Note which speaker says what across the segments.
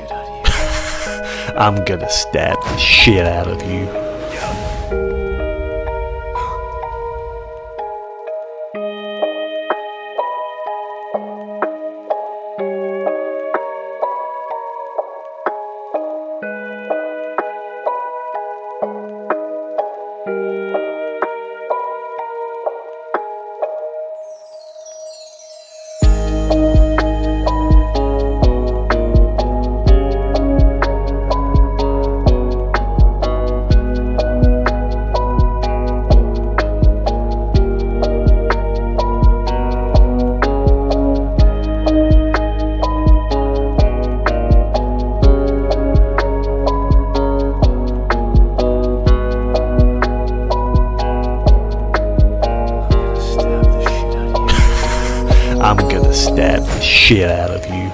Speaker 1: I'm gonna stab the shit out of you. I'm gonna stab the shit out of you.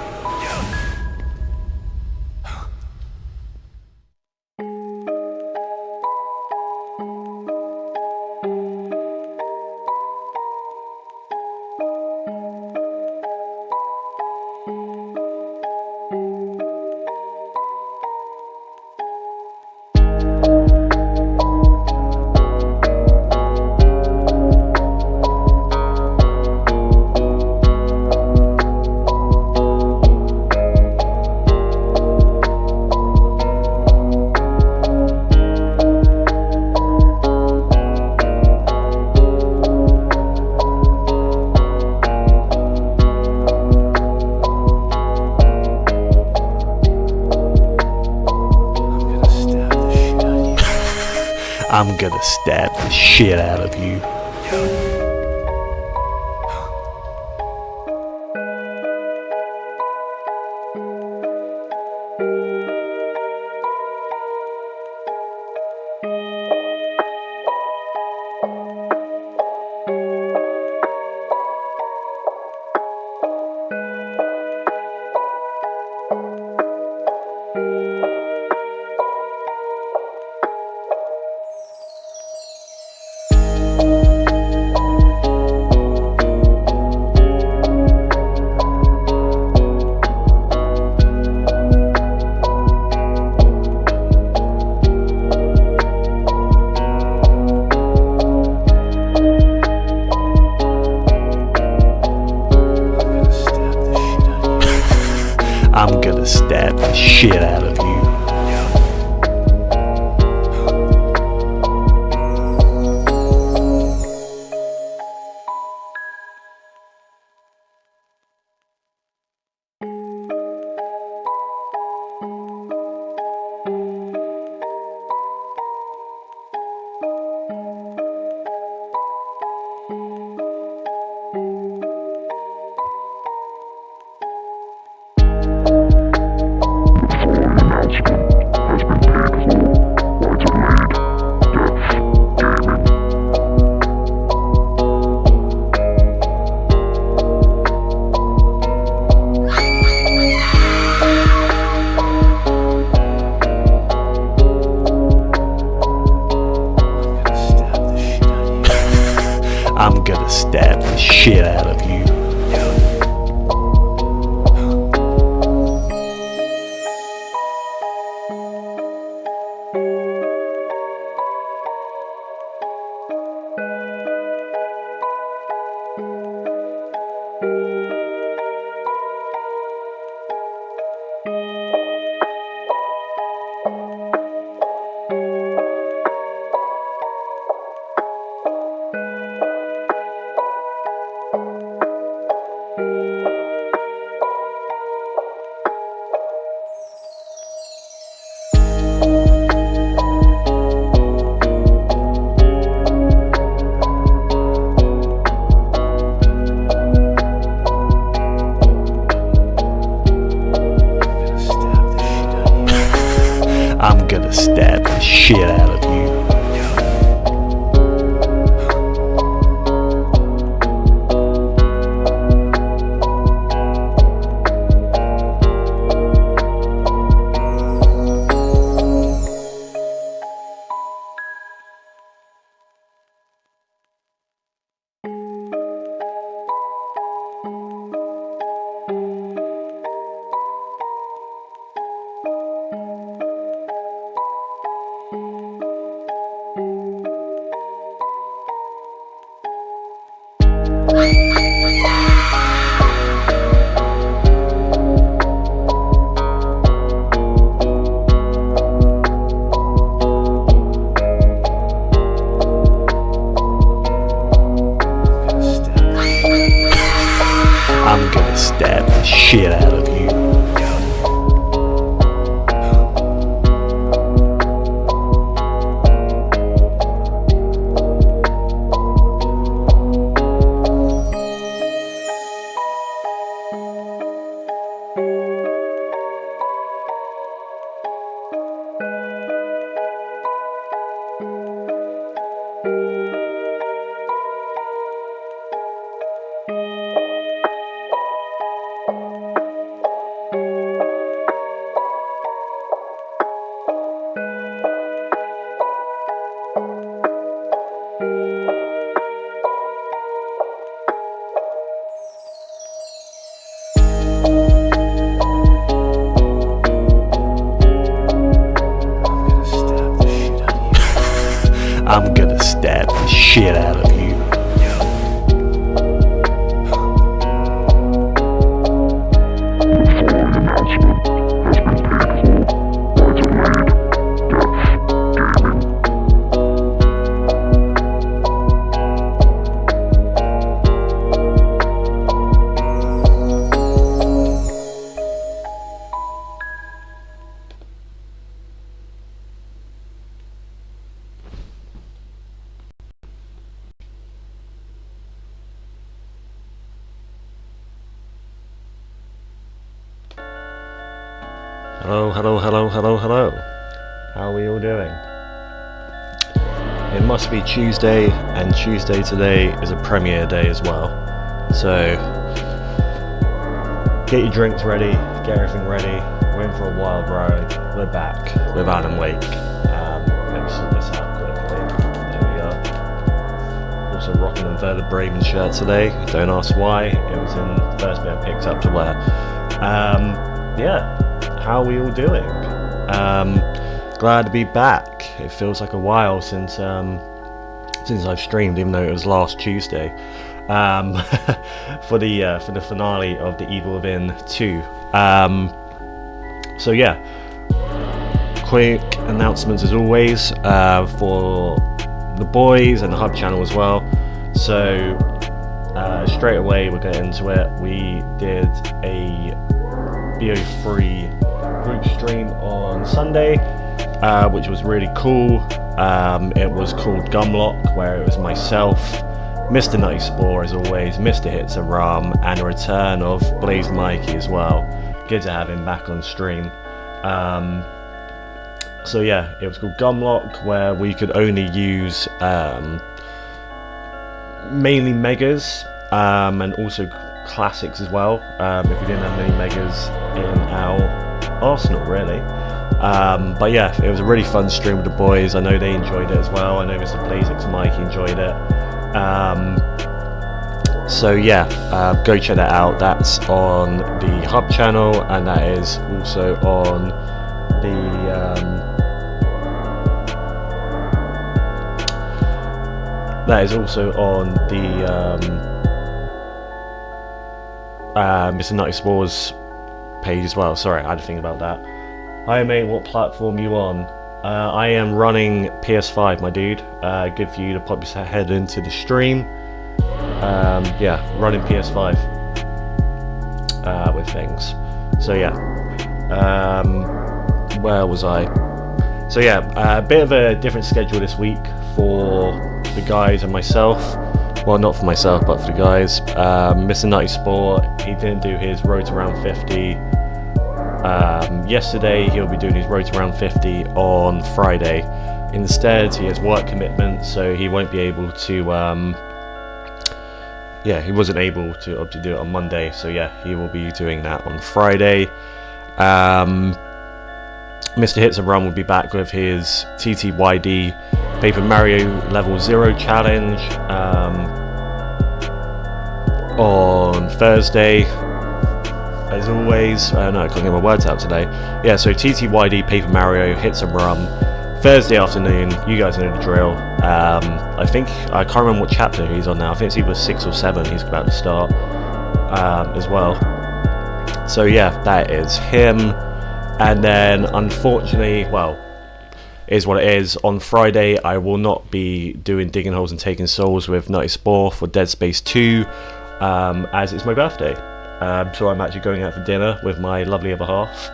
Speaker 1: I'm gonna stab the shit out of you. I'm gonna stab the shit out of you. I'm gonna stab the shit out of you. I'm gonna stab the shit out of you. Hello, hello, hello, hello, hello. How are we all doing? It must be Tuesday, and Tuesday today is a premiere day as well. So, get your drinks ready, get everything ready. We're in for a wild ride. We're back with Adam Wake. Let me sort this out quickly. There we are. Also rocking a Vertebrae shirt today. Don't ask why. It was in the first bit I picked up to wear. Yeah. How are we all doing? Glad to be back. It feels like a while since I've streamed, even though it was last Tuesday, for the finale of The Evil Within 2. So yeah, quick announcements as always for the boys and the Hub channel as well. So straight away we'll get into it. We did a BO3 group stream on Sunday, which was really cool. It was called Gumlock, where it was myself, Mr. Nutty Spore as always, Mr. Hits a Rum, and a return of Blaze Mikey as well. Good to have him back on stream. So yeah, it was called Gumlock, where we could only use mainly megas, and also classics as well, if we didn't have many megas in our arsenal really. But yeah, it was a really fun stream with the boys. I know they enjoyed it as well. I know Mr. Blazix Mike enjoyed it. So yeah, go check that out. That's on the Hub channel, and that is also on the Mr. Nutty Spore's page as well. Sorry, I had to think about that. Hi mate, what platform you on? I am running PS5, my dude. Good for you to pop your head into the stream. Yeah, running PS5 with things. So yeah, where was I? So yeah, a bit of a different schedule this week for the guys and myself. Well, not for myself, but for the guys. Mr. Nutty Spore, he didn't do his Road to Round 50 yesterday. He'll be doing his Road to Round 50 on Friday. Instead, he has work commitments, so he won't be able to, he wasn't able to obviously do it on Monday, so yeah, he will be doing that on Friday. Mr. Hits and Run will be back with his TTYD Paper Mario Level 0 challenge on Thursday, as always. No, I can't get my words out today. Yeah, so TTYD Paper Mario Hits and Run Thursday afternoon. You guys know the drill. I can't remember what chapter he's on now. I think it's either 6 or 7 he's about to start as well. So yeah, that is him. And then unfortunately, well, is what it is. On Friday, I will not be doing Digging Holes and Taking Souls with Nutty Spore for Dead Space 2, as it's my birthday. So I'm actually going out for dinner with my lovely other half,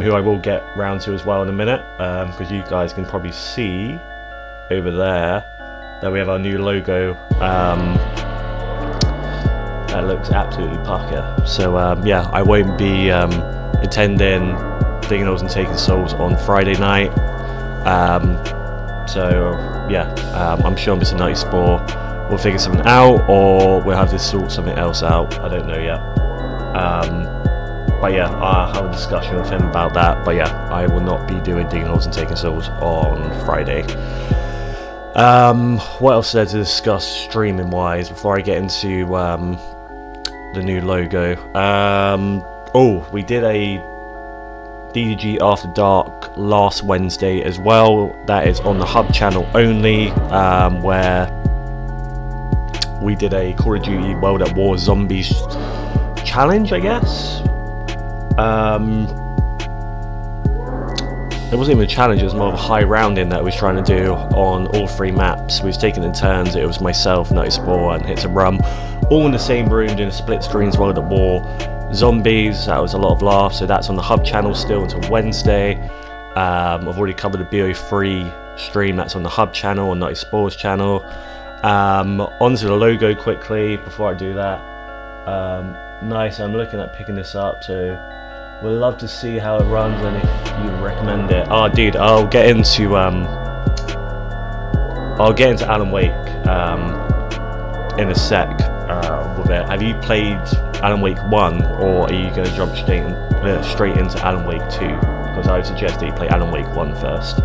Speaker 1: who I will get round to as well in a minute, because you guys can probably see over there that we have our new logo. That looks absolutely pucker. So yeah, I won't be attending Digging Holes and Taking Souls on Friday night. So yeah, I'm sure Mr. Nutty Spore will figure something out, or we'll have to sort something else out. I don't know yet. But yeah, I'll have a discussion with him about that. But yeah, I will not be doing Digging Holes and Taking Souls on Friday. What else is there to discuss streaming wise before I get into the new logo? We did a DDG After Dark last Wednesday as well. That is on the Hub channel only, where we did a Call of Duty World at War Zombies challenge, I guess. It wasn't even a challenge, it was more of a high rounding that we was trying to do on all 3 maps. We was taking in turns. It was myself, Nutty Spore, and Hits and Rum, all in the same room doing a split screens World at War Zombies. That was a lot of laughs. So that's on the Hub channel still until Wednesday. I've already covered the BO3 stream. That's on the Hub channel, on Nutty Spore's channel. Onto the logo quickly before I do that. Nice, I'm looking at picking this up, so We'd love to see how it runs and if you recommend it. Oh, dude, I'll get into Alan Wake in a sec with it. Have you played Alan Wake 1, or are you going to jump straight into Alan Wake 2? Because I would suggest that you play Alan Wake 1 first.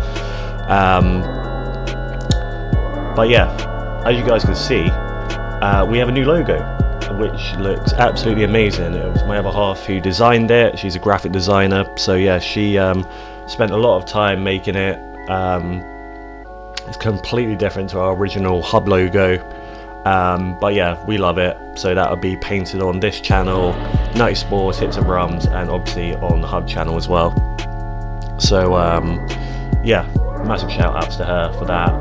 Speaker 1: But yeah, as you guys can see, we have a new logo, which looks absolutely amazing. It was my other half who designed it. She's a graphic designer, so yeah, she spent a lot of time making it. It's completely different to our original hub logo, but yeah, we love it. So that'll be painted on this channel, Nutty Sports, Hits and Rums, and obviously on the hub channel as well. So yeah, massive shout outs to her for that.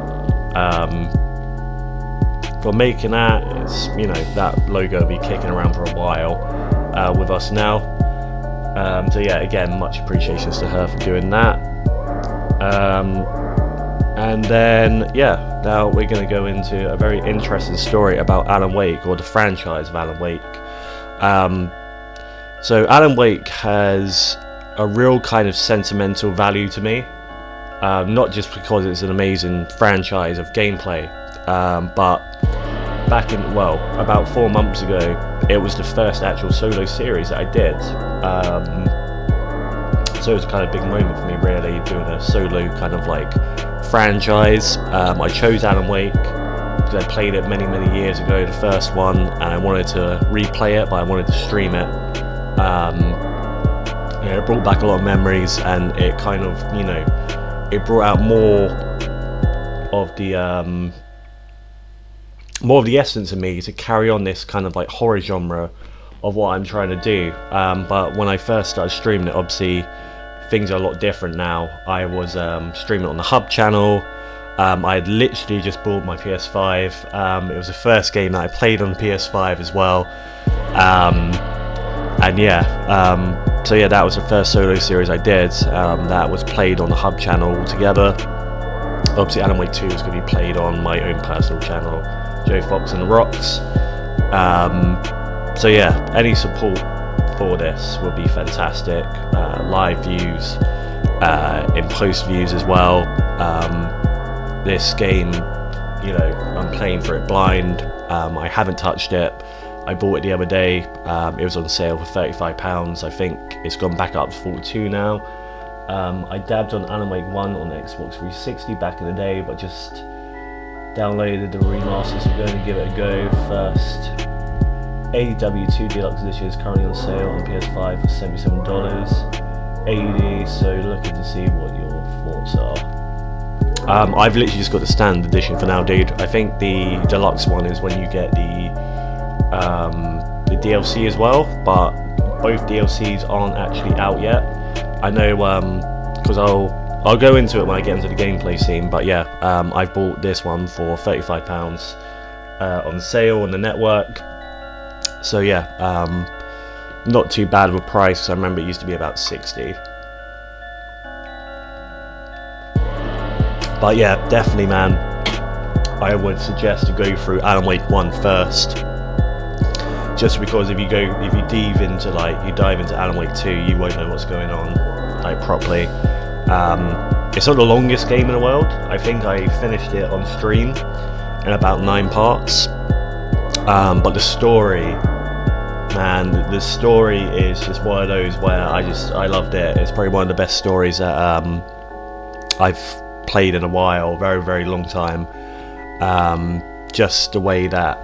Speaker 1: For making that. It's, you know, that logo will be kicking around for a while with us now. So yeah, again, much appreciations to her for doing that. And then yeah, now we're going to go into a very interesting story about Alan Wake, or the franchise of Alan Wake. So Alan Wake has a real kind of sentimental value to me, not just because it's an amazing franchise of gameplay, but back in, well, about 4 months ago, it was the first actual solo series that I did. So it was a kind of big moment for me, really, doing a solo kind of like franchise. I chose Alan Wake because I played it many years ago, the first one, and I wanted to replay it, but I wanted to stream it. You know, it brought back a lot of memories, and it kind of, you know, it brought out more of the essence of me to carry on this kind of like horror genre of what I'm trying to do. But when I first started streaming it, obviously things are a lot different now. I was streaming it on the hub channel. I had literally just bought my PS5. It was the first game that I played on PS5 as well. And yeah, so yeah, that was the first solo series I did that was played on the hub channel altogether. Obviously Alan Wake 2 is going to be played on my own personal channel, Joefoxontherocks. So yeah, any support for this would be fantastic. Live views, in post views as well. This game, you know, I'm playing for it blind. I haven't touched it. I bought it the other day. It was on sale for £35. I think it's gone back up to 42 now. I dabbed on Alan Wake 1 on the Xbox 360 back in the day, but just downloaded the remaster, so we're going to give it a go first. AW2 Deluxe Edition is currently on sale on PS5 for $77.80, so looking to see what your thoughts are. I've literally just got the standard edition for now, dude. I think the deluxe one is when you get the DLC as well, but both DLCs aren't actually out yet. I know, because I'll go into it when I get into the gameplay scene, but yeah, I bought this one for £35 on sale on the network. So yeah, not too bad of a price, because I remember it used to be about 60. But yeah, definitely, man, I would suggest to go through Alan Wake 1 first. Just because if you dive into Alan Wake 2, you won't know what's going on like properly. It's not the longest game in the world. I think I finished it on stream in about 9 parts. But the story, man, the story is just one of those where I loved it. It's probably one of the best stories that I've played in a while, very long time. Just the way that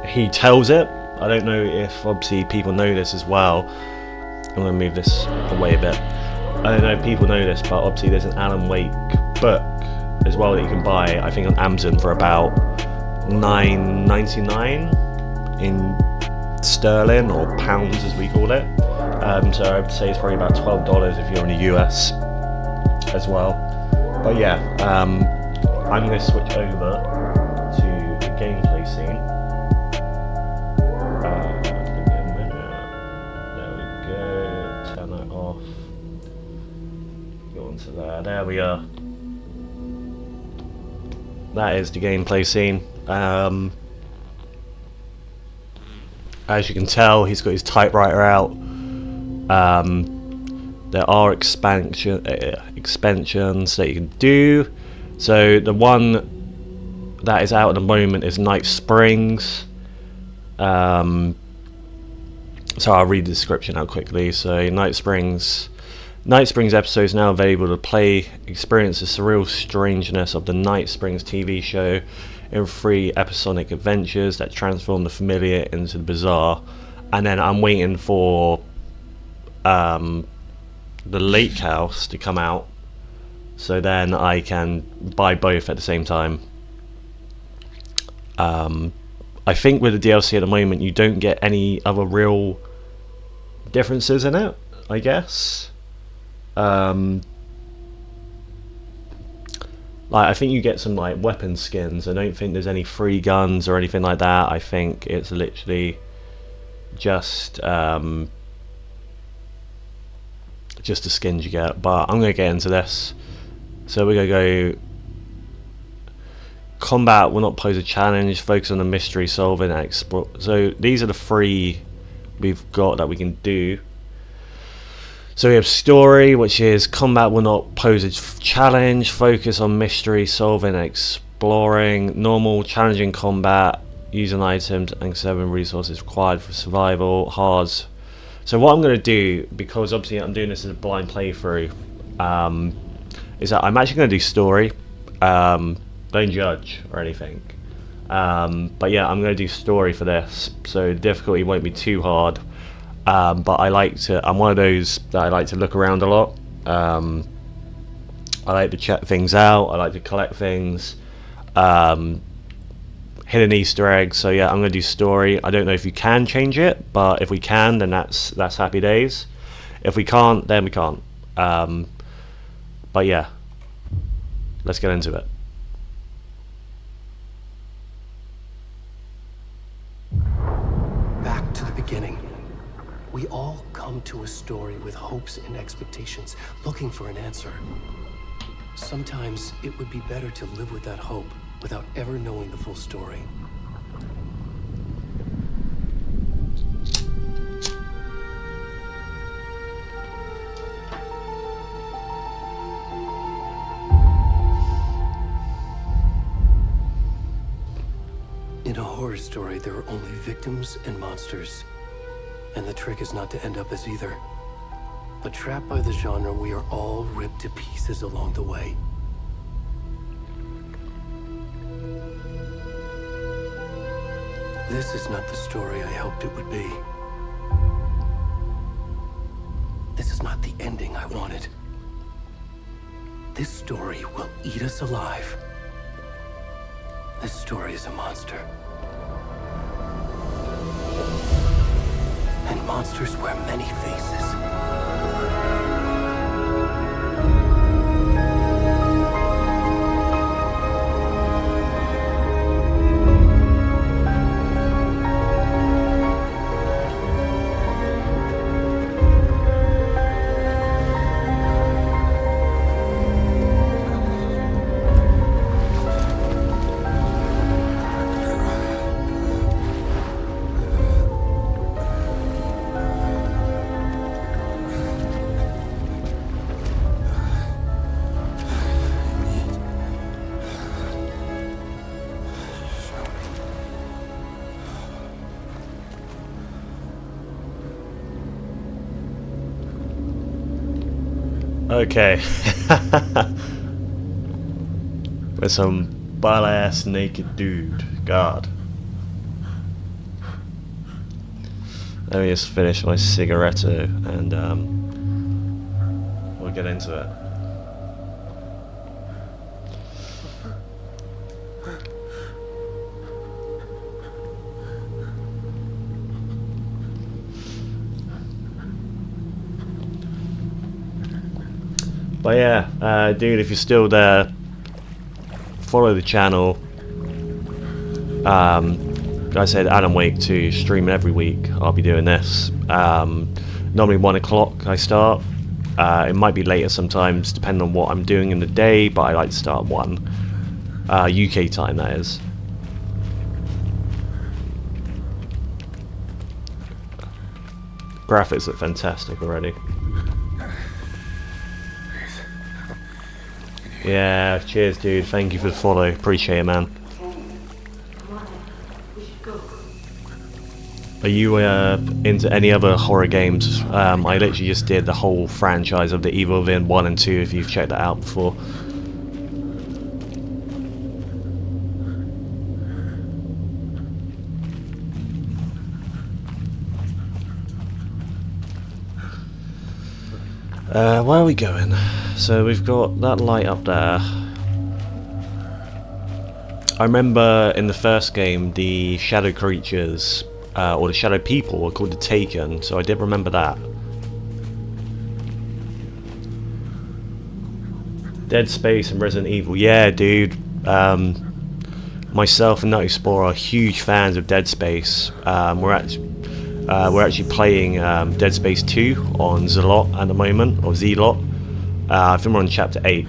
Speaker 1: he tells it. I don't know if obviously people know this as well. I'm going to move this away a bit. I don't know if people know this, but obviously there's an Alan Wake book as well that you can buy, I think on Amazon, for about $9.99 in sterling, or pounds as we call it. So I would say it's probably about $12 if you're in the US as well. But yeah, I'm going to switch over to the gameplay scene. There we are. That is the gameplay scene. As you can tell, he's got his typewriter out. there are expansions that you can do. So the one that is out at the moment is Night Springs. So I'll read the description out quickly. So Night Springs episodes now available to play. Experience the surreal strangeness of the Night Springs TV show in 3 episodic adventures that transform the familiar into the bizarre. And then I'm waiting for the Lake House to come out, so then I can buy both at the same time. I think with the DLC at the moment you don't get any other real differences in it, I guess. Like I think you get some like weapon skins. I don't think there's any free guns or anything like that. I think it's literally just the skins you get. But I'm gonna get into this. So we're gonna go. Combat will not pose a challenge. Focus on the mystery solving and explore. So these are the 3 we've got that we can do. So we have story, which is combat will not pose a challenge. Focus on mystery solving and exploring. Normal, challenging combat. Using items and conserving resources required for survival. Hards. So what I'm going to do, because obviously I'm doing this as a blind playthrough, is that I'm actually going to do story. Don't judge or anything. But yeah, I'm going to do story for this. So the difficulty won't be too hard. But I'm one of those that I like to look around a lot. I like to check things out. I like to collect things. Hidden Easter eggs. So yeah, I'm going to do story. I don't know if you can change it, but if we can, then that's happy days. If we can't, then we can't. But yeah, let's get into it.
Speaker 2: Back to the beginning. We all come to a story with hopes and expectations, looking for an answer. Sometimes it would be better to live with that hope without ever knowing the full story. In a horror story, there are only victims and monsters. And the trick is not to end up as either. But trapped by the genre, we are all ripped to pieces along the way. This is not the story I hoped it would be. This is not the ending I wanted. This story will eat us alive. This story is a monster. And monsters wear many faces.
Speaker 1: Okay. With some butt-ass naked dude. God. Let me just finish my cigaretto and we'll get into it. But yeah, dude, if you're still there, follow the channel. Like I said, Adam Wake 2, streaming every week. I'll be doing this. Normally 1 o'clock I start. It might be later sometimes, depending on what I'm doing in the day, but I like to start at 1. UK time, that is. Graphics look fantastic already. Yeah, cheers, dude. Thank you for the follow. Appreciate it, man. Are you into any other horror games? I literally just did the whole franchise of the Evil Within 1 and 2, if you've checked that out before. Where are we going? So we've got that light up there. I remember in the first game the shadow creatures, or the shadow people, were called the Taken, so I did remember that. Dead Space and Resident Evil, yeah, dude. Myself and Nut Explorer are huge fans of Dead Space. We're actually playing Dead Space 2 on Zlot at the moment, or Zlot. I think we're on chapter 8.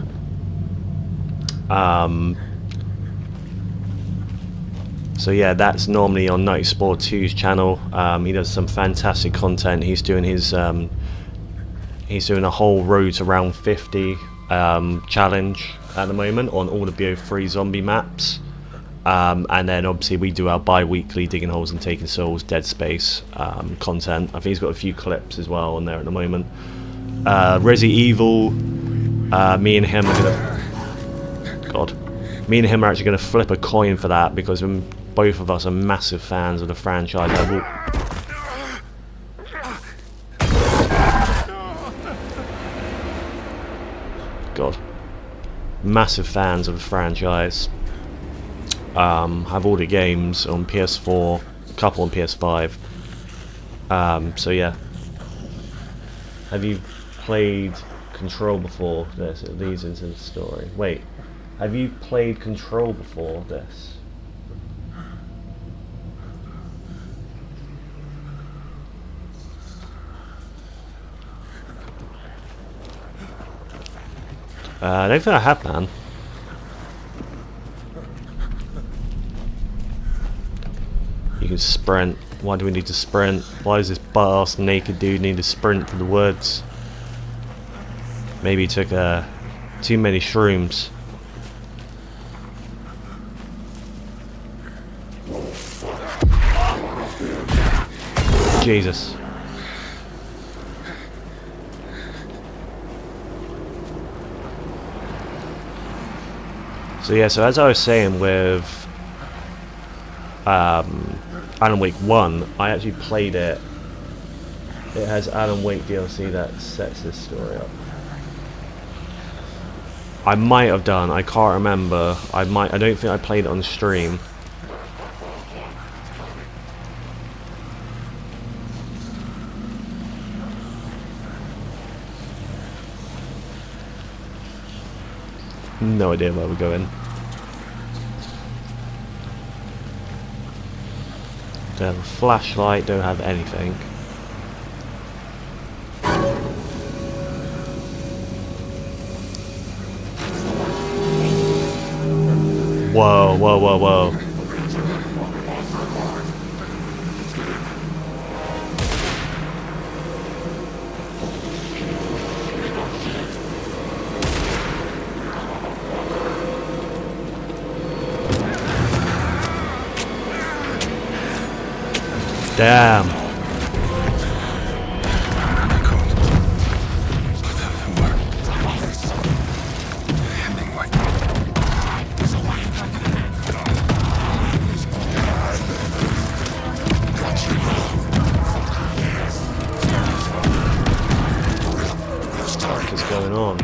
Speaker 1: So yeah, that's normally on Nut Explorer 2's channel. He does some fantastic content. He's doing his he's doing a whole Road to Round 50 challenge at the moment on all the BO3 zombie maps. And then obviously we do our bi-weekly Digging Holes and Taking Souls Dead Space content. I think he's got a few clips as well on there at the moment. Resi Evil, me and him are actually going to flip a coin for that, because both of us are massive fans of the franchise. God, massive fans of the franchise. Have all the games on PS4, a couple on PS5. So yeah. Have you played Control before this? It leads into the story. Wait, have you played Control before this? I don't think I have, man. You can sprint. Why do we need to sprint? Why does this butt-ass naked dude need to sprint to the woods? Maybe he took too many shrooms. Jesus. So yeah, so as I was saying with Alan Wake 1, I actually played it. It has Alan Wake DLC that sets this story up. I might have done, I can't remember. I don't think I played it on stream. No idea where we're going. Don't have a flashlight, don't have anything. Whoa, whoa, whoa, whoa. Damn. What is going on?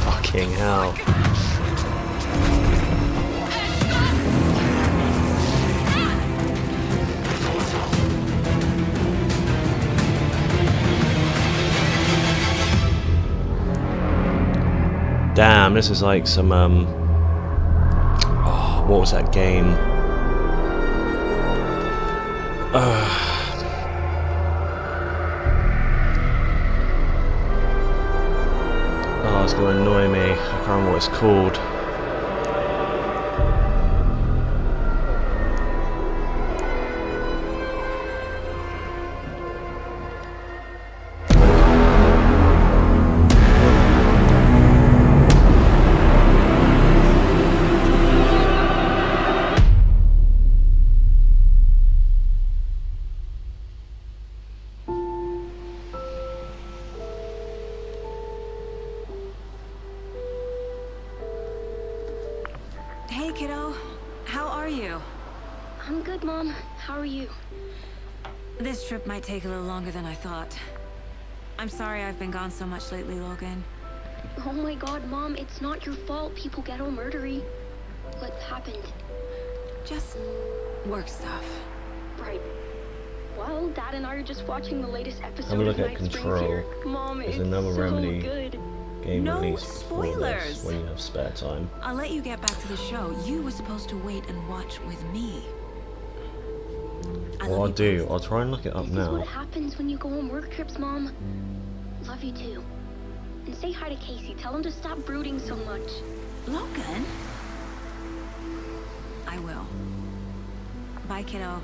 Speaker 1: Fucking hell. Damn, this is like some oh, what was that game? It's going to annoy me. I can't remember what it's called.
Speaker 3: Hey, kiddo. How are you?
Speaker 4: I'm good, Mom. How are you?
Speaker 3: This trip might take a little longer than I thought. I'm sorry I've been gone so much lately, Logan.
Speaker 4: Oh my god, Mom, it's not your fault people get all murdery. What happened?
Speaker 3: Just work stuff.
Speaker 4: Right. Well, Dad and I are just watching the latest
Speaker 1: Have a
Speaker 4: episode
Speaker 1: look
Speaker 4: of
Speaker 1: at
Speaker 4: Night
Speaker 1: Control.
Speaker 4: Springs here. Mom,
Speaker 1: There's
Speaker 4: it's
Speaker 1: another
Speaker 4: so
Speaker 1: Remedy
Speaker 4: good.
Speaker 1: game
Speaker 3: No
Speaker 1: released before this
Speaker 3: spoilers.
Speaker 1: when you have spare time.
Speaker 3: I'll let you get back to the show. You were supposed to wait and watch with me. I
Speaker 1: What I'll
Speaker 3: love you
Speaker 1: do,
Speaker 3: both.
Speaker 1: I'll try and look it up
Speaker 4: This is what
Speaker 1: now.
Speaker 4: happens when you go on work trips, Mom. Love you too. And say hi to Casey. Tell him to stop brooding so much.
Speaker 3: Logan? I will. Bye, kiddo.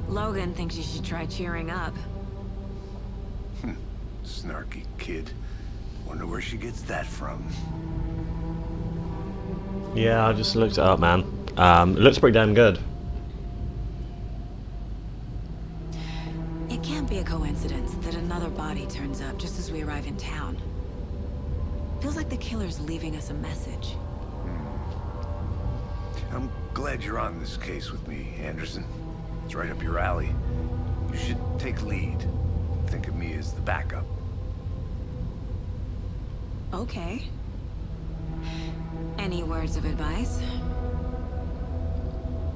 Speaker 3: Logan thinks you should try cheering up.
Speaker 5: Snarky kid. Wonder where she gets that from.
Speaker 1: Yeah, I just looked it up, man. It looks pretty damn good.
Speaker 3: It can't be a coincidence that another body turns up just as we arrive in town. Feels like the killer's leaving us a message.
Speaker 5: I'm glad you're on this case with me, Anderson. It's right up your alley. You should take lead. Think of me as the backup.
Speaker 3: Okay. Any words of advice?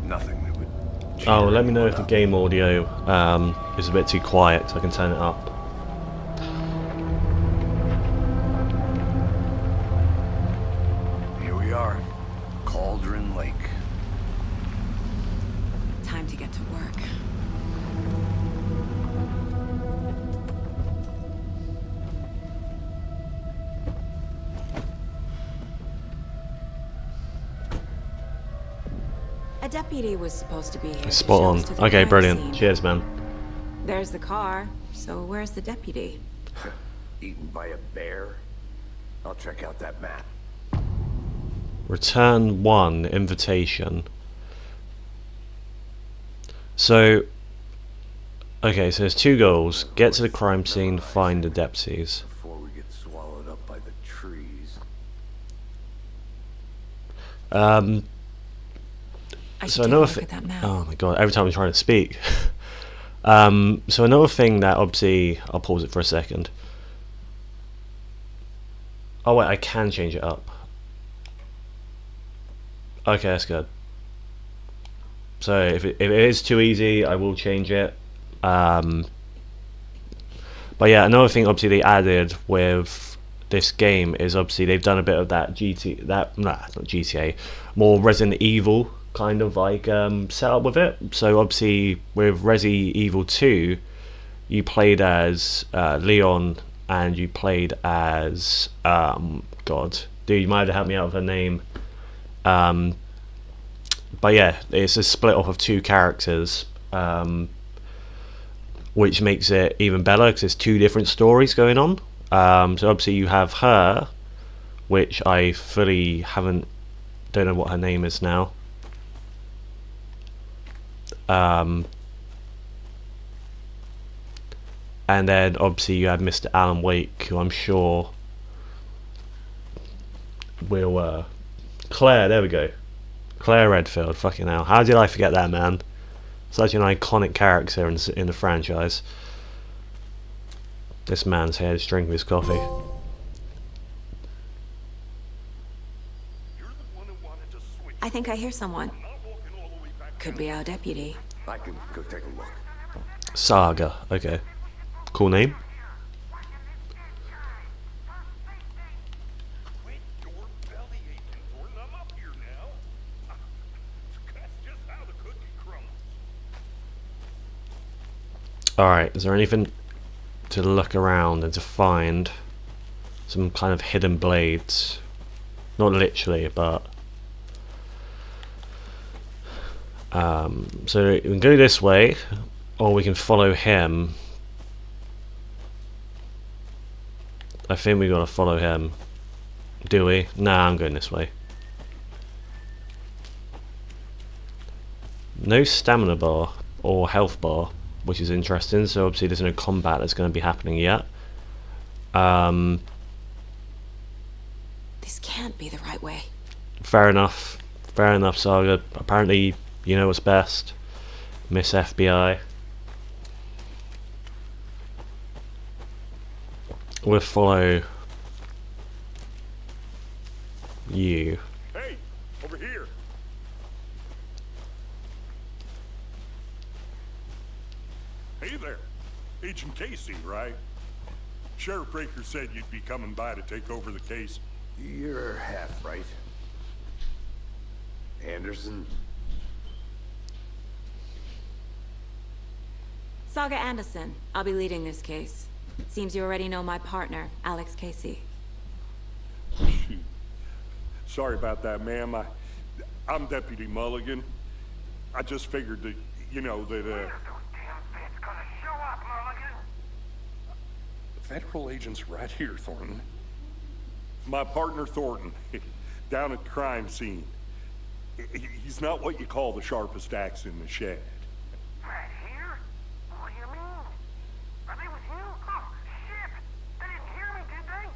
Speaker 5: Nothing that would cheer
Speaker 1: Oh, let me know
Speaker 5: anyone
Speaker 1: if the
Speaker 5: up.
Speaker 1: game audio is a bit too quiet, so I can turn it up.
Speaker 5: Here we are. Cauldron Lake.
Speaker 3: Time to get to work. A deputy was supposed to be here. to
Speaker 1: Spot
Speaker 3: show
Speaker 1: on.
Speaker 3: us to the
Speaker 1: Okay,
Speaker 3: crime
Speaker 1: brilliant.
Speaker 3: scene.
Speaker 1: Cheers, man.
Speaker 3: There's the car. So where's the deputy?
Speaker 5: Eaten by a bear? I'll check out that map.
Speaker 1: Return 1 invitation. So, okay, so there's 2 goals. Get to the crime scene, find the deputies.
Speaker 5: Before we get swallowed up by the trees.
Speaker 3: I should
Speaker 1: So
Speaker 3: take a
Speaker 1: another
Speaker 3: look at that map.
Speaker 1: oh my god, every time I'm trying to speak. So another thing that obviously, I'll pause it for a second. Oh wait, I can change it up. Okay, that's good. So if it is too easy, I will change it. But yeah, another thing obviously they added with this game is obviously they've done a bit of that not GTA, more Resident Evil kind of like setup with it. So obviously with Resi Evil 2, you played as Leon, and you played as God, dude, you might have to help me out with her name. But yeah, it's a split off of 2 characters, which makes it even better because there's 2 different stories going on. So obviously you have her, which I fully don't know what her name is now. And then obviously you have Mr. Alan Wake, who I'm sure will Claire, there we go. Claire Redfield, fucking hell. How did I forget that, man? Such an iconic character in the franchise. This man's here is drinking his coffee.
Speaker 6: You're the one who wanted to switch.
Speaker 3: I think I hear someone.
Speaker 6: Not walking all the way back.
Speaker 3: Could be our deputy.
Speaker 5: I can go take a look.
Speaker 1: Saga, okay. Cool name.
Speaker 6: Quit your belly aching, Jordan. I'm up here now. That's just how the cookie crumbles.
Speaker 1: Alright, is there anything to look around and to find? Some kind of hidden blades. Not literally, but... so we can go this way, or we can follow him. I think we gotta follow him. Do we? Nah, I'm going this way. No stamina bar or health bar, which is interesting. So obviously there's no combat that's going to be happening yet.
Speaker 3: This can't be the right way.
Speaker 1: Fair enough. Fair enough, Saga. Apparently you know what's best, Miss FBI. We'll follow you.
Speaker 6: Hey, over here. Hey there. Agent Casey, right? Sheriff Breaker said you'd be coming by to take over the case.
Speaker 5: You're half right. Anderson?
Speaker 3: Saga Anderson. I'll be leading this case. Seems you already know my partner, Alex Casey.
Speaker 6: Shoot. Sorry about that, ma'am. I'm Deputy Mulligan. I just figured that, you know, that, Federal agent's right here, Thornton. My partner, Thornton, down at the crime scene. He's not what you call the sharpest axe in the shed.
Speaker 7: Right here? What do you mean? Are they with you? Oh, shit! They didn't hear me, did they?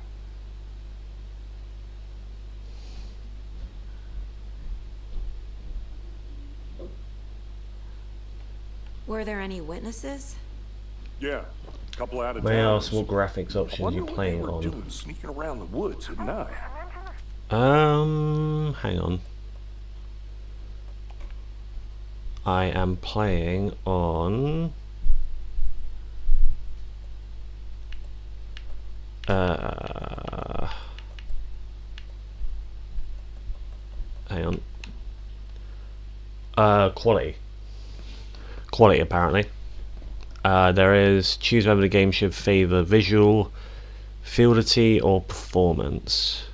Speaker 3: Were there any witnesses?
Speaker 6: Yeah, a couple out of
Speaker 1: May I
Speaker 6: town.
Speaker 1: ask what graphics options you're playing on?
Speaker 6: Doing, sneaking around the woods at night.
Speaker 1: Hang on. I am playing on... hang on. Quality. Quality, apparently. There is choose whether the game should favour visual, fidelity, or performance.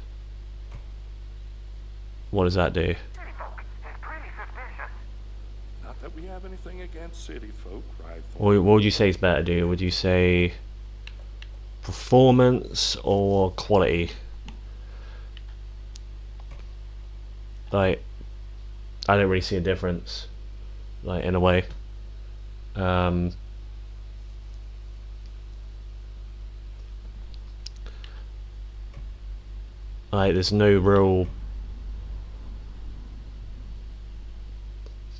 Speaker 1: What does that do?
Speaker 7: City folk is pretty suspicious.
Speaker 6: Not that we have anything against city folk, right?
Speaker 1: What would you say is better, dude? Would you say performance or quality? Like, I don't really see a difference, like, in a way. Like, there's no real...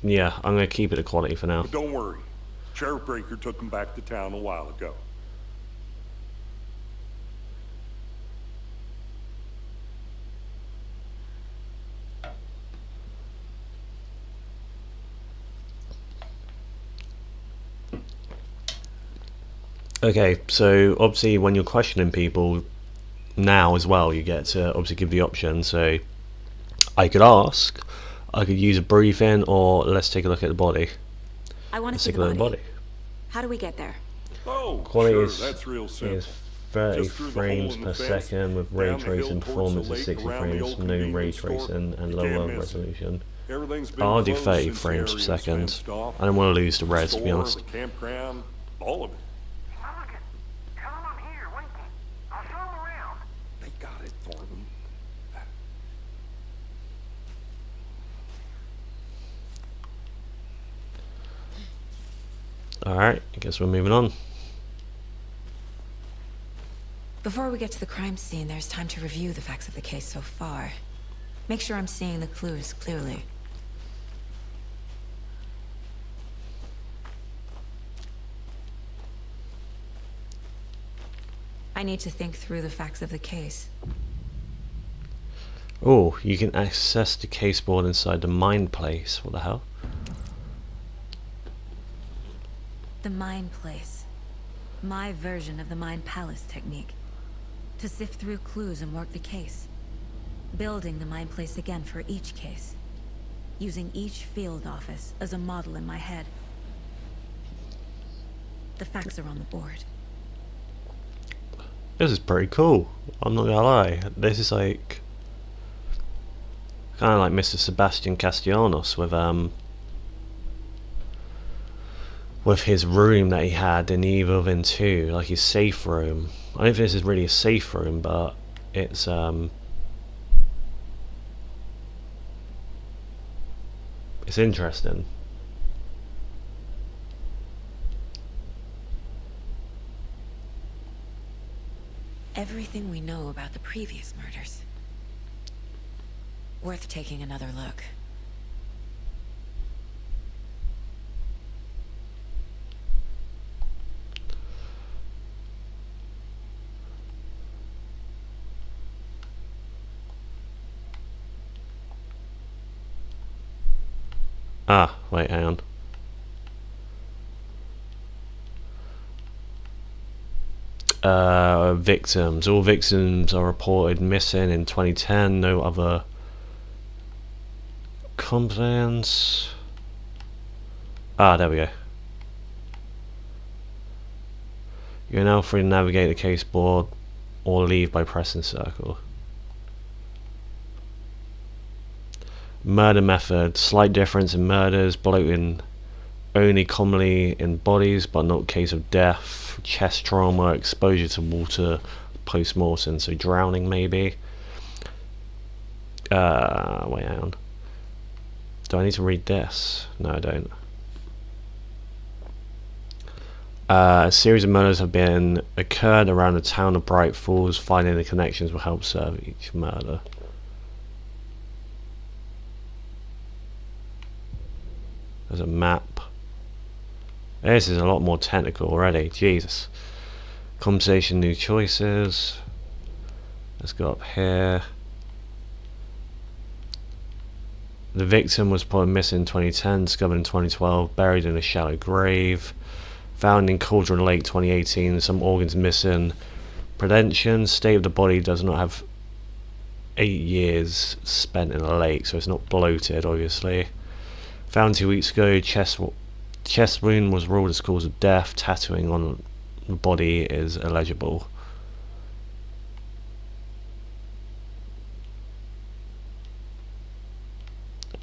Speaker 1: Yeah, I'm going to keep it at quality for now.
Speaker 6: But don't worry. Sheriff Breaker took him back to town a while ago.
Speaker 1: Okay, so obviously when you're questioning people now as well, you get to obviously give the option. So I could ask, I could use a briefing, or let's take a look at the body.
Speaker 3: I want to
Speaker 1: Let's
Speaker 3: see
Speaker 1: take a
Speaker 3: the
Speaker 1: look at the
Speaker 3: body.
Speaker 1: body.
Speaker 3: How do we get there?
Speaker 6: Oh,
Speaker 1: Quality
Speaker 6: sure,
Speaker 1: is,
Speaker 6: that's real simple.
Speaker 1: is 30
Speaker 6: Just through the
Speaker 1: frames
Speaker 6: hole in
Speaker 1: per
Speaker 6: the fence,
Speaker 1: second with ray
Speaker 6: down the hill
Speaker 1: tracing,
Speaker 6: towards
Speaker 1: performance
Speaker 6: the
Speaker 1: of
Speaker 6: lake,
Speaker 1: 60
Speaker 6: around the
Speaker 1: frames,
Speaker 6: old
Speaker 1: no ray
Speaker 6: convenience store.
Speaker 1: tracing, and
Speaker 6: You
Speaker 1: lower
Speaker 6: can't miss it.
Speaker 1: resolution.
Speaker 6: Everything's been
Speaker 1: I'll do
Speaker 6: closed
Speaker 1: 30
Speaker 6: since the
Speaker 1: frames per
Speaker 6: area's
Speaker 1: second.
Speaker 6: fenced off.
Speaker 1: I don't want to lose the res, to be
Speaker 6: Store,
Speaker 1: honest.
Speaker 6: the campground, all of it.
Speaker 7: Mulligan, tell them I'm here, waiting. I'll show them around.
Speaker 6: They got it, Thornton.
Speaker 1: Alright, I guess we're moving on.
Speaker 3: Before we get to the crime scene, there's time to review the facts of the case so far. Make sure I'm seeing the clues clearly. I need to think through the facts of the case.
Speaker 1: Oh, you can access the case board inside the mind place. What the hell?
Speaker 3: The Mind Place. My version of the Mind Palace technique. To sift through clues and work the case. Building the Mind Place again for each case. Using each field office as a model in my head. The facts are on the board.
Speaker 1: This is pretty cool. I'm not gonna lie. This is like kind of like Mr. Sebastian Castellanos with his room that he had in Evil Within 2, like his safe room. I don't think this is really a safe room, but it's interesting.
Speaker 3: Everything we know about the previous murders. Worth taking another look.
Speaker 1: Ah, wait, hang on. Victims. All victims are reported missing in 2010. No other complaints. Ah, there we go. You're now free to navigate the case board or leave by pressing circle. Murder method. Slight difference in murders. Bloating only commonly in bodies, but not case of death. Chest trauma, exposure to water, post-mortem, so drowning maybe. Wait, hang on. Do I need to read this? No, I don't. A series of murders have been occurred around the town of Bright Falls. Finding the connections will help serve each murder. There's a map. This is a lot more technical already. Jesus. Conversation, new choices. Let's go up here. The victim was reported missing in 2010, discovered in 2012, buried in a shallow grave. Found in Cauldron Lake 2018, some organs missing. Prevention, state of the body does not have 8 years spent in a lake, so it's not bloated, obviously. Found 2 weeks ago, chest wound was ruled as cause of death. Tattooing on the body is illegible.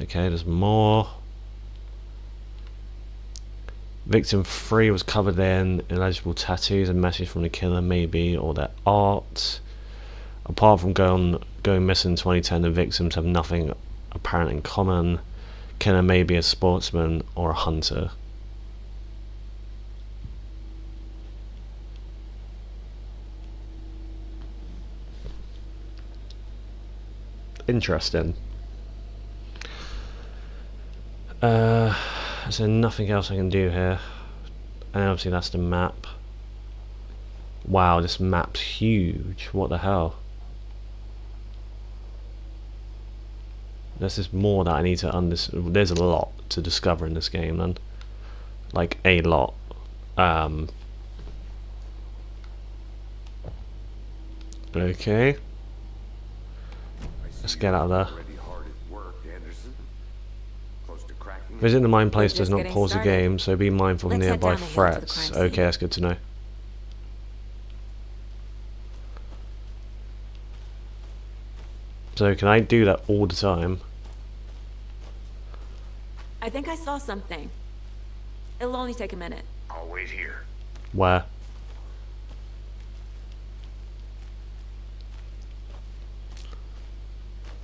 Speaker 1: Okay, there's more. Victim 3 was covered in illegible tattoos. A message from the killer, maybe, or their art. Apart from going missing in 2010, the victims have nothing apparent in common. Killer may be a sportsman or a hunter. Interesting. Is there nothing else I can do here? And obviously that's the map. Wow, this map's huge. What the hell? This is more that I need to understand. There's a lot to discover in this game, then. Like, a lot. Okay. Let's get out of there. Visit the mine place does not pause the game, so be mindful of nearby threats. Okay, that's good to know. So can I do that all the time?
Speaker 8: I think I saw something. It'll only take a minute.
Speaker 5: I'll wait here.
Speaker 1: Where?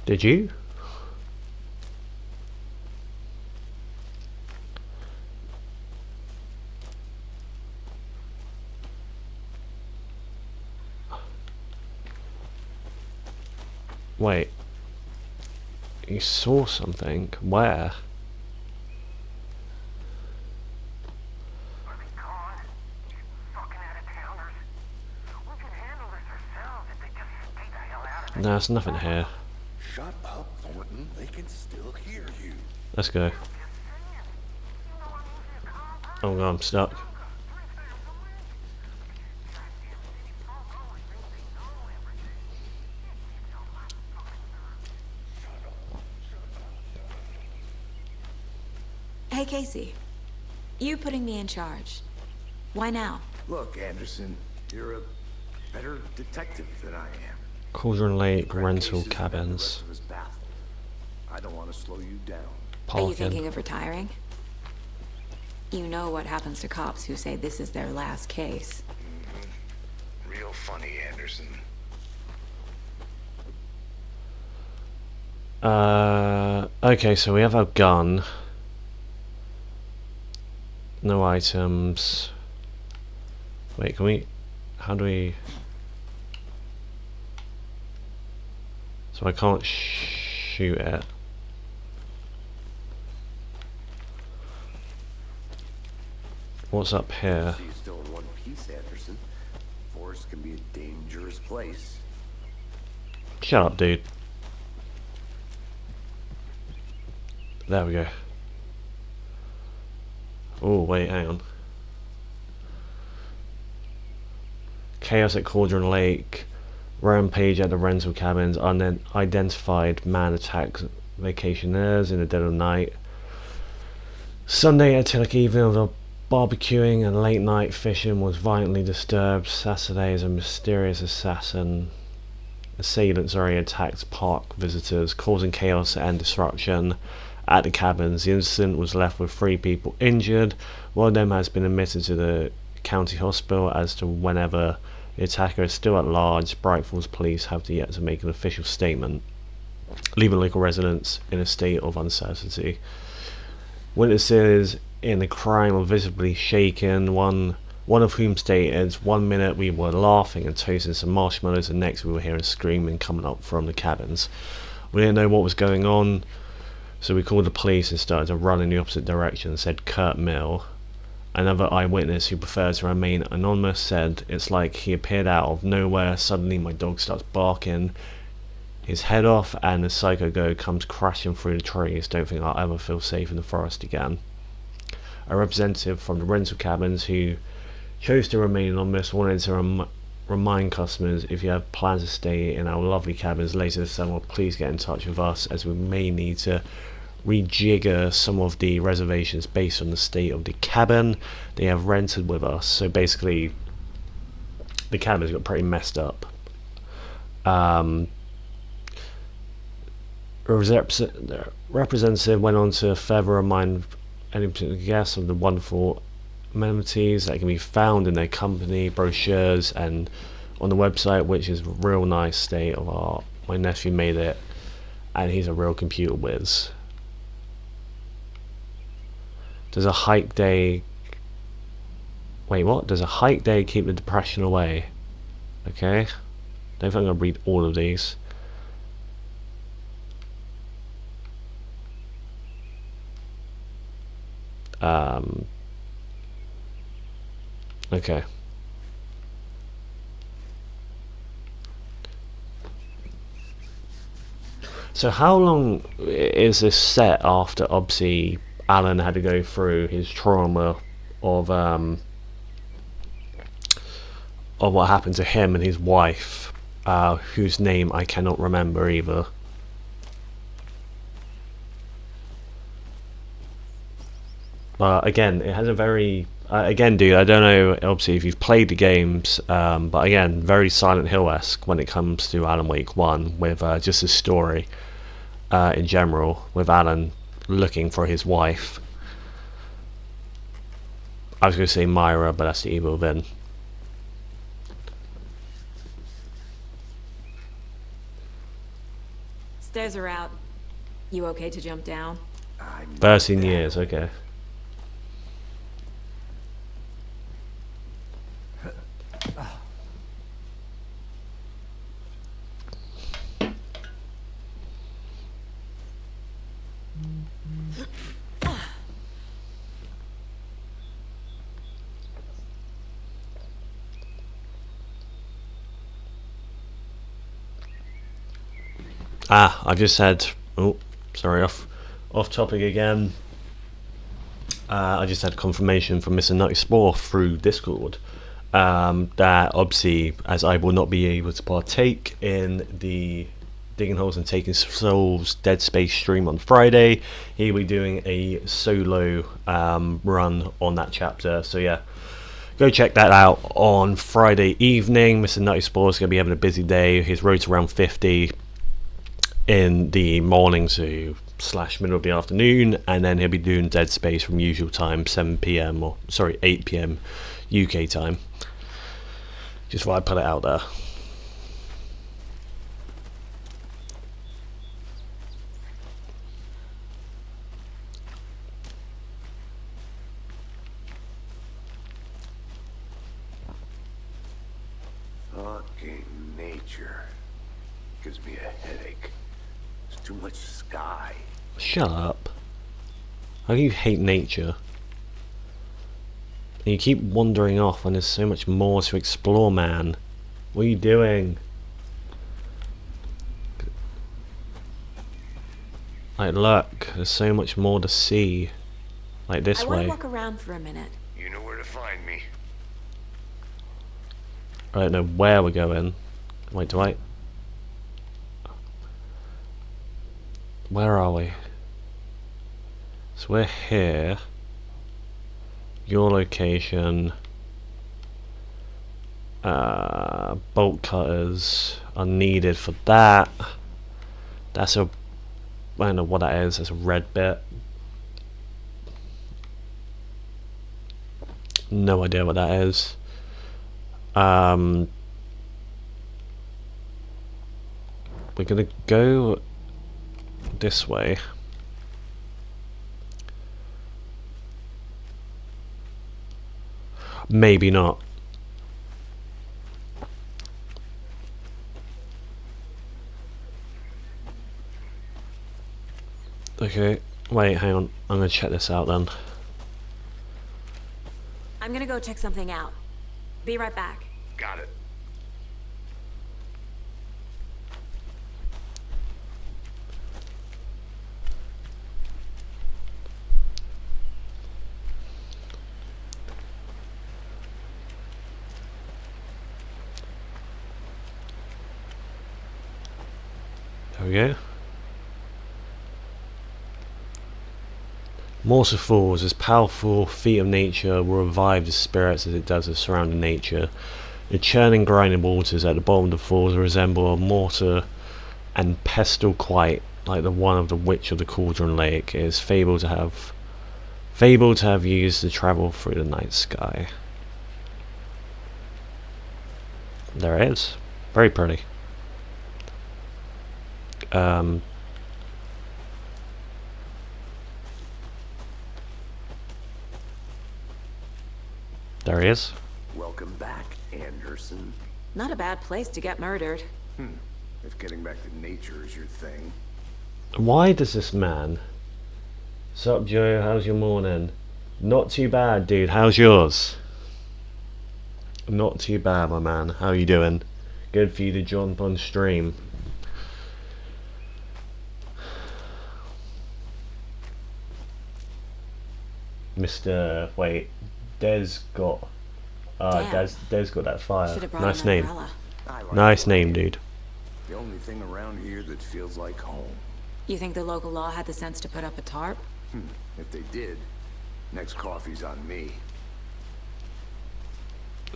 Speaker 1: Did you? Wait. You saw something? Where?
Speaker 7: Are they gone? You fucking out-of-towners. We can handle this ourselves if they just stay the hell out of it.
Speaker 1: No, there's nothing here.
Speaker 9: Shut up, Thornton. They can still hear you.
Speaker 1: Let's go. Oh god, I'm stuck.
Speaker 8: Hey, Casey. You putting me in charge.
Speaker 3: Why now?
Speaker 5: Look, Anderson, you're a better detective than I am.
Speaker 1: Cauldron Lake
Speaker 5: Crack
Speaker 1: rental
Speaker 5: cases that have the
Speaker 1: cabins.
Speaker 5: rest of us baffled. I don't want to slow you down.
Speaker 3: Are you
Speaker 1: Parking.
Speaker 3: thinking of retiring? You know what happens to cops who say this is their last case.
Speaker 5: Real funny, Anderson.
Speaker 1: Okay, so we have our gun. No items. Wait, can we... How do we... So I can't shoot it. What's up here?
Speaker 5: See you still in one piece, Anderson. Forest can be a dangerous place.
Speaker 1: Shut up, dude. There we go. Oh, wait, hang on. Chaos at Cauldron Lake. Rampage at the rental cabins. Unidentified man attacks vacationers in the dead of night. Sunday at Tillich evening, the barbecuing and late night fishing was violently disturbed. Saturday is a mysterious assailant attacked park visitors, causing chaos and disruption at the cabins. The incident was left with 3 people injured. One of them has been admitted to the county hospital. As to whenever the attacker is still at large, Brightfalls police have yet to make an official statement, leaving local residents in a state of uncertainty. Witnesses in the crime are visibly shaken, one of whom stated, "1 minute we were laughing and toasting some marshmallows, and next we were hearing screaming coming up from the cabins. We didn't know what was going on, so we called the police and started to run in the opposite direction," said Kurt Mill. Another eyewitness, who preferred to remain anonymous, said, "It's like he appeared out of nowhere. Suddenly my dog starts barking his head off and the psycho goat comes crashing through the trees. Don't think I'll ever feel safe in the forest again." A representative from the rental cabins, who chose to remain anonymous, wanted to remind customers, if you have plans to stay in our lovely cabins later this summer, please get in touch with us, as we may need to rejigger some of the reservations based on the state of the cabin they have rented with us. So basically the cabins got pretty messed up. The representative went on to further remind any particular guests of the wonderful amenities that can be found in their company brochures and on the website, which is a real nice state of art. My nephew made it and he's a real computer whiz. Does a hike day... Wait, what? Does a hike day keep the depression away? Okay. Don't think I'm going to read all of these. Okay. So how long is this set after obviously Alan had to go through his trauma of what happened to him and his wife, whose name I cannot remember either? But again, it has a very... again, dude, I don't know, obviously, if you've played the games, but again, very Silent Hill-esque when it comes to Alan Wake 1, with just a story in general, with Alan looking for his wife. I was going to say Myra, but that's the evil Vin.
Speaker 8: Stairs are out. You okay to jump down?
Speaker 1: 13 years, okay. I just had... Oh, sorry, off topic again. I just had confirmation from Mr. Nutty Spore through Discord that obviously, as I will not be able to partake in the Digging Holes and Taking Souls Dead Space stream on Friday, he will be doing a solo run on that chapter. So yeah, Go check that out on Friday evening. Mr. Nutty Spore is going to be having a busy day. His road's around 50 in the morning to / middle of the afternoon, and then he'll be doing Dead Space from usual time, 7 p.m. or sorry, 8 p.m. UK time. Just thought I'd put it out there.
Speaker 5: Fucking nature. Gives me a headache. There's too much sky.
Speaker 1: Shut up. How do you hate nature? And you keep wandering off when there's so much more to explore, man. What are you doing? Like, look, there's so much more to see. Like this
Speaker 8: I want
Speaker 1: way.
Speaker 8: to walk around for a minute.
Speaker 5: You know where to find me.
Speaker 1: I don't know where we're going. Wait, do I? Where are we? So we're here. Your location. Bolt cutters are needed for that. That's a... I don't know what that is. That's a red bit. No idea what that is. We're gonna go this way. Maybe not. Okay, wait, hang on. I'm gonna check this out then.
Speaker 8: I'm gonna go check something out. Be right back.
Speaker 5: Got it.
Speaker 1: There we go. Mortar Falls, this powerful feat of nature will revive the spirits as it does of surrounding nature. The churning, grinding waters at the bottom of the falls resemble a mortar and pestle quite like the one of the Witch of the Cauldron Lake. It is fabled to have used to travel through the night sky. There it is. Very pretty. There he is.
Speaker 5: Welcome back, Anderson.
Speaker 8: Not a bad place to get murdered.
Speaker 5: If getting back to nature is your thing.
Speaker 1: Why does this man... Sup, Joe? How's your morning? Not too bad, dude. How's yours? Not too bad, my man. How you doing? Good for you to jump on stream. Mr. Wait, Des got... Des got that fire.
Speaker 8: Should've brought
Speaker 1: Nice
Speaker 8: an
Speaker 1: name.
Speaker 8: umbrella.
Speaker 1: Nice name, dude.
Speaker 5: The only thing around here that feels like home.
Speaker 8: You think the local law had the sense to put up a tarp?
Speaker 5: If they did, next coffee's on me.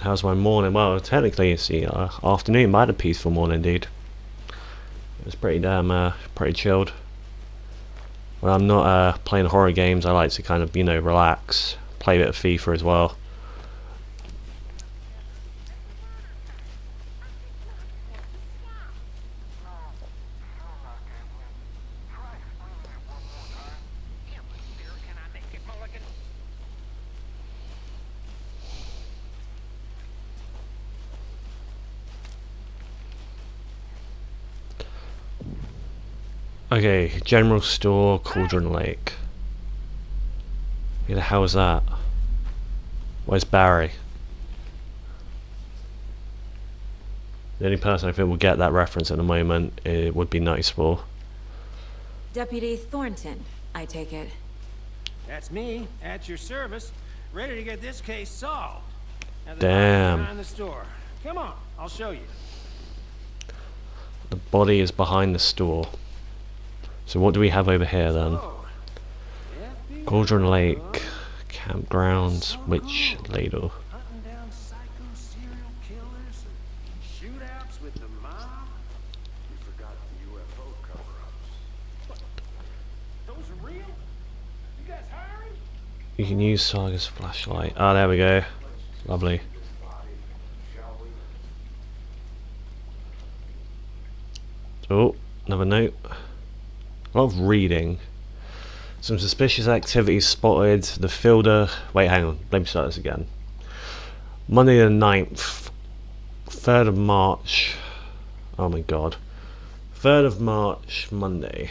Speaker 1: How's my morning? Well, technically it's the afternoon, but I had a peaceful morning, dude. It was pretty damn, pretty chilled. When I'm not playing horror games, I like to kind of, you know, relax. Play a bit of FIFA as well. Okay, general store, Cauldron Lake. Who the hell is that? Where's Barry? The only person I think will get that reference at the moment it would be Nightspore.
Speaker 8: Deputy Thornton, I take it.
Speaker 10: That's me, at your service, ready to get this case solved. Now, the
Speaker 1: Damn.
Speaker 10: body's behind the store. Come on, I'll show you.
Speaker 1: The body is behind the store. So what do we have over here then? Cauldron Lake, campground, witch ladle.
Speaker 10: Hunting down
Speaker 1: You can use Saga's flashlight. Ah, there we go. Lovely. Oh, another note. A lot of reading. Some suspicious activity spotted. The fielder... Wait, hang on. Let me start this again. Monday the 9th. 3rd of March. Oh my god. 3rd of March, Monday.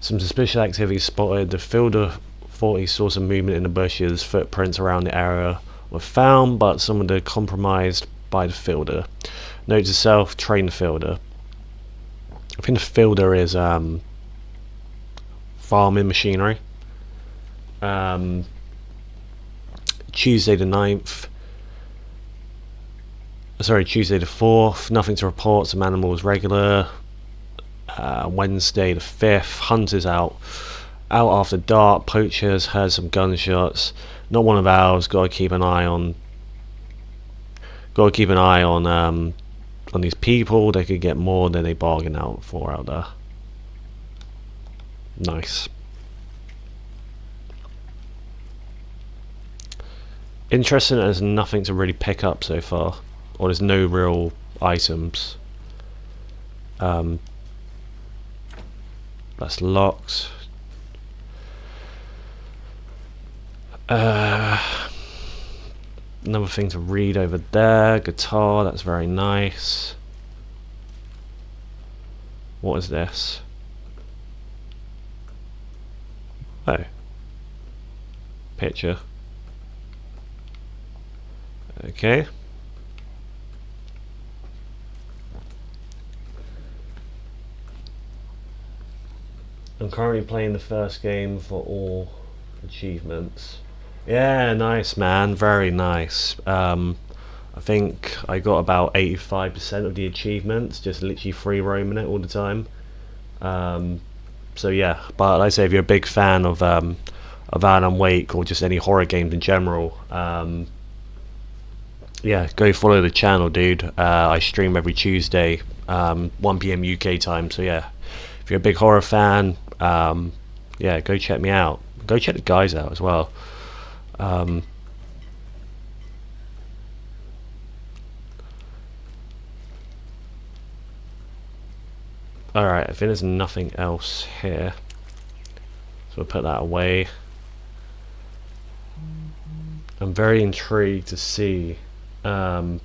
Speaker 1: Some suspicious activity spotted. The fielder thought he saw some movement in the bushes. Footprints around the area were found, but some of them compromised by the fielder. Note to self, train the fielder. I think the fielder is farming machinery. Tuesday the 9th. Sorry, Tuesday the 4th. Nothing to report. Some animals regular. Wednesday the 5th. Hunters out after dark. Poachers heard some gunshots. Not one of ours. Got to keep an eye on these people. They could get more than they bargain out for out there. Nice. Interesting. There's nothing to really pick up so far, or there's no real items. That's locked. Another thing to read over there. Guitar, that's very nice. What is this? Oh. Picture. Okay. I'm currently playing the first game for all achievements. Yeah, nice man, very nice. I think I got about 85% of the achievements, just literally free roaming it all the time. So yeah, but like I say, if you're a big fan of Alan Wake or just any horror games in general, yeah, go follow the channel, dude. I stream every Tuesday, 1 PM UK time. So yeah, if you're a big horror fan, yeah, go check me out. Go check the guys out as well. Alright, I think there's nothing else here, so we'll put that away. I'm very intrigued to see Alan.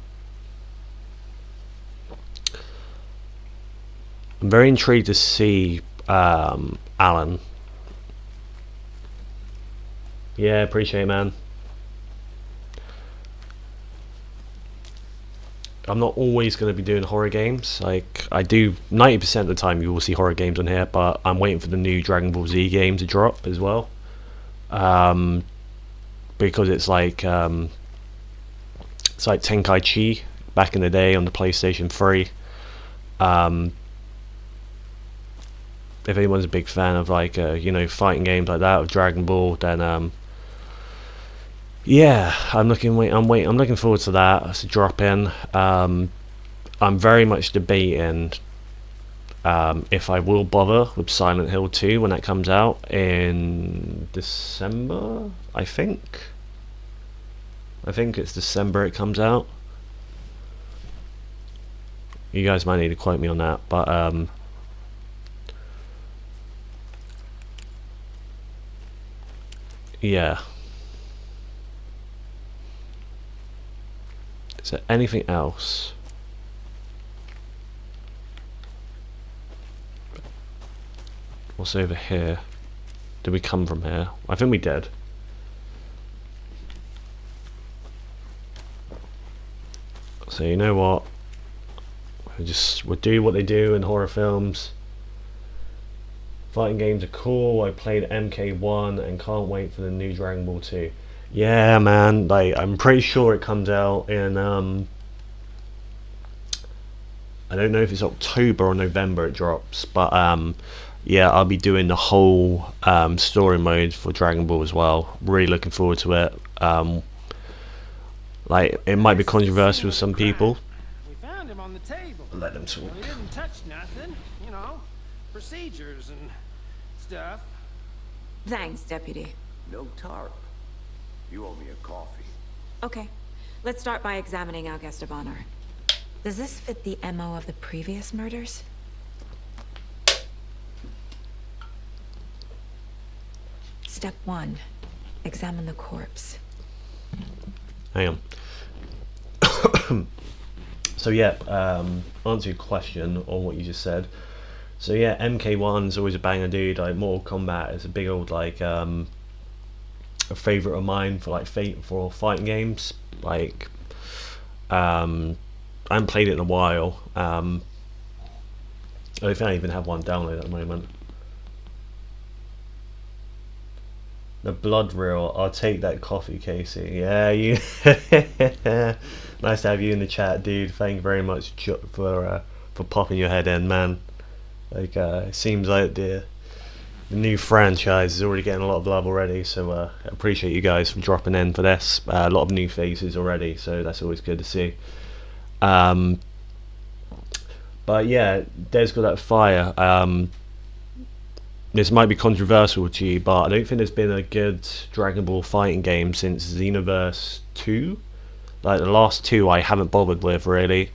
Speaker 1: Yeah, appreciate it, man. I'm not always going to be doing horror games. Like, I do 90% of the time you will see horror games on here, but I'm waiting for the new Dragon Ball Z game to drop as well. Because it's like Tenkaichi back in the day on the PlayStation 3. If anyone's a big fan of like you know, fighting games like that of Dragon Ball, then yeah, I'm looking forward to that to drop in. I'm very much debating if I will bother with Silent Hill 2 when that comes out in December. I think it's December it comes out. You guys might need to quote me on that, but yeah. Is there anything else? What's over here? Did we come from here? I think we did. So you know what? We'll do what they do in horror films. Fighting games are cool. I played MK1 and can't wait for the new Dragon Ball 2. Yeah, man. Like, I'm pretty sure it comes out in I don't know if it's October or November it drops, but yeah, I'll be doing the whole story mode for Dragon Ball as well. Really looking forward to it. Like, it might be controversial with some people.
Speaker 10: We found him on the table.
Speaker 1: Let them talk.
Speaker 10: He didn't touch nothing, procedures and stuff.
Speaker 8: Thanks, Deputy.
Speaker 5: No tarp. You owe me a coffee.
Speaker 3: Okay, let's start by examining our guest of honor. Does this fit the MO of the previous murders? Step 1. Examine the corpse.
Speaker 1: Hang on. So yeah, answer your question on what you just said. So yeah, MK1's always a banger, dude. Like Mortal Kombat is a big old like a favorite of mine for like for fighting games. Like I haven't played it in a while. I don't think I even have one downloaded at the moment. The blood reel. I'll take that coffee, Casey. Yeah, you. Nice to have you in the chat, dude. Thank you very much for popping your head in, man. Like it seems like the new franchise is already getting a lot of love already. So I appreciate you guys for dropping in for this. A lot of new faces already, so that's always good to see. But yeah, Des got that fire. This might be controversial to you, but I don't think there's been a good Dragon Ball fighting game since Xenoverse 2. Like the last two I haven't bothered with really.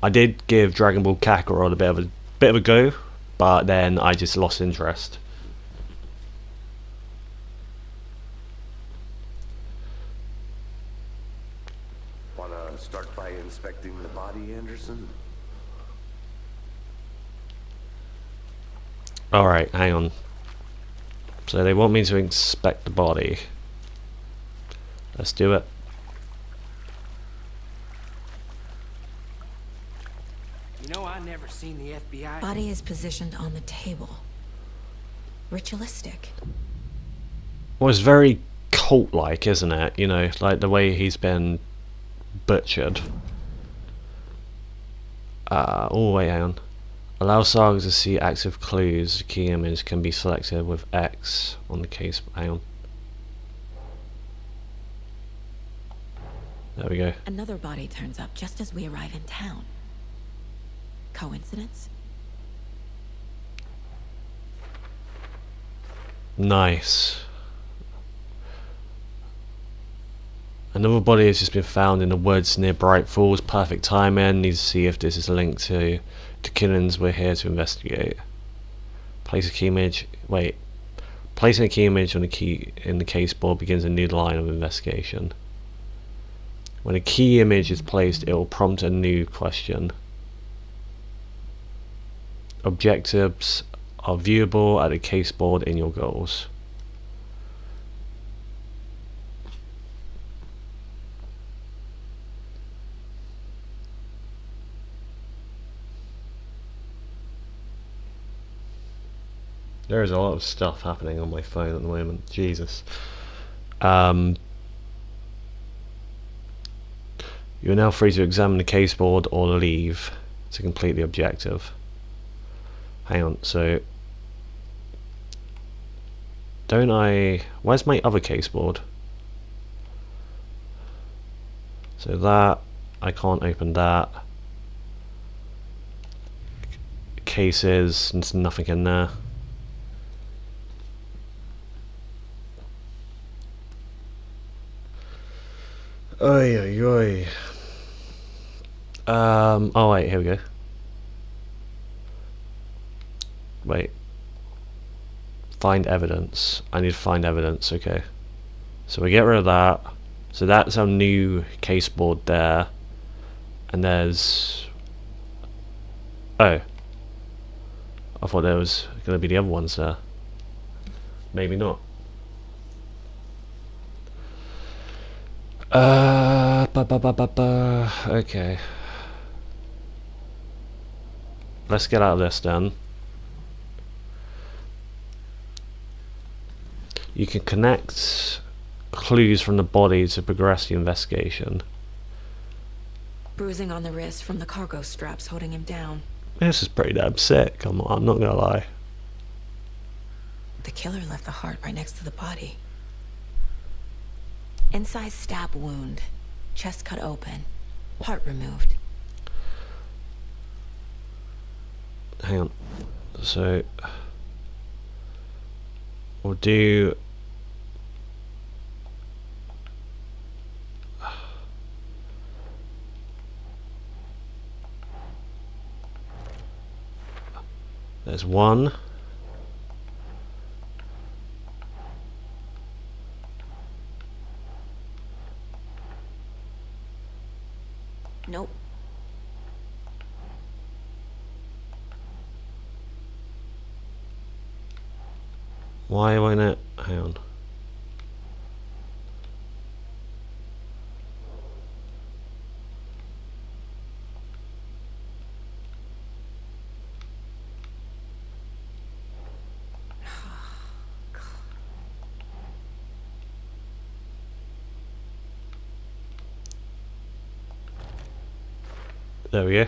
Speaker 1: I did give Dragon Ball Kakarot a bit of a go, but then I just lost interest.
Speaker 5: Wanna start by inspecting the body, Anderson?
Speaker 1: Alright, hang on. So they want me to inspect the body. Let's do it.
Speaker 10: You know, I never seen the FBI.
Speaker 3: Body is positioned on the table. Ritualistic.
Speaker 1: Well, it's very cult-like, isn't it? You know, like the way he's been butchered. Oh wait, hang on. Allow sagas to see active clues. The key image can be selected with X on the case. Hang on. There we go.
Speaker 3: Another body turns up just as we arrive in town. Coincidence?
Speaker 1: Nice. Another body has just been found in the woods near Bright Falls. Perfect timing. Need to see if this is linked to killings we're here to investigate. Place a key image. Wait. Placing a key image on the key in the case board begins a new line of investigation. When a key image is placed, it will prompt a new question. Objectives are viewable at the case board in your goals. There is a lot of stuff happening on my phone at the moment. Jesus. You are now free to examine the case board or leave to complete the objective. Hang on, so don't I... Where's my other case board? So that, I can't open that. Cases, there's nothing in there. Oi, oi, oi. Oh wait, here we go. Wait. Find evidence. I need to find evidence, okay. So we get rid of that. So that's our new case board there. And there's... Oh. I thought there was going to be the other ones there. Maybe not. Okay. Let's get out of this then. You can connect clues from the body to progress the investigation.
Speaker 3: Bruising on the wrist from the cargo straps holding him down.
Speaker 1: This is pretty damn sick, I'm not gonna lie.
Speaker 3: The killer left the heart right next to the body. Incised stab wound. Chest cut open. Heart removed.
Speaker 1: Hang on. So we'll do There's one.
Speaker 3: Nope.
Speaker 1: Why won't it? Hang on. There we go.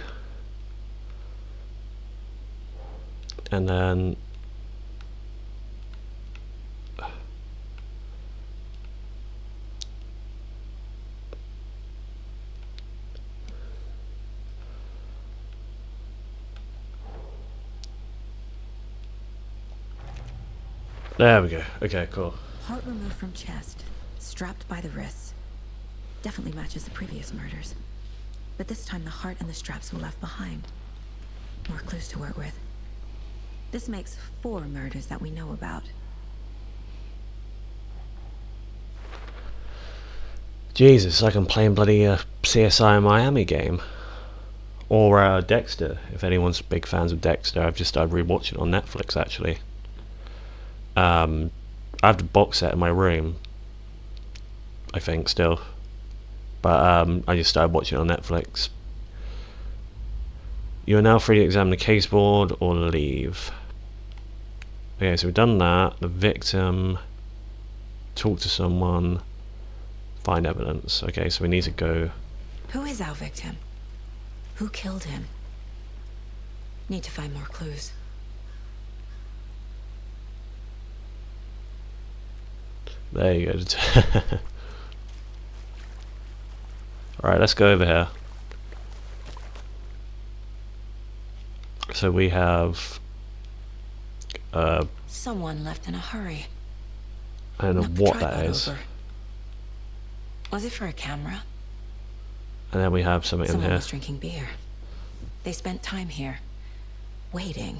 Speaker 1: And then there we go. Okay, cool.
Speaker 3: Heart removed from chest, strapped by the wrists. Definitely matches the previous murders. But this time the heart and the straps were left behind. More clues to work with. This makes 4 murders that we know about.
Speaker 1: Jesus, like I'm playing bloody CSI Miami game. Or Dexter, if anyone's big fans of Dexter. I've just started rewatching it on Netflix, actually. I have the box set in my room, I think, still. But I just started watching it on Netflix. You are now free to examine the case board or leave. Okay, so we've done that. The victim, talk to someone, find evidence. Okay, so we need to go.
Speaker 3: Who is our victim? Who killed him? Need to find more clues.
Speaker 1: There you go. Alright, let's go over here. So we have
Speaker 3: Someone left in a hurry.
Speaker 1: I don't know
Speaker 3: Knocked the
Speaker 1: what that
Speaker 3: tripod
Speaker 1: is.
Speaker 3: over. Was it for a camera?
Speaker 1: And then we have something in
Speaker 3: Someone
Speaker 1: here.
Speaker 3: was drinking beer. They spent time here, waiting.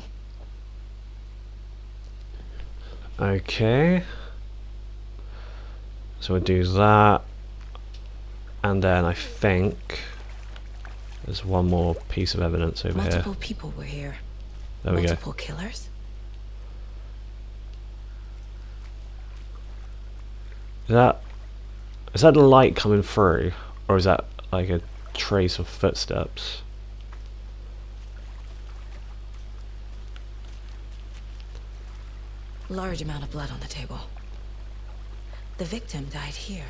Speaker 1: Okay. So we'll do that. And then I think there's one more piece of evidence over here.
Speaker 3: Multiple people were here.
Speaker 1: There we go.
Speaker 3: Multiple killers?
Speaker 1: Is that the light coming through? Or is that like a trace of footsteps?
Speaker 3: Large amount of blood on the table. The victim died here.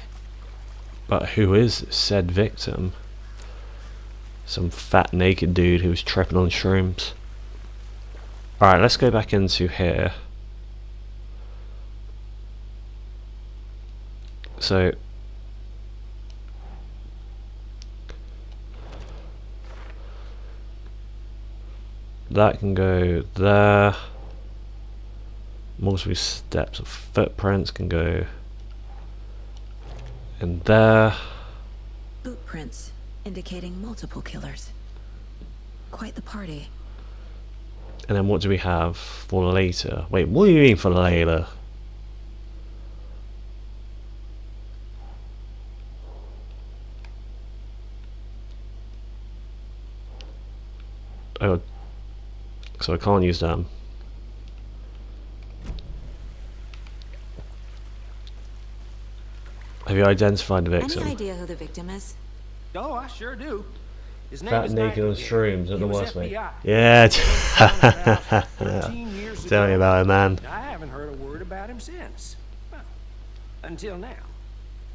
Speaker 1: But who is said victim? Some fat naked dude who was tripping on shrooms. Alright, let's go back into here. So that can go there. Multiple steps of footprints can go in there.
Speaker 3: Boot prints indicating multiple killers. Quite the party.
Speaker 1: And then what do we have for later? Wait, what do you mean for later? Oh, so I can't use them. Have you identified the victim?
Speaker 3: Any idea who the victim is?
Speaker 10: Oh, I sure do. His name
Speaker 1: Fat
Speaker 10: is
Speaker 1: naked on
Speaker 10: Nightingale.
Speaker 1: shrooms at
Speaker 10: He
Speaker 1: the
Speaker 10: was
Speaker 1: worst, mate.
Speaker 10: FBI.
Speaker 1: Yeah.
Speaker 10: About 13 years
Speaker 1: Tell me
Speaker 10: ago.
Speaker 1: about it, man.
Speaker 10: I haven't heard a word about him since. Well, until now.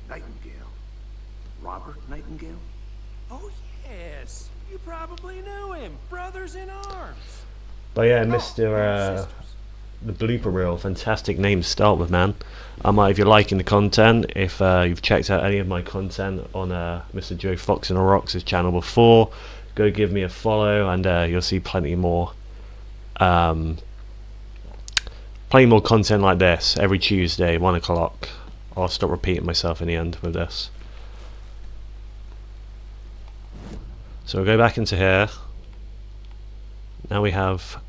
Speaker 5: Nightingale. Robert Nightingale?
Speaker 10: Oh, yes. You probably knew him. Brothers in arms.
Speaker 1: But yeah,
Speaker 10: Oh,
Speaker 1: Mr.
Speaker 10: sisters.
Speaker 1: The blooper reel, fantastic name to start with, man. If you're liking the content, if you've checked out any of my content on Mr. Joefoxontherocks' channel before, go give me a follow, and you'll see plenty more content like this every Tuesday, 1 o'clock. I'll stop repeating myself in the end with this. So we'll go back into here. Now we have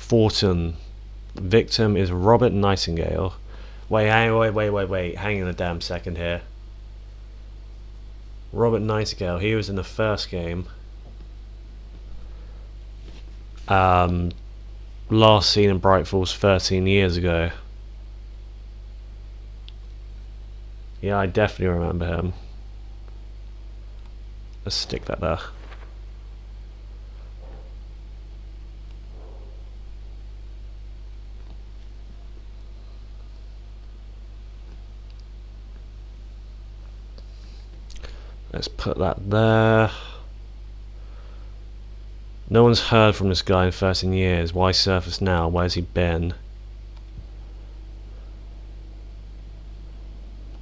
Speaker 1: Thornton. Victim is Robert Nightingale. Wait, hang on a damn second here. Robert Nightingale, he was in the first game. Last seen in Bright Falls 13 years ago. Yeah, I definitely remember him. Let's stick that there. Let's put that there. No one's heard from this guy in 13 years. Why surface now? Where's he been?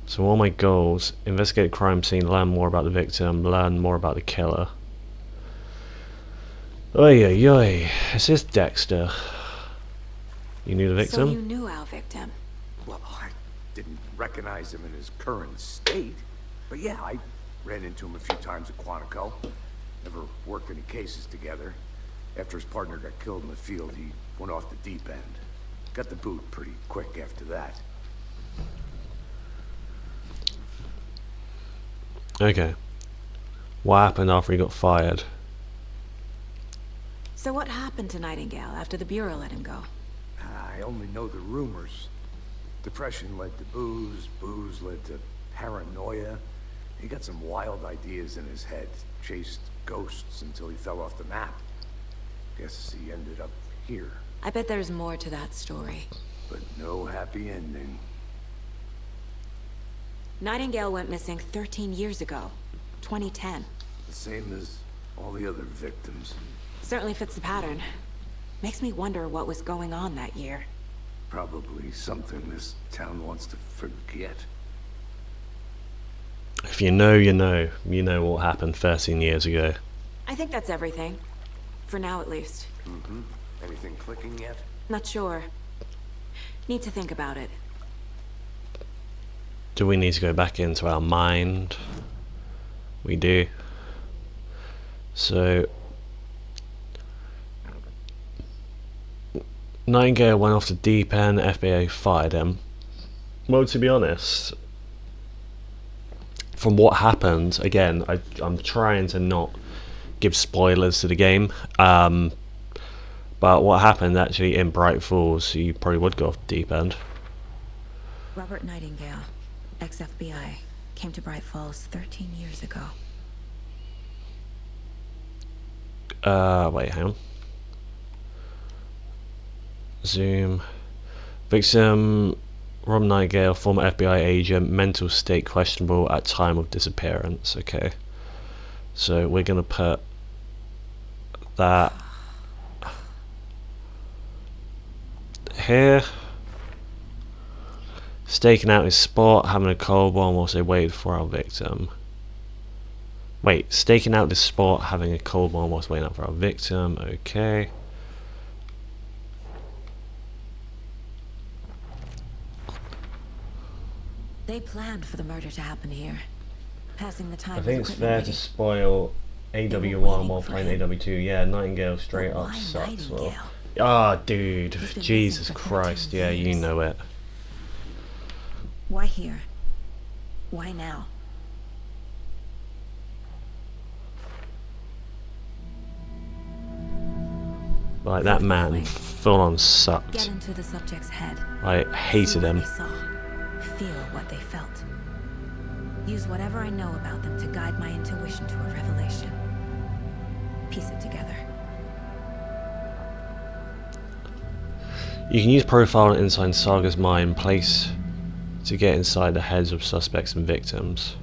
Speaker 1: So all my goals: investigate crime scene, learn more about the victim, learn more about the killer. Oi oi oi. Is this Dexter? You knew the victim?
Speaker 8: So you knew our victim.
Speaker 5: Well, I didn't recognize him in his current state. But yeah, I ran into him a few times at Quantico. Never worked any cases together. After his partner got killed in the field, he went off the deep end. Got the boot pretty quick after that.
Speaker 1: Okay. What happened after he got fired?
Speaker 8: So what happened to Nightingale after the Bureau let him go?
Speaker 5: I only know the rumors. Depression led to booze, booze led to paranoia. He got some wild ideas in his head, chased ghosts until he fell off the map. Guess he ended up here.
Speaker 8: I bet there's more to that story.
Speaker 5: But no happy ending.
Speaker 8: Nightingale went missing 13 years ago, 2010.
Speaker 5: The same as all the other victims.
Speaker 8: Certainly fits the pattern. Makes me wonder what was going on that year.
Speaker 5: Probably something this town wants to forget.
Speaker 1: If you know, you know. You know what happened 13 years ago.
Speaker 8: I think that's everything. For now, at least.
Speaker 5: Mm-hmm. Anything clicking yet?
Speaker 8: Not sure. Need to think about it.
Speaker 1: Do we need to go back into our mind? We do. So Nightingale went off the deep end, FBI fired him. Well, to be honest, from what happened, again, I'm trying to not give spoilers to the game, but what happened actually in Bright Falls, you probably would go off the deep end.
Speaker 3: Robert Nightingale, ex-FBI, came to Bright Falls 13 years ago.
Speaker 1: Wait, hang on. Zoom. Victim, Rob Nightingale, former FBI agent, mental state questionable at time of disappearance. Okay. So we're gonna put that here. Staking out his spot, having a cold one whilst they waited for our victim. Wait, staking out this spot, having a cold one whilst waiting out for our victim. Okay.
Speaker 3: They planned for the murder to happen here. Passing the time.
Speaker 1: I think it's fair to spoil AW1 while playing AW2. Yeah, Nightingale straight up sucks. Well. Ah, dude. Jesus Christ. Yeah, you know it.
Speaker 3: Why here? Why now?
Speaker 1: Like, that man full on sucked.
Speaker 3: Get into the subject's head.
Speaker 1: I hated him.
Speaker 3: They saw. Feel what they felt. Use whatever I know about them to guide my intuition to a revelation. Piece it together.
Speaker 1: You can use profile and inside Saga's mind place to get inside the heads of suspects and victims.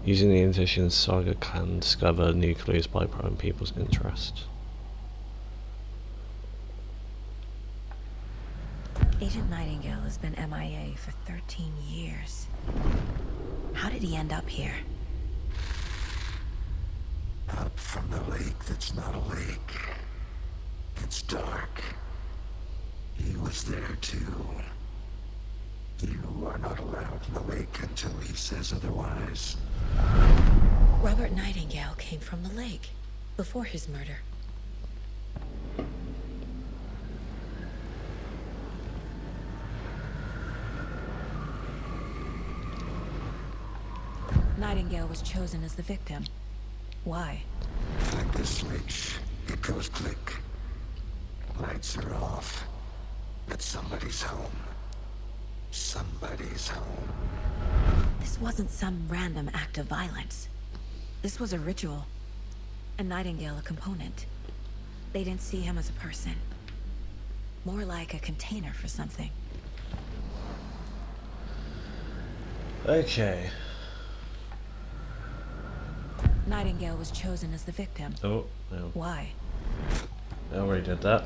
Speaker 1: Using the intuition, Saga can discover new clues by probing people's interest.
Speaker 3: Agent Nightingale has been MIA for 13 years. How did he end up here?
Speaker 9: Up from the lake that's not a lake. It's dark. He was there too. You are not allowed in the lake until he says otherwise.
Speaker 3: Robert Nightingale came from the lake before his murder. Nightingale was chosen as the victim. Why?
Speaker 9: Find the switch. It goes click. Lights are off. But somebody's home. Somebody's home.
Speaker 3: This wasn't some random act of violence. This was a ritual. And Nightingale a component. They didn't see him as a person. More like a container for something.
Speaker 1: Okay.
Speaker 3: Nightingale was chosen as the victim.
Speaker 1: Oh, no.
Speaker 3: Why?
Speaker 1: I already did that.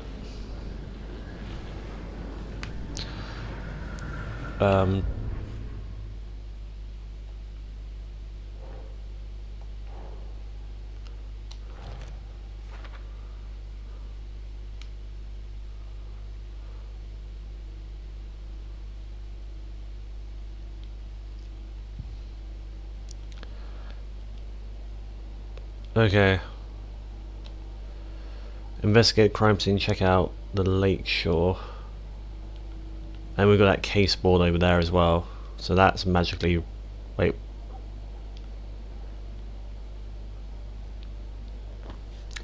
Speaker 1: Okay. Investigate crime scene, check out the lake shore. And we've got that case board over there as well. So that's magically... Wait.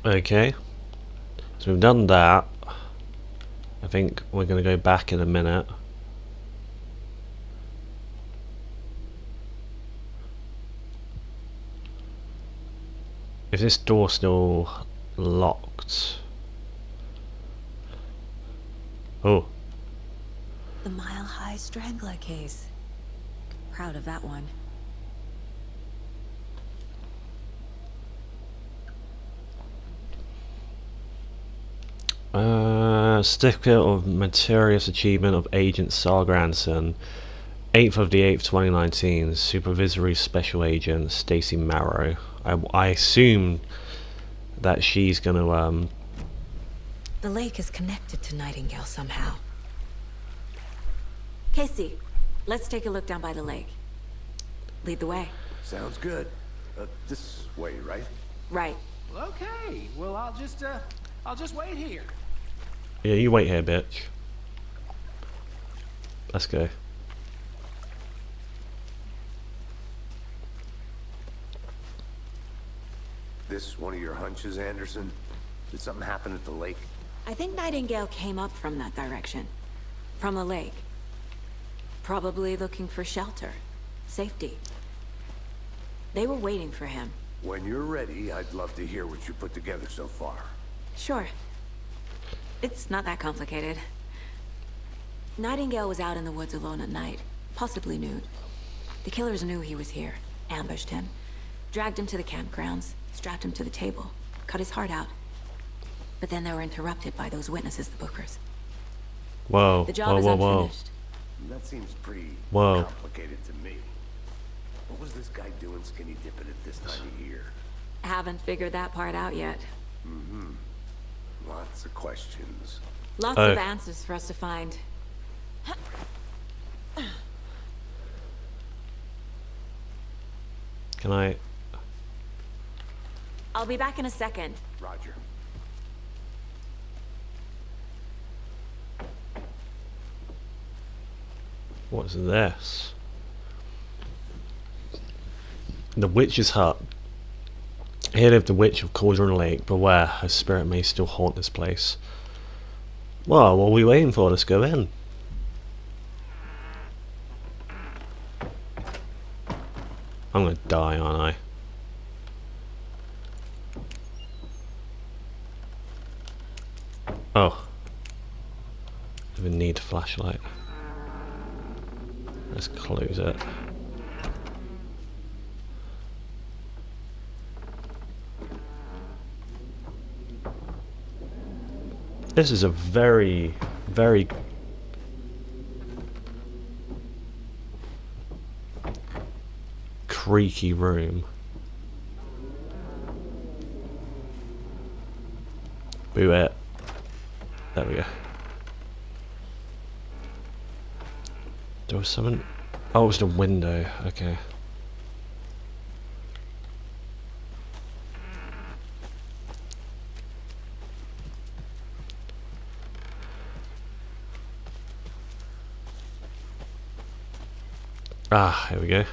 Speaker 1: Okay. So we've done that. I think we're going to go back in a minute. Is this door still locked? Oh.
Speaker 3: The Mile High Strangler case. Proud of that one.
Speaker 1: Certificate of Meritorious Achievement of Agent Sar Granson. 8th of the 8th, 2019. Supervisory Special Agent Stacy Marrow. I assume that she's gonna
Speaker 3: The lake is connected to Nightingale somehow. Casey, let's take a look down by the lake. Lead the way.
Speaker 5: Sounds good. This way, right?
Speaker 3: Right.
Speaker 10: Okay, well, I'll just wait here.
Speaker 1: Yeah, you wait here, bitch. Let's go.
Speaker 5: This one of your hunches, Anderson? Did something happen at the lake?
Speaker 8: I think Nightingale came up from that direction. From the lake. Probably looking for shelter. Safety. They were waiting for him.
Speaker 5: When you're ready, I'd love to hear what you put together so far.
Speaker 8: Sure. It's not that complicated. Nightingale was out in the woods alone at night, possibly nude. The killers knew he was here, ambushed him, dragged him to the campgrounds, strapped him to the table, cut his heart out. But then they were interrupted by those witnesses, the Bookers.
Speaker 1: Whoa,
Speaker 8: The job is unfinished.
Speaker 5: That seems pretty
Speaker 1: Whoa.
Speaker 5: complicated to me. What was this guy doing skinny dipping at this time of year?
Speaker 8: Haven't figured that part out yet.
Speaker 5: Mm-hmm. Lots of questions.
Speaker 8: Lots of answers for us to find.
Speaker 1: Can I...
Speaker 8: I'll be back in a second.
Speaker 5: Roger.
Speaker 1: What's this? The Witch's Hut. Here lived the Witch of Cauldron Lake. Beware, her spirit may still haunt this place. Well, what are we waiting for? Let's go in. I'm gonna die, aren't I? Oh. I even need a flashlight. Let's close it. This is a very, very creaky room. Boo it. There we go. There was something. Oh, it was the window. Okay. Ah, here we go.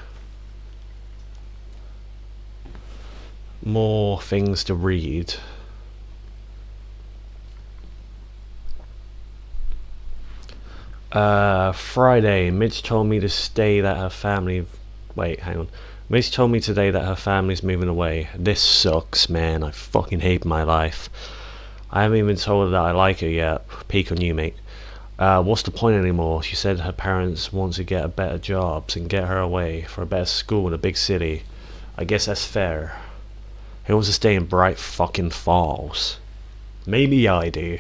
Speaker 1: more things to read. Friday, Mitch told me to stay that her family... Wait, hang on. Mitch told me today that her family's moving away. This sucks, man. I fucking hate my life. I haven't even told her that I like her yet. Peek on you, mate. What's the point anymore? She said her parents want to get a better jobs and get her away for a better school in a big city. I guess that's fair. Who wants to stay in bright fucking falls? Maybe I do.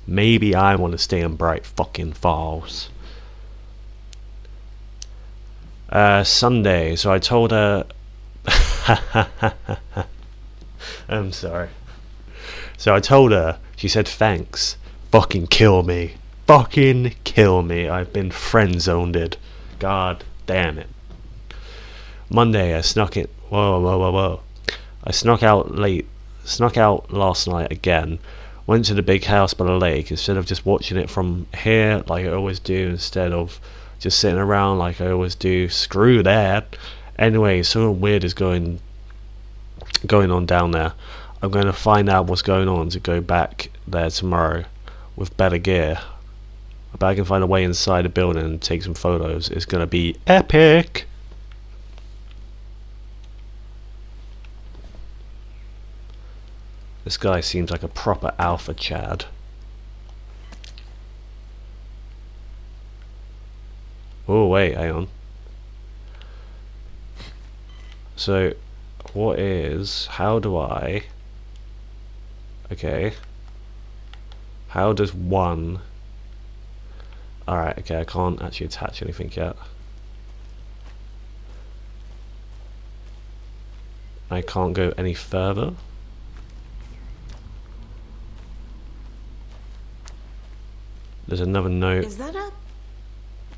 Speaker 1: Maybe I want to stay in bright fucking falls. Sunday, so I told her... I'm sorry. So I told her, she said thanks. Fucking kill me. Fucking kill me. I've been friend-zoned. God damn it. Monday, I snuck it. Whoa. I snuck out last night again. Went to the big house by the lake instead of just watching it from here like I always do, instead of just sitting around like I always do. Screw that. Anyway, something weird is going on down there. I'm going to find out what's going on to go back there tomorrow with better gear. I bet I can find a way inside the building and take some photos. It's going to be epic. This guy seems like a proper alpha Chad. Oh wait, hang on. So, how do I... Okay. How does one... Alright, okay, I can't actually attach anything yet. I can't go any further. There's another note.
Speaker 8: Is that a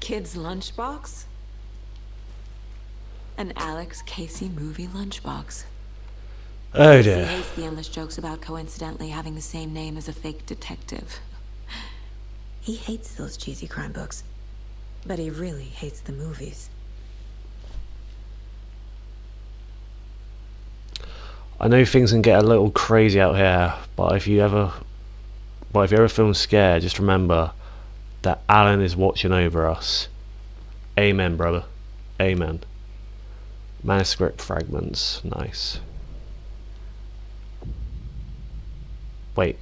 Speaker 8: kid's lunchbox? An Alex Casey movie lunchbox.
Speaker 1: Oh
Speaker 8: He
Speaker 1: dear.
Speaker 8: hates the endless jokes about coincidentally having the same name as a fake detective.
Speaker 3: He hates those cheesy crime books, but he really hates the movies.
Speaker 1: I know things can get a little crazy out here, but if you ever feel scared, just remember that Alan is watching over us. Amen, brother. Amen. Manuscript fragments. Nice. Wait.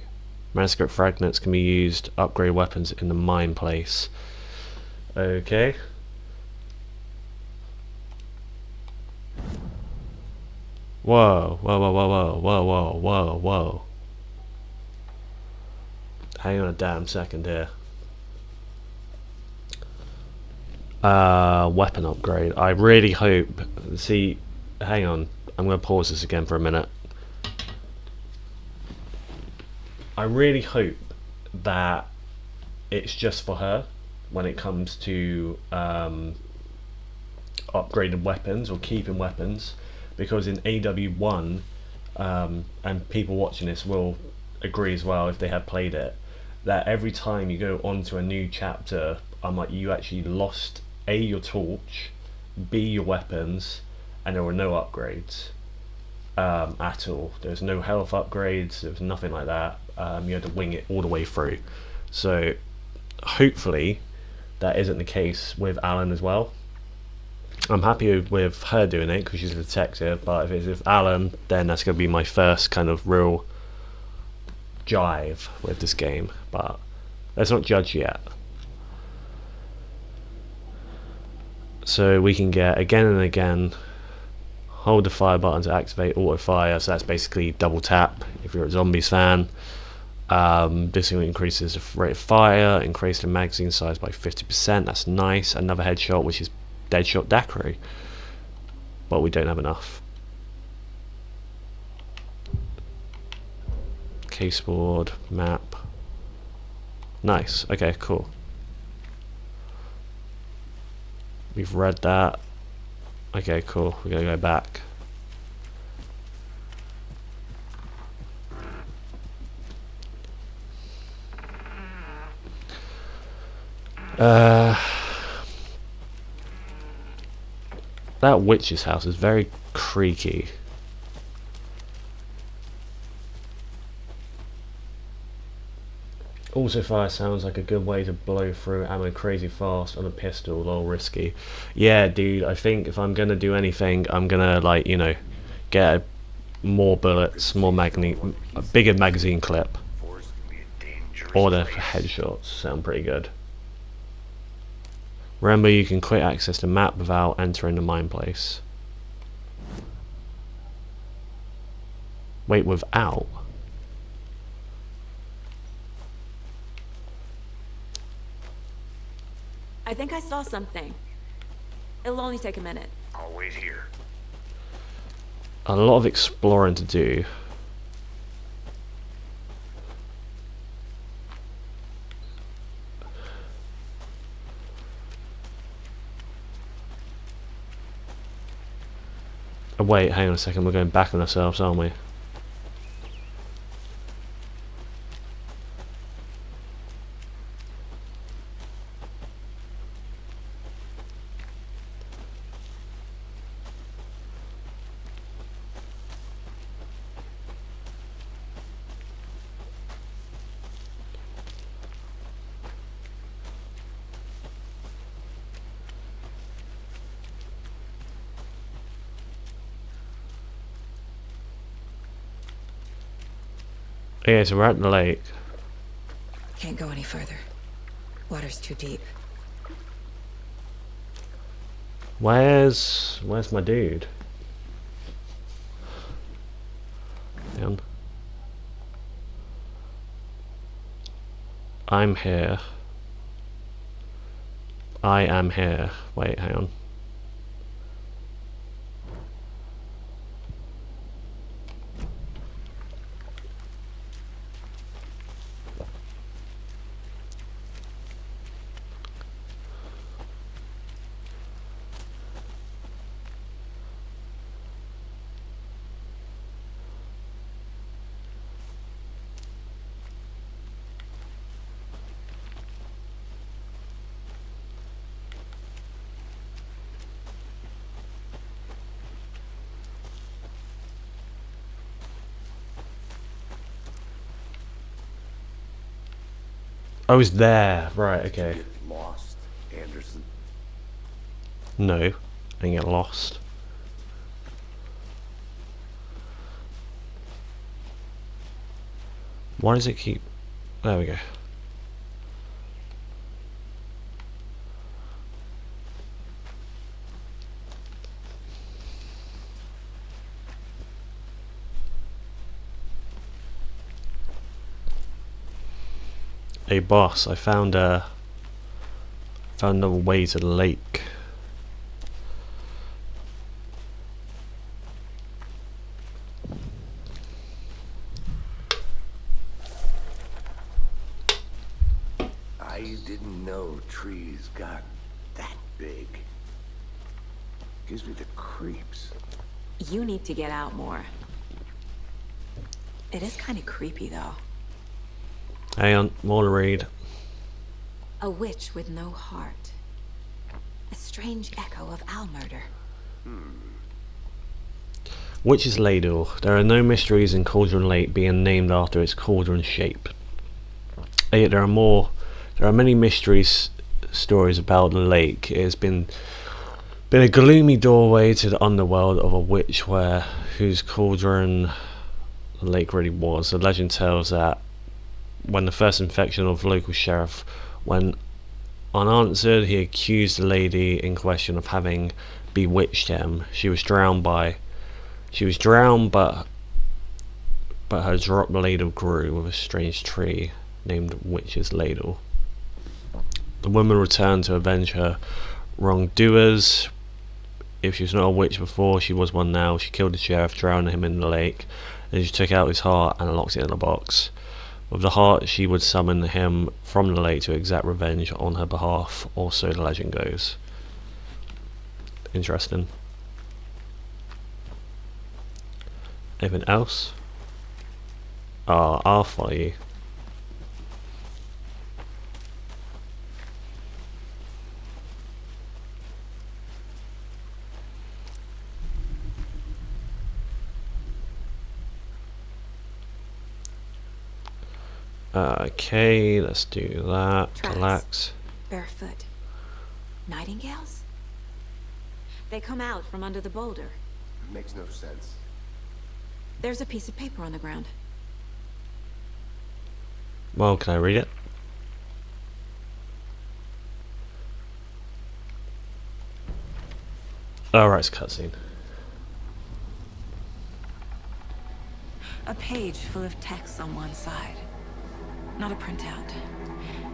Speaker 1: Manuscript fragments can be used to upgrade weapons in the mine place. Okay. Whoa. Hang on a damn second here. Weapon upgrade. I really hope... See, hang on. I'm going to pause this again for a minute. I really hope that it's just for her when it comes to upgrading weapons or keeping weapons, because in AW1, and people watching this will agree as well if they have played it, that every time you go onto a new chapter, you actually lost A, your torch, B, your weapons, and there were no upgrades at all. There was no health upgrades, there was nothing like that. You had to wing it all the way through. So hopefully that isn't the case with Alan as well. I'm happy with her doing it because she's a detective, but if it's with Alan, then that's going to be my first kind of real jive with this game. But let's not judge yet. So we can get again and again, hold the fire button to activate auto fire, so that's basically double tap if you're a Zombies fan. This increases the rate of fire, increase the magazine size by 50%, that's nice. Another headshot, which is Deadshot Daiquiri, but we don't have enough. Caseboard, map, nice, okay, cool. We've read that. Okay, cool, we're gonna go back. That witch's house is very creaky. Pulsar fire sounds like a good way to blow through ammo crazy fast on a pistol, or risky. Yeah, dude, I think if I'm gonna do anything, I'm gonna, like, you know, get more bullets, a bigger magazine clip. Or the headshots sound pretty good. Remember, you can quick access the map without entering the mine place. Wait, without?
Speaker 8: I think I saw something. It'll only take a minute.
Speaker 7: I'll wait here.
Speaker 1: A lot of exploring to do. Oh, wait, hang on a second, we're going back on ourselves, aren't we? Yeah, so we're at the lake.
Speaker 8: Can't go any further. Water's too deep.
Speaker 1: Where's my dude? Hang on. I'm here. I am here. Wait, hang on. I was there. Right, okay.
Speaker 5: Get lost, Anderson.
Speaker 1: No, I didn't get lost. Why does it keep... There we go. Hey boss, I found another way to the lake.
Speaker 5: I didn't know trees got that big. Gives me the creeps.
Speaker 8: You need to get out more. It is kind of creepy, though.
Speaker 1: Hang on, more to read.
Speaker 8: A witch with no heart. A strange echo of owl murder.
Speaker 1: Witch's Ladle. There are no mysteries in Cauldron Lake being named after its cauldron shape. Yet there are many mysteries stories about the lake. It has been a gloomy doorway to the underworld of a witch whose cauldron the lake really was. The legend tells that when the first infection of the local sheriff went unanswered, he accused the lady in question of having bewitched him. She was drowned, but her drop ladle grew with a strange tree named Witch's Ladle. The woman returned to avenge her wrongdoers. If she was not a witch before, she was one now. She killed the sheriff, drowned him in the lake. Then she took out his heart and locked it in a box. With the heart, she would summon him from the lake to exact revenge on her behalf, or so the legend goes. Interesting. Anything else? Oh, I'll follow you. Okay, let's do that.
Speaker 8: Tracks.
Speaker 1: Collect.
Speaker 8: Barefoot. Nightingales? They come out from under the boulder.
Speaker 2: Makes no sense.
Speaker 8: There's a piece of paper on the ground.
Speaker 1: Well, can I read it? Alright, it's cutscene.
Speaker 8: A page full of text on one side. Not a printout.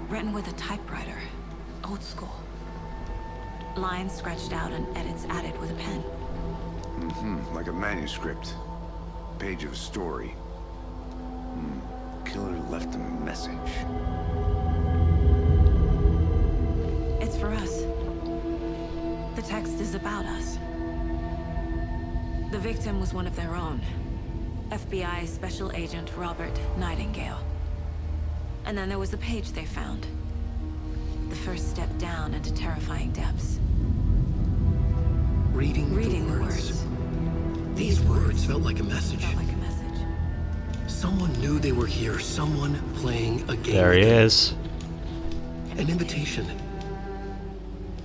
Speaker 8: Written with a typewriter. Old school. Lines scratched out and edits added with a pen.
Speaker 5: Like a manuscript. Page of a story. Killer left a message.
Speaker 8: It's for us. The text is about us. The victim was one of their own. FBI Special Agent Robert Nightingale. And then there was the page they found. The first step down into terrifying depths.
Speaker 2: Reading the words. These words felt like a message. Someone knew they were here. Someone playing a game.
Speaker 1: There he is.
Speaker 2: An invitation.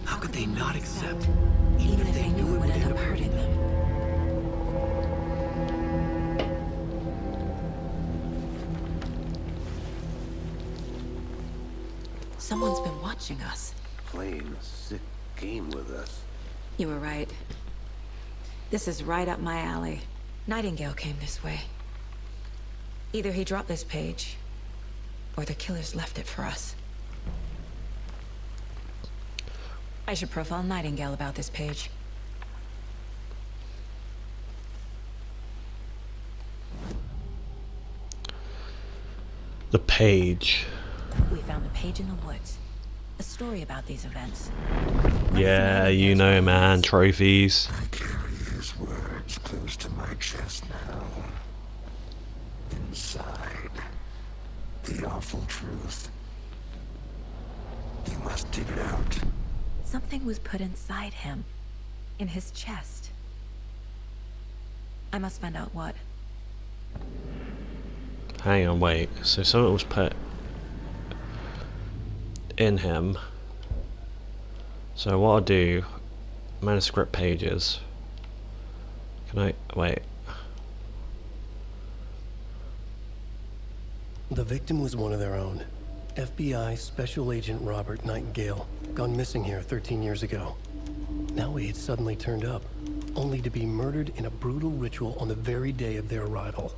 Speaker 2: How could they not accept, even if they knew it would end up hurting them?
Speaker 8: Someone's been watching us.
Speaker 5: Playing a sick game with us.
Speaker 8: You were right. This is right up my alley. Nightingale came this way. Either he dropped this page, or the killers left it for us. I should profile Nightingale about this page.
Speaker 1: The page.
Speaker 3: We found a page in the woods. A story about these events.
Speaker 1: Yeah, you know, man. Trophies.
Speaker 9: I carry his words close to my chest now. Inside, the awful truth. You must dig it out.
Speaker 3: Something was put inside him. In his chest. I must find out what.
Speaker 1: Hang on, wait. So something was put in him. So what I'll do, manuscript pages. Can I, wait.
Speaker 2: The victim was one of their own. FBI Special Agent Robert Nightingale, gone missing here 13 years ago. Now he had suddenly turned up, only to be murdered in a brutal ritual on the very day of their arrival.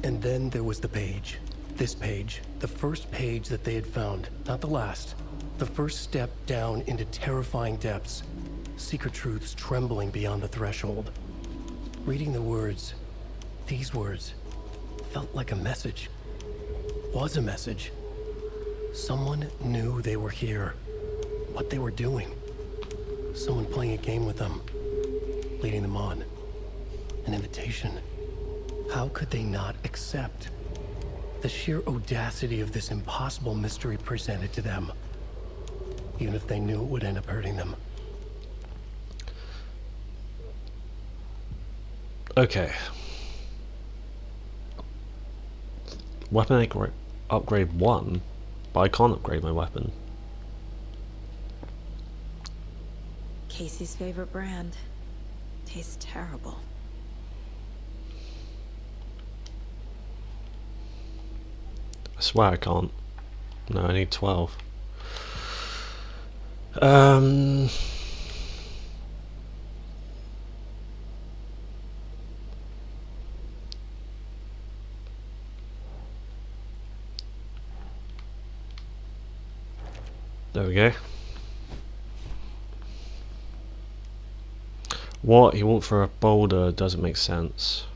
Speaker 2: And then there was the page. This page, the first page that they had found, not the last. The first step down into terrifying depths. Secret truths trembling beyond the threshold. Reading the words, these words, felt like a message. Was a message. Someone knew they were here. What they were doing. Someone playing a game with them. Leading them on. An invitation. How could they not accept? The sheer audacity of this impossible mystery presented to them. Even if they knew it would end up hurting them.
Speaker 1: Okay. Weapon upgrade 1, but I can't upgrade my weapon.
Speaker 8: Casey's favorite brand. Tastes terrible.
Speaker 1: I swear I can't. No, I need 12. There we go. What? He went for a boulder doesn't make sense.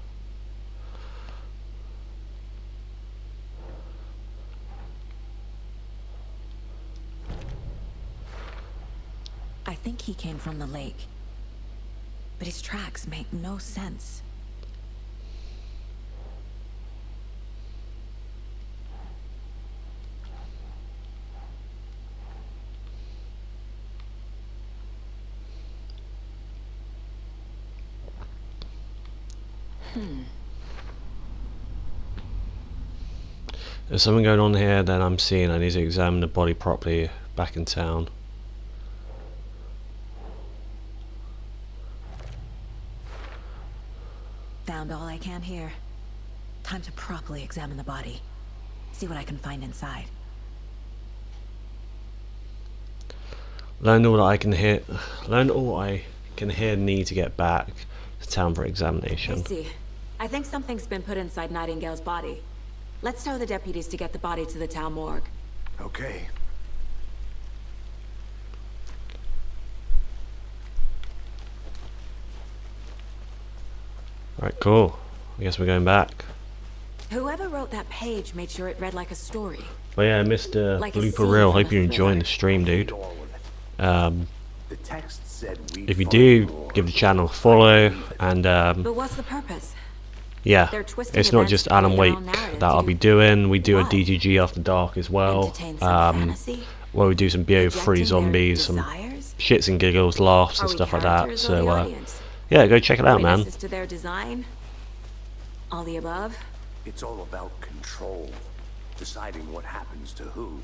Speaker 3: I think he came from the lake. But his tracks make no sense.
Speaker 1: There's something going on here that I'm seeing. I need to examine the body properly back in town.
Speaker 3: Found all I can here. Time to properly examine the body. See what I can find inside.
Speaker 1: Learn all I can hear. Learn all I can hear. Need to get back to town for examination.
Speaker 8: Casey, I think something's been put inside Nightingale's body. Let's tell the deputies to get the body to the town morgue.
Speaker 5: Okay.
Speaker 1: Alright, cool. I guess we're going back.
Speaker 8: Whoever wrote that page made sure it read like a story.
Speaker 1: But yeah, Mr.
Speaker 8: Like a
Speaker 1: Blooper
Speaker 8: scene
Speaker 1: Reel,
Speaker 8: from
Speaker 1: hope
Speaker 8: a
Speaker 1: you're enjoying
Speaker 8: thriller.
Speaker 1: the stream, dude.
Speaker 5: The text said we
Speaker 1: If you do, give the channel a follow, and
Speaker 8: But what's the purpose?
Speaker 1: yeah,
Speaker 8: They're twisting
Speaker 1: it's not
Speaker 8: events
Speaker 1: just
Speaker 8: to create
Speaker 1: Alan
Speaker 8: their
Speaker 1: Wake
Speaker 8: own narrative
Speaker 1: that I'll
Speaker 8: to
Speaker 1: be doing. We do a
Speaker 8: what?
Speaker 1: DGG After Dark as well,
Speaker 8: Entertain some fantasy?
Speaker 1: where we do some BO3
Speaker 8: Projecting their
Speaker 1: zombies, some
Speaker 8: desires?
Speaker 1: shits and giggles, laughs
Speaker 8: Are
Speaker 1: and
Speaker 8: we
Speaker 1: stuff like that.
Speaker 8: characters or the
Speaker 1: So
Speaker 8: audience?
Speaker 1: yeah, go check it out, man.
Speaker 8: Witnesses to their design? All the above?
Speaker 5: It's all about control. Deciding what happens to who.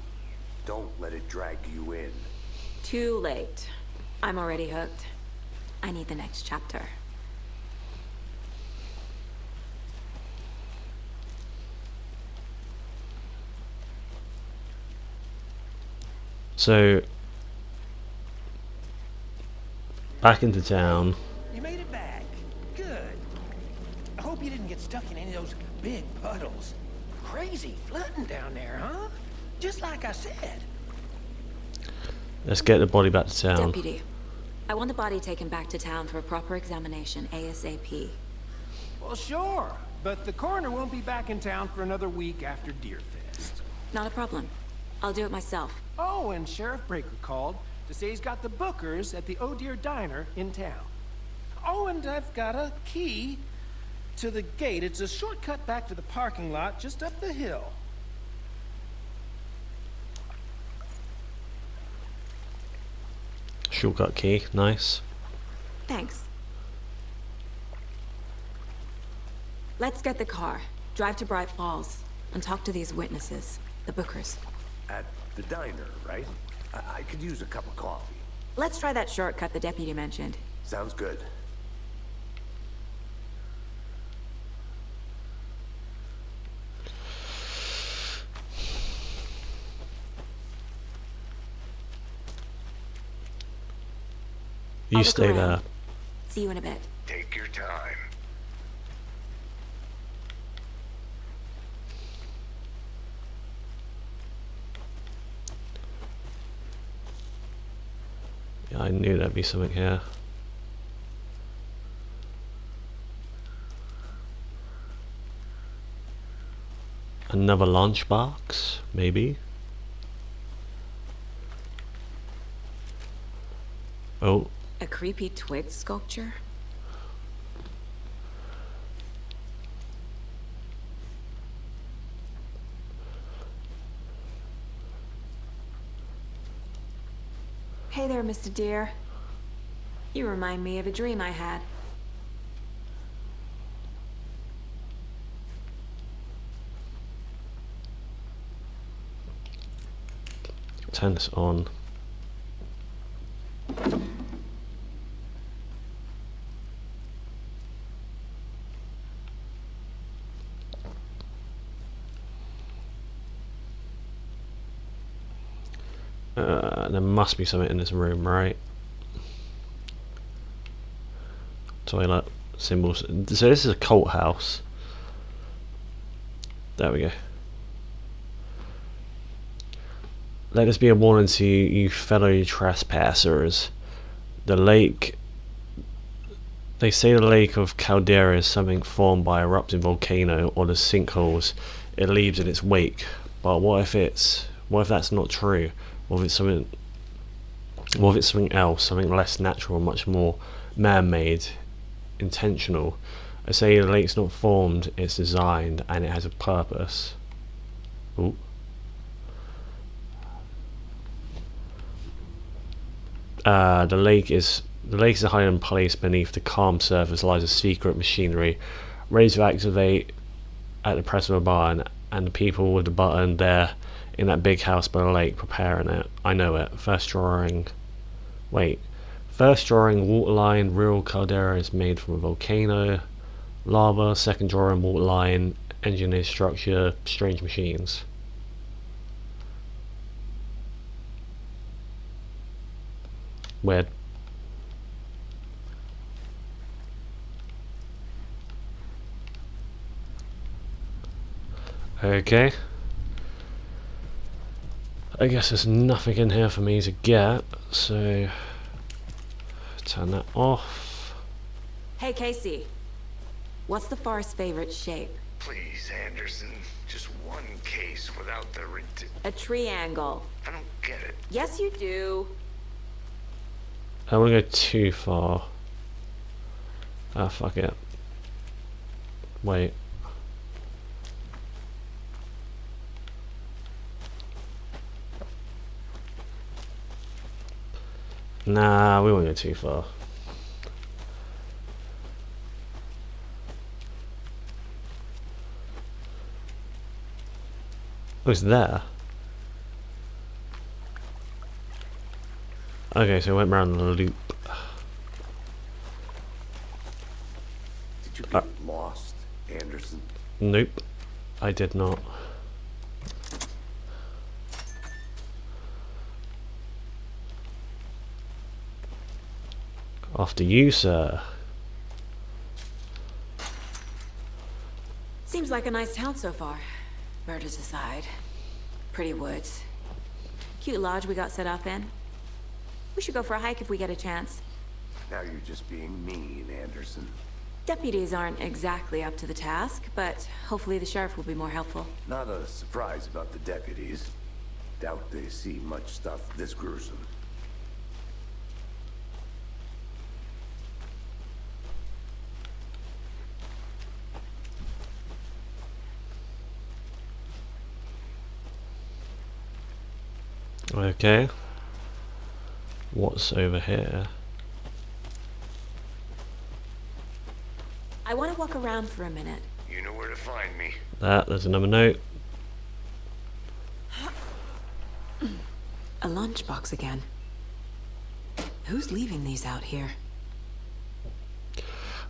Speaker 5: Don't let it drag you in.
Speaker 8: Too late. I'm already hooked. I need the next chapter.
Speaker 1: So back into town.
Speaker 10: You made it back. Good. I hope you didn't get stuck in any of those big puddles. Crazy flooding down there, huh? Just like I said.
Speaker 1: Let's get the body back to town.
Speaker 8: Deputy, I want the body taken back to town for a proper examination ASAP.
Speaker 10: Well, sure. But the coroner won't be back in town for another week after Deerfest.
Speaker 8: Not a problem. I'll do it myself.
Speaker 10: Oh, and Sheriff Breaker called to say he's got the bookers at the Oh Dear Diner in town. Oh, and I've got a key to the gate. It's a shortcut back to the parking lot just up the hill.
Speaker 1: Shortcut key, nice.
Speaker 8: Thanks. Let's get the car, drive to Bright Falls, and talk to these witnesses, the bookers.
Speaker 5: At the diner, right? I could use a cup of coffee.
Speaker 8: Let's try that shortcut the deputy mentioned.
Speaker 5: Sounds good.
Speaker 1: You
Speaker 8: I'll look
Speaker 1: stay
Speaker 8: around.
Speaker 1: there.
Speaker 8: See you in a bit.
Speaker 9: Take your time.
Speaker 1: Yeah, I knew there'd be something here. Another lunchbox, maybe? Oh,
Speaker 8: A creepy twig sculpture? Hey there, Mr. Deer. You remind me of a dream I had.
Speaker 1: turn this on. There must be something in this room, right? Toilet, symbols. So this is a cult house. There we go. Let us be a warning to you fellow trespassers. The lake... They say the lake of Caldera is something formed by erupting volcano or the sinkholes it leaves in its wake. But what if that's not true? What if it's something else, something less natural, much more man-made, intentional? I say the lake's not formed, it's designed, and it has a purpose. Ooh. The lake is a hiding place beneath the calm surface lies a secret machinery ready to activate at the press of a button. and the people with the button there in that big house by the lake preparing it. I know it. First drawing. Wait. First drawing, waterline, real caldera is made from a volcano. Lava, second drawing, waterline, engineered structure, strange machines. Weird. Okay. I guess there's nothing in here for me to get, so turn that off.
Speaker 8: Hey, Casey. What's the Forest's favorite shape?
Speaker 9: Please, Anderson. Just one case without the
Speaker 8: A triangle.
Speaker 9: I don't get it.
Speaker 8: Yes, you do.
Speaker 1: I don't want to go too far. Ah, fuck it. Wait. Nah, we won't go too far. Oh, it's there. Okay, so it went around the loop.
Speaker 5: Did you get lost, Anderson?
Speaker 1: Nope, I did not. After you, sir.
Speaker 8: Seems like a nice town so far. Murders aside. Pretty woods. Cute lodge we got set up in. We should go for a hike if we get a chance.
Speaker 5: Now you're just being mean, Anderson.
Speaker 8: Deputies aren't exactly up to the task, but hopefully the sheriff will be more helpful.
Speaker 5: Not a surprise about the deputies. Doubt they see much stuff this gruesome.
Speaker 1: Okay. What's over here?
Speaker 8: I want to walk around for a minute.
Speaker 9: You know where to find me.
Speaker 1: There's another note.
Speaker 8: A lunchbox again. Who's leaving these out here?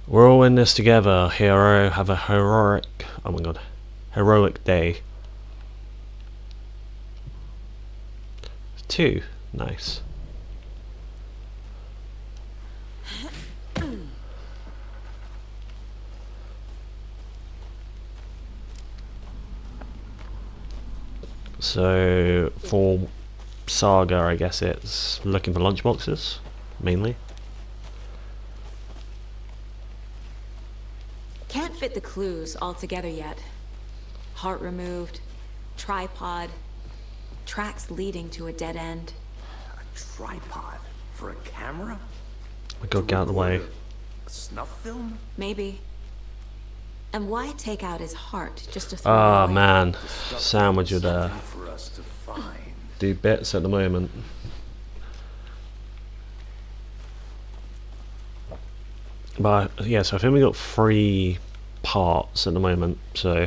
Speaker 1: We're all in this together, hero. Have a heroic, oh my god, heroic day. 2, nice. So for Saga, I guess it's looking for lunchboxes mainly.
Speaker 8: Can't fit the clues all together yet. Heart removed, tripod, tracks leading to a dead end.
Speaker 5: A tripod for a camera?
Speaker 1: I gotta get out of the way.
Speaker 5: A snuff film?
Speaker 8: Maybe. And why take out his heart just to throw
Speaker 1: Ah
Speaker 8: it away?
Speaker 1: man, sandwich you there.
Speaker 5: Something for us to find.
Speaker 1: Do bits at the moment. But yeah, so I think we got 3 parts at the moment, so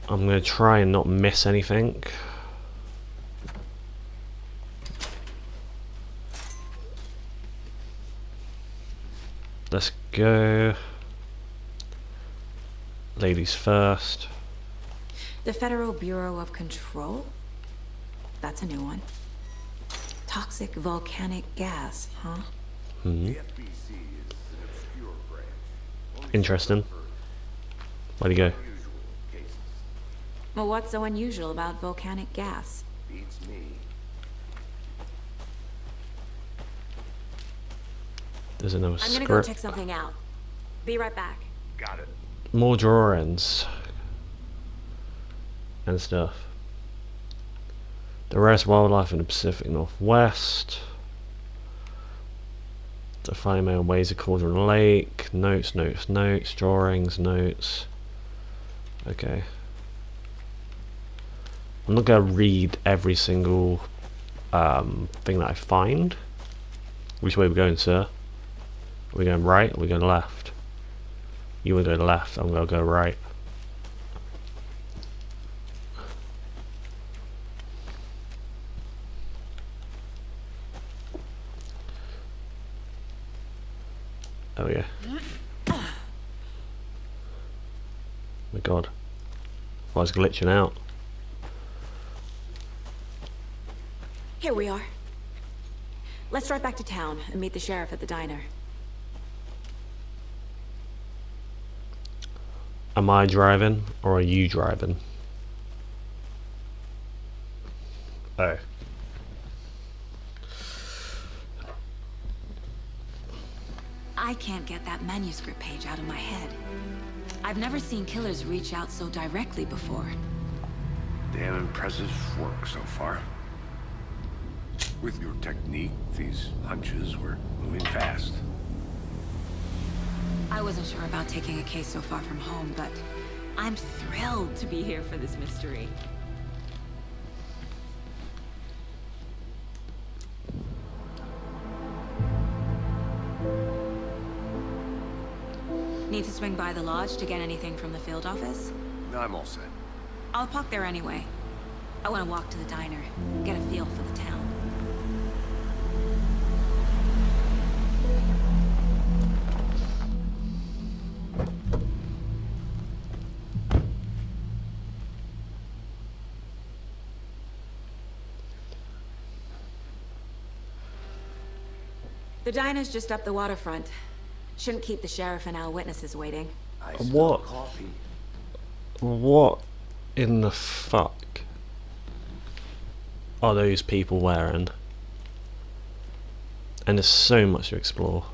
Speaker 1: I'm gonna try and not miss anything. Let's go. Ladies first.
Speaker 8: The Federal Bureau of Control? That's a new one. Toxic volcanic gas, huh?
Speaker 5: The FBC is an obscure branch. Only
Speaker 1: Interesting. Where'd he go?
Speaker 5: unusual cases.
Speaker 8: Well, what's so unusual about volcanic gas?
Speaker 5: Beats me.
Speaker 1: There's another
Speaker 8: I'm gonna go
Speaker 1: script.
Speaker 8: check something out. Be right back.
Speaker 9: Got it.
Speaker 1: More drawings and stuff. The rarest wildlife in the Pacific Northwest. The female ways of Cauldron Lake. Notes, notes, notes. Drawings, notes. Okay. I'm not gonna read every single thing that I find. Which way are we going, sir? Are we going right? Or are we going left? You will go left, I'm gonna go right. Oh yeah. Oh my god. I was glitching out.
Speaker 8: Here we are. Let's drive back to town and meet the sheriff at the diner.
Speaker 1: Am I driving or are you driving? Oh.
Speaker 8: I can't get that manuscript page out of my head. I've never seen killers reach out so directly before.
Speaker 5: Damn impressive work so far. With your technique, these hunches were moving fast.
Speaker 8: I wasn't sure about taking a case so far from home, but I'm thrilled to be here for this mystery. Need to swing by the lodge to get anything from the field office?
Speaker 5: No, I'm all set.
Speaker 8: I'll park there anyway. I want to walk to the diner, get a feel for the town. The diner's just up the waterfront. Shouldn't keep the sheriff and our witnesses waiting.
Speaker 5: I
Speaker 1: What?
Speaker 5: coffee.
Speaker 1: What in the fuck are those people wearing? And there's so much to explore.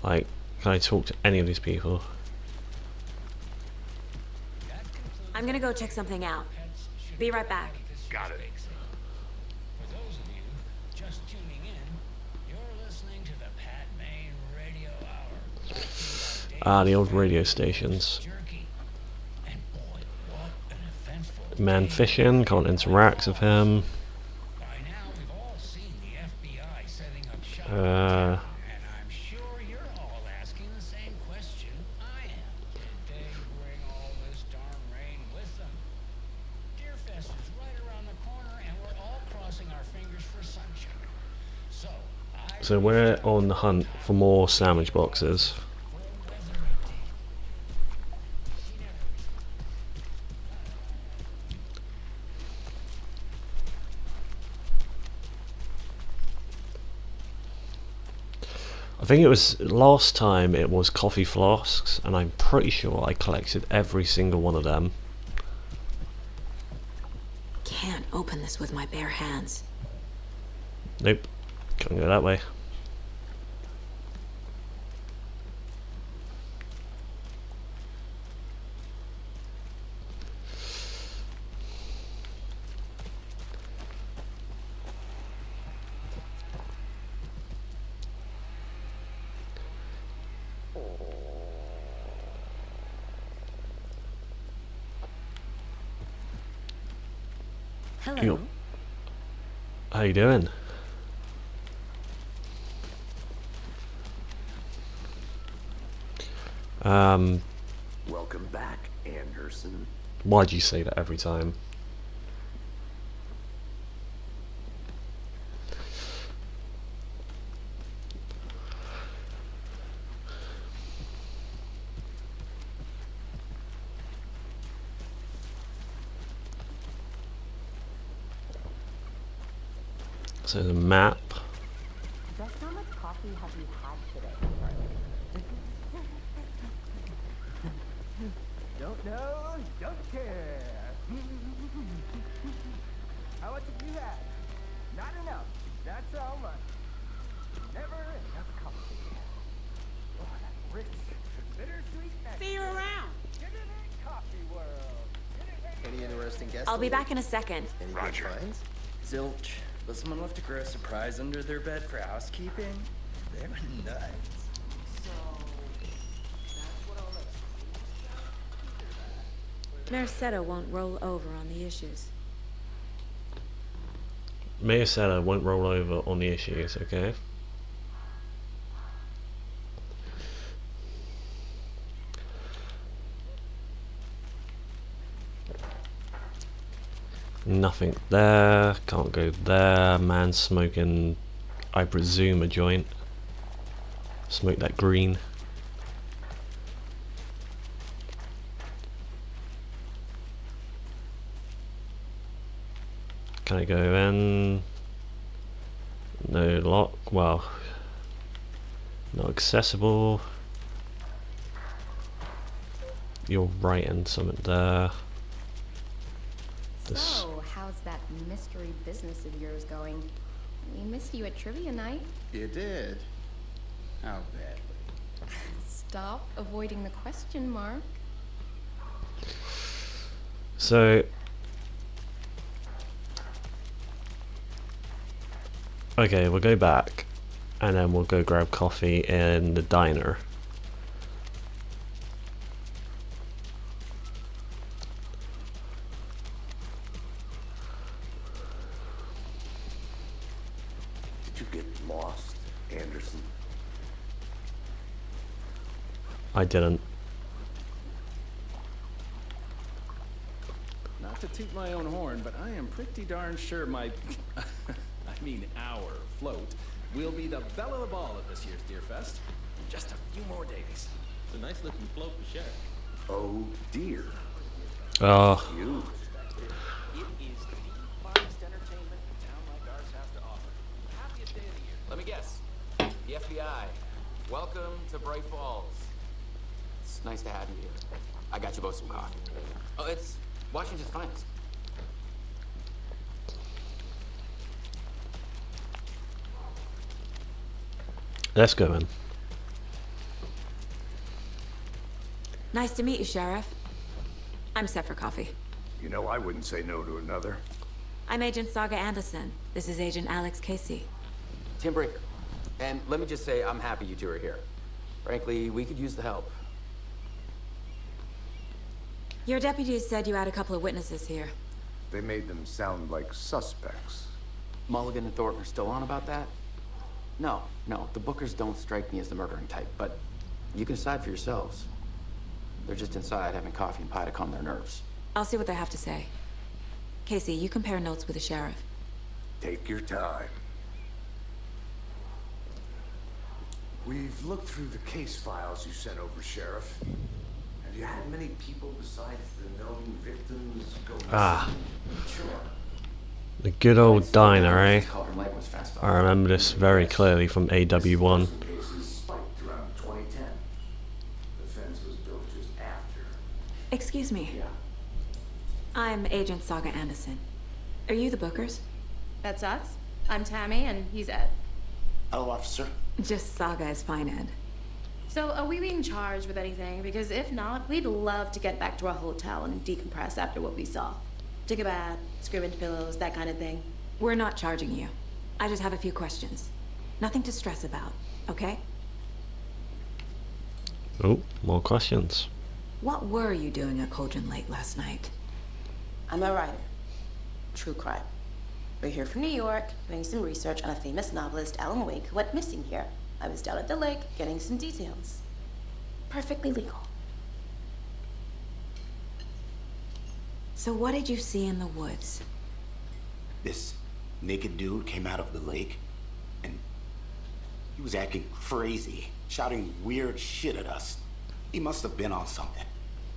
Speaker 1: Like, can I talk to any of these people?
Speaker 8: I'm gonna go check something out. Be right back.
Speaker 5: Got it.
Speaker 11: For those of you just tuning in, you're listening to the Pat Main Radio Hour.
Speaker 1: Ah, the old radio stations.
Speaker 11: Jerky. And boy, what an eventful
Speaker 1: Man
Speaker 11: day.
Speaker 1: fishing, can't interact with him.
Speaker 11: By now, we've all seen the FBI setting up shop.
Speaker 1: Uh,
Speaker 11: And I'm sure you're all asking the same question I am. Did they bring all this darn rain with them? Deerfest is right around the corner, and we're all crossing our fingers for sunshine. So,
Speaker 1: so we're on the hunt for more sandwich boxes. I think it was last time it was coffee flasks, and I'm pretty sure I collected every single one of them.
Speaker 8: Can't open this with my bare hands.
Speaker 1: Nope, can't go that way.
Speaker 3: Hello.
Speaker 1: Yo. How you doing?
Speaker 5: Welcome back, Anderson.
Speaker 1: Why'd you say that every time? So the map.
Speaker 12: Just how much coffee have you had today?
Speaker 10: Don't know, don't care. How much have you had? Not enough. That's how much. Never enough coffee. Oh, that rich, bittersweet nectar.
Speaker 12: See you around.
Speaker 10: Get in it, coffee world.
Speaker 13: Any interesting guests?
Speaker 8: I'll be back in a second.
Speaker 13: Any good finds?
Speaker 14: Zilch. But someone left a gross surprise under their bed for housekeeping? They were nuts.
Speaker 3: Merceda won't roll over on the issues.
Speaker 1: Merceda won't roll over on the issues, okay? Nothing there. Can't go there. Man smoking, I presume, a joint. Smoke that green. Can I go in? No lock. Well, not accessible. You're writing something there.
Speaker 12: So, how's that mystery business of yours going? We missed you at trivia night.
Speaker 13: You did? How badly?
Speaker 12: Stop avoiding the question, Mark.
Speaker 1: So, okay, we'll go back, and then we'll go grab coffee in the diner.
Speaker 5: Did you get lost, Anderson?
Speaker 1: I didn't.
Speaker 13: Not to toot my own horn, but I am pretty darn sure my... I mean our float will be the belle of the ball at this year's Deer Fest. In just a few more days. It's a nice looking float to share.
Speaker 5: Oh dear.
Speaker 1: Oh.
Speaker 5: You.
Speaker 13: It is the finest entertainment a town like ours has to offer. Happiest day of the year.
Speaker 15: Let me guess. The FBI. Welcome to Bright Falls. It's nice to have you here. I got you both some coffee. Oh, it's Washington's finest.
Speaker 1: Let's go in.
Speaker 8: Nice to meet you, Sheriff. I'm set for coffee.
Speaker 5: You know, I wouldn't say no to another.
Speaker 8: I'm Agent Saga Anderson. This is Agent Alex Casey.
Speaker 15: Tim Breaker. And let me just say, I'm happy you two are here. Frankly, we could use the help.
Speaker 8: Your deputies said you had a couple of witnesses here.
Speaker 5: They made them sound like suspects.
Speaker 15: Mulligan and Thornton are still on about that? No, the Bookers don't strike me as the murdering type, but you can decide for yourselves. They're just inside having coffee and pie to calm their nerves.
Speaker 8: I'll see what they have to say. Casey, you compare notes with the sheriff.
Speaker 5: Take your time. We've looked through the case files you sent over, Sheriff. Have you had many people besides the known victims go missing?
Speaker 1: Ah.
Speaker 5: Sure.
Speaker 1: The good old diner, eh? I remember this very clearly from AW1.
Speaker 5: Cases spiked around 2010. The fence was built just after.
Speaker 8: Excuse me.
Speaker 5: Yeah.
Speaker 8: I'm Agent Saga Anderson. Are you the Bookers?
Speaker 16: That's us. I'm Tammy, and he's Ed.
Speaker 9: Hello, officer.
Speaker 8: Just Saga is fine, Ed.
Speaker 16: So, are we being charged with anything? Because if not, we'd love to get back to our hotel and decompress after what we saw. Take a bath, scream into pillows, that kind of thing.
Speaker 8: We're not charging you. I just have a few questions. Nothing to stress about, okay?
Speaker 1: Oh, more questions.
Speaker 8: What were you doing at Cauldron Lake last night?
Speaker 16: I'm a writer. True crime. We're here from New York, doing some research on a famous novelist, Alan Wake, who went missing here. I was down at the lake, getting some details. Perfectly legal.
Speaker 8: So what did you see in the woods?
Speaker 9: This naked dude came out of the lake, and he was acting crazy, shouting weird shit at us. He must have been on something.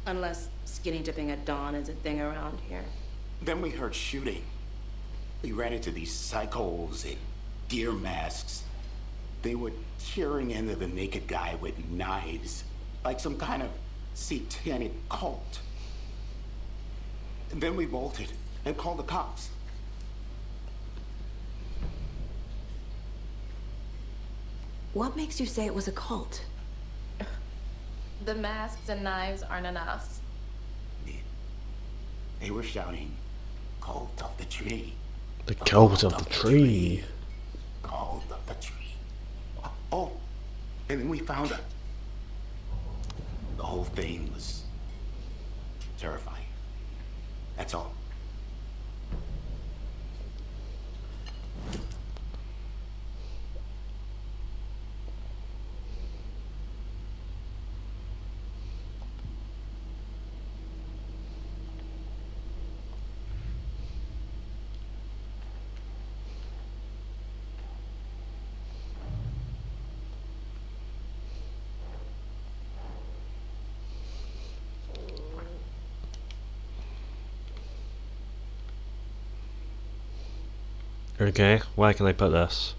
Speaker 16: Unless skinny dipping at dawn is a thing around here.
Speaker 9: Then we heard shooting. We ran into these psychos in deer masks. They were tearing into the naked guy with knives, like some kind of satanic cult. And then we bolted and called the cops.
Speaker 8: What makes you say it was a cult?
Speaker 16: The masks and knives aren't enough.
Speaker 9: They were shouting, "Cult of the tree."
Speaker 1: The cult of the tree.
Speaker 9: Cult of the tree. Oh, and then we found her. The whole thing was terrifying. That's all.
Speaker 1: Okay, where can I put this?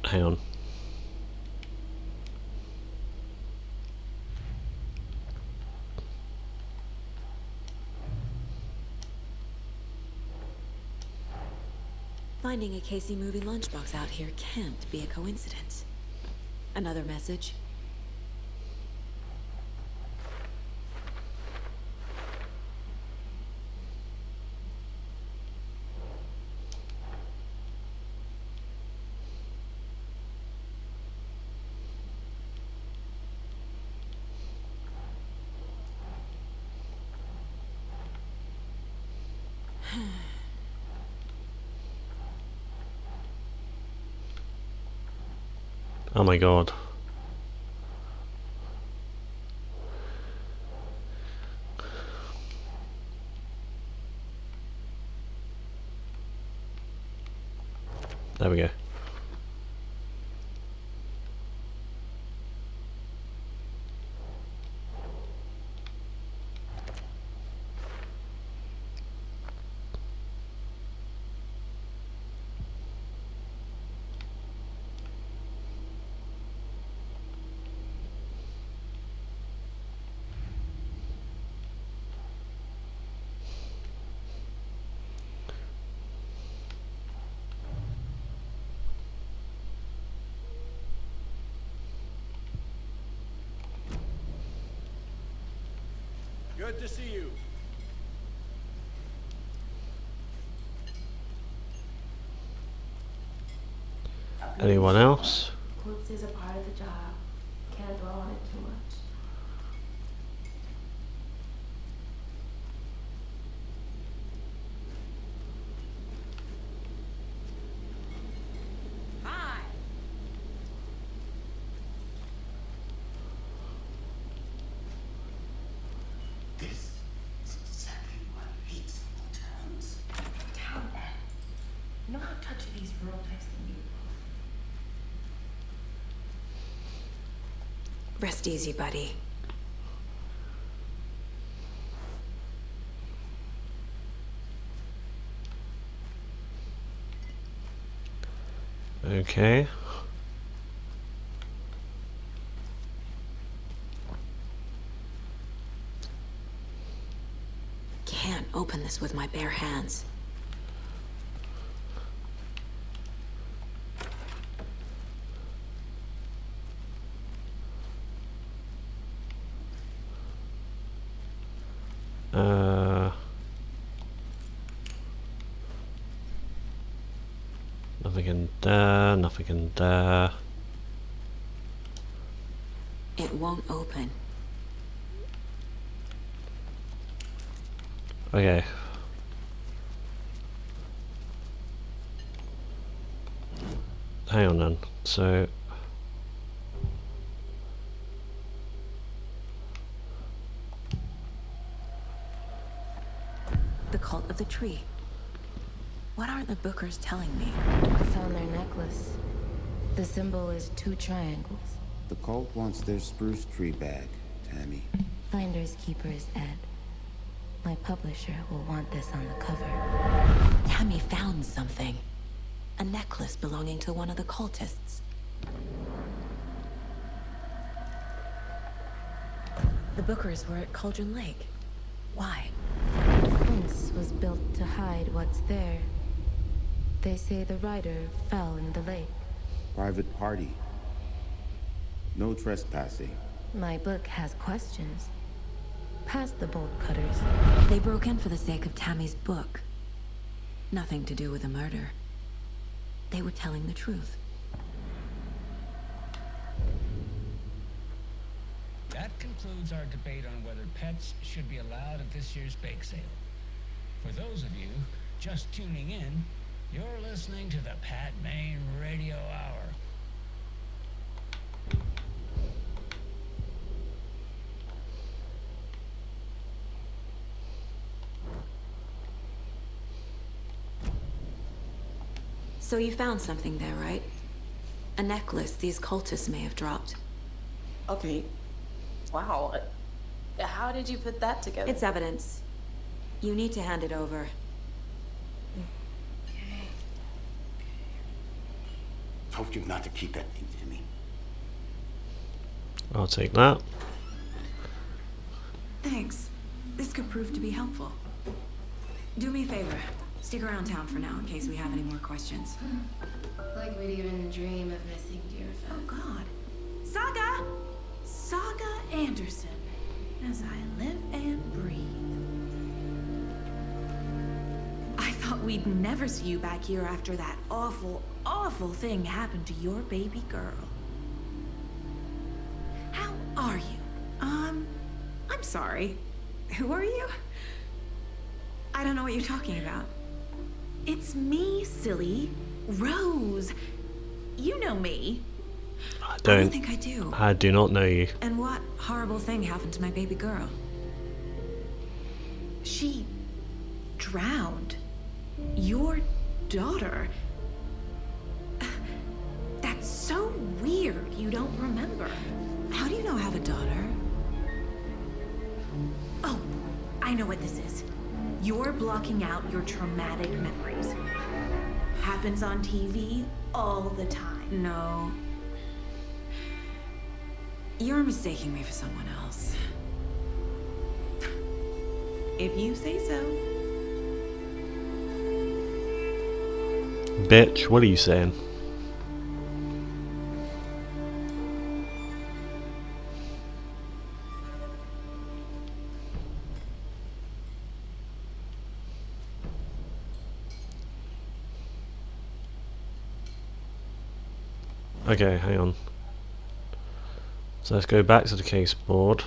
Speaker 1: Hang on.
Speaker 8: Finding a Casey movie lunchbox out here can't be a coincidence. Another message?
Speaker 1: Oh my god. There we go.
Speaker 13: Good to see you.
Speaker 1: Anyone else?
Speaker 12: Corpse is a part of the job. Can't dwell on it too much.
Speaker 16: Hi.
Speaker 9: This is exactly what I hate sometimes.
Speaker 12: Town man. You know how touchy these rural types can be.
Speaker 8: Rest easy, buddy.
Speaker 1: Okay.
Speaker 8: Can't open this with my bare hands.
Speaker 1: Nothing in there, nothing in there.
Speaker 8: It won't open.
Speaker 1: Okay. Hang on then. So
Speaker 8: The cult of the tree. What are the Bookers telling me?
Speaker 12: I found their necklace. The symbol is 2 triangles.
Speaker 17: The cult wants their spruce tree back, Tammy.
Speaker 12: Finders keepers, Ed. My publisher will want this on the cover.
Speaker 8: Tammy found something. A necklace belonging to one of the cultists. The Bookers were at Cauldron Lake. Why?
Speaker 12: The fence was built to hide what's there. They say the rider fell in the lake.
Speaker 17: Private party. No trespassing.
Speaker 12: My book has questions. Past the bolt cutters.
Speaker 8: They broke in for the sake of Tammy's book. Nothing to do with the murder. They were telling the truth.
Speaker 11: That concludes our debate on whether pets should be allowed at this year's bake sale. For those of you just tuning in, you're listening to the Pat Maine Radio Hour.
Speaker 8: So you found something there, right? A necklace these cultists may have dropped.
Speaker 16: Okay. Wow. How did you put that together?
Speaker 8: It's evidence. You need to hand it over.
Speaker 9: Told you not to keep that thing to me.
Speaker 1: I'll take that.
Speaker 8: Thanks. This could prove to be helpful. Do me a favor. Stick around town for now in case we have any more questions.
Speaker 12: Like we'd even dream of missing Deerfest.
Speaker 18: Oh God. Saga! Saga Anderson. As I live and breathe. I thought we'd never see you back here after that awful, awful thing happened to your baby girl. How are you? I'm sorry. Who are you?
Speaker 8: I don't know what you're talking about.
Speaker 18: It's me, silly. Rose. You know me.
Speaker 1: I
Speaker 8: don't think I do.
Speaker 1: I do not know you.
Speaker 8: And what horrible thing happened to my baby girl?
Speaker 18: She drowned. Your daughter. That's so weird you don't remember.
Speaker 8: How do you know I have a daughter?
Speaker 18: Oh, I know what this is. You're blocking out your traumatic memories. Happens on TV all the time.
Speaker 8: No. You're mistaking me for someone else.
Speaker 18: If you say so.
Speaker 1: Bitch, what are you saying? Okay, hang on. So let's go back to the case board.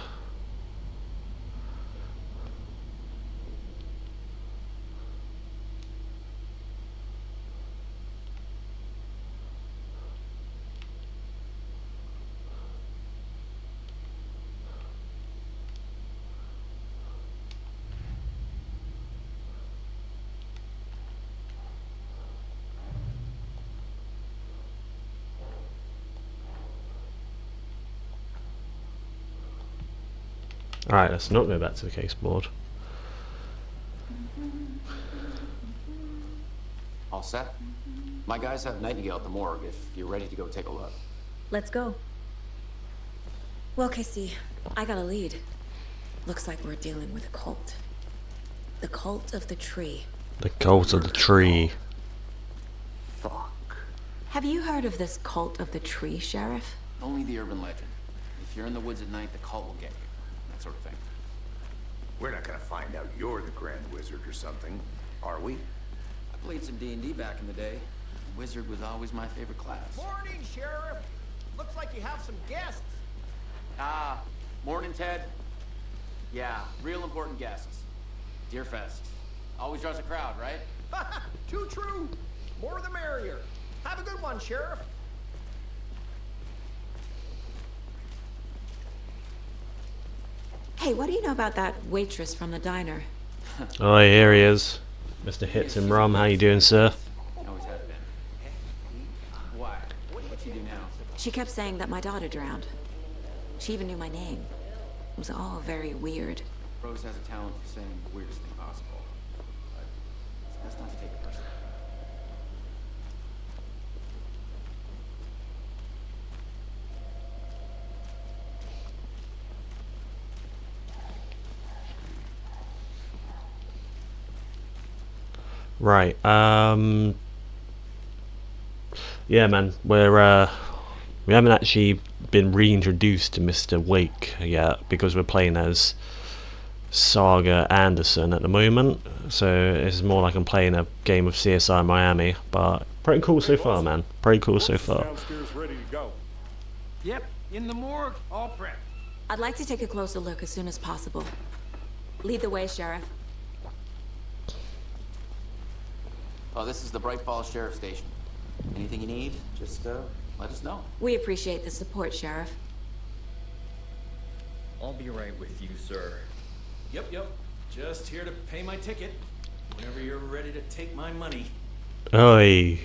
Speaker 1: Alright, let's not go back to the case board.
Speaker 15: All set? My guys have Nightingale at the morgue if you're ready to go take a look.
Speaker 8: Let's go. Well, Casey, I got a lead. Looks like we're dealing with a cult. The cult of the tree.
Speaker 1: The cult of the tree.
Speaker 15: Fuck.
Speaker 8: Have you heard of this cult of the tree, Sheriff?
Speaker 15: Only the urban legend. If you're in the woods at night, the cult will get you. That sort of thing.
Speaker 5: We're not gonna find out you're the Grand Wizard or something, are we?
Speaker 15: I played some D&D back in the day. Wizard was always my favorite class.
Speaker 10: Morning, Sheriff. Looks like you have some guests.
Speaker 15: Ah, morning, Ted. Yeah, real important guests. Deerfest. Always draws a crowd, right?
Speaker 10: Too true. More the merrier. Have a good one, Sheriff.
Speaker 8: Hey, what do you know about that waitress from the diner?
Speaker 1: Oh, here he is. Mr. Hits and Rum, how you doing, sir?
Speaker 15: Always has been. Why? What'd she do now?
Speaker 8: She kept saying that my daughter drowned. She even knew my name. It was all very weird.
Speaker 15: Rose has a talent for saying the weirdest thing possible. But it's best not to take it personally.
Speaker 1: Right, yeah, man, we haven't actually been reintroduced to Mr. Wake yet because we're playing as Saga Anderson at the moment, so it's more like I'm playing a game of CSI Miami, but pretty cool so far, man. Pretty cool so far.
Speaker 6: Downstairs ready to go.
Speaker 10: Yep, in the morgue, all prepped.
Speaker 8: I'd like to take a closer look as soon as possible. Lead the way, Sheriff.
Speaker 15: Oh, this is the Bright Falls Sheriff Station. Anything you need, just let us know.
Speaker 8: We appreciate the support, Sheriff.
Speaker 14: I'll be right with you, sir.
Speaker 13: Yep. Just here to pay my ticket. Whenever you're ready to take my money.
Speaker 1: Oi.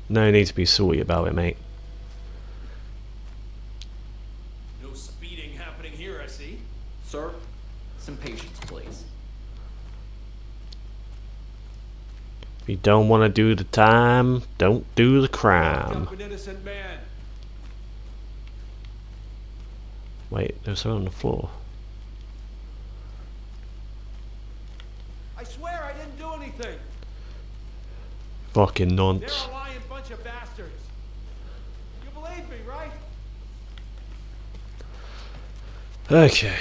Speaker 1: No need to be salty about it, mate.
Speaker 13: No speeding happening here, I see. Sir, some patience, please.
Speaker 1: If you don't want to do the time, don't do the crime.
Speaker 13: An innocent man.
Speaker 1: Wait, there's someone on the floor.
Speaker 13: I swear I didn't do anything.
Speaker 1: Fucking
Speaker 13: They're
Speaker 1: nonce.
Speaker 13: a lying bunch of bastards. You believe me, right?
Speaker 1: Okay.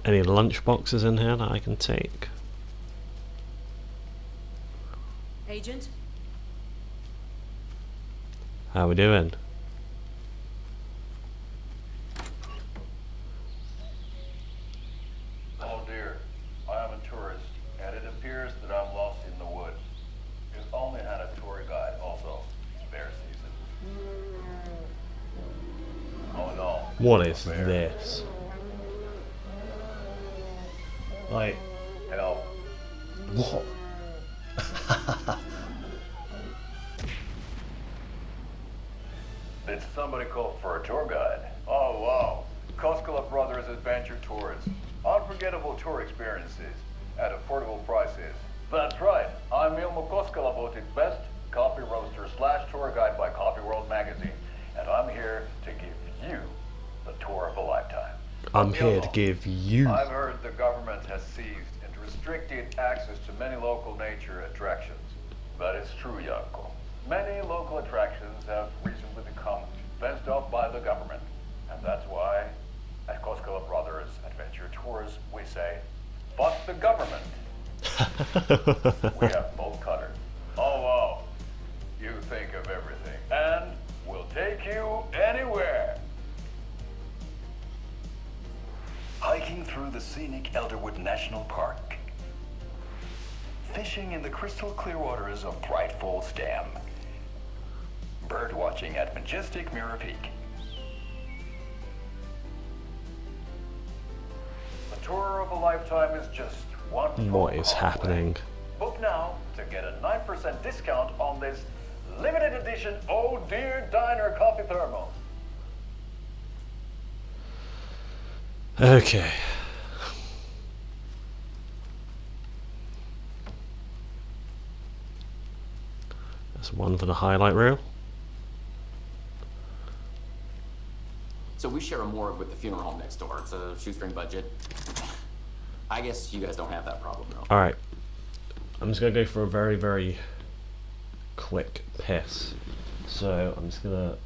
Speaker 1: Any lunch boxes in here that I can take?
Speaker 18: Agent?
Speaker 1: How we doing?
Speaker 19: Oh dear, I am a tourist, and it appears that I'm lost in the woods. We've only had a tour guide, also bear season. Oh no.
Speaker 1: What is this? Like,
Speaker 19: Help.
Speaker 1: what?
Speaker 19: Did somebody call for a tour guide? Oh wow. Koskela Brothers Adventure Tours. Unforgettable tour experiences at affordable prices. That's right. I'm Ilmo Koskela, voted best coffee roaster / tour guide by Coffee World magazine. And I'm here to give you the tour of a lifetime.
Speaker 1: I'm here to give you.
Speaker 19: I've heard the government has seized and restricted access to many local nature attractions. That is true, Yanko. Many local attractions have recently become fenced off by the government. And that's why, at Koskela Brothers Adventure Tours, we say, fuck the government. We have both cutters. Oh wow, you think of everything. And we'll take you anywhere. Hiking through the scenic Elderwood National Park. Fishing in the crystal clear waters of Brightfalls Dam. Bird watching at majestic Mirror Peak. The tour of a lifetime is just one phone
Speaker 1: What is
Speaker 19: call
Speaker 1: happening?
Speaker 19: away. Book now to get a 9% discount on this limited edition Oh Dear Diner coffee thermos.
Speaker 1: Okay. That's one for the highlight reel.
Speaker 15: So we share a morgue with the funeral home next door. It's a shoestring budget. I guess you guys don't have that problem, though.
Speaker 1: Alright. I'm just going to go for a very, very quick piss. So I'm just going to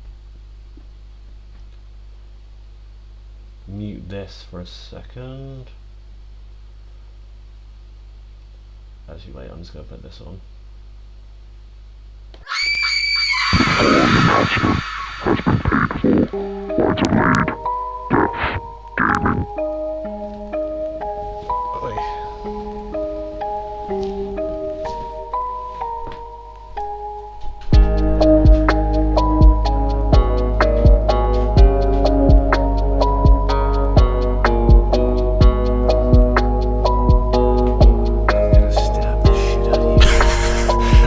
Speaker 1: mute this for a second. Actually, wait, I'm just going to put this on.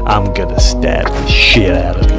Speaker 1: I'm gonna stab the shit out of you.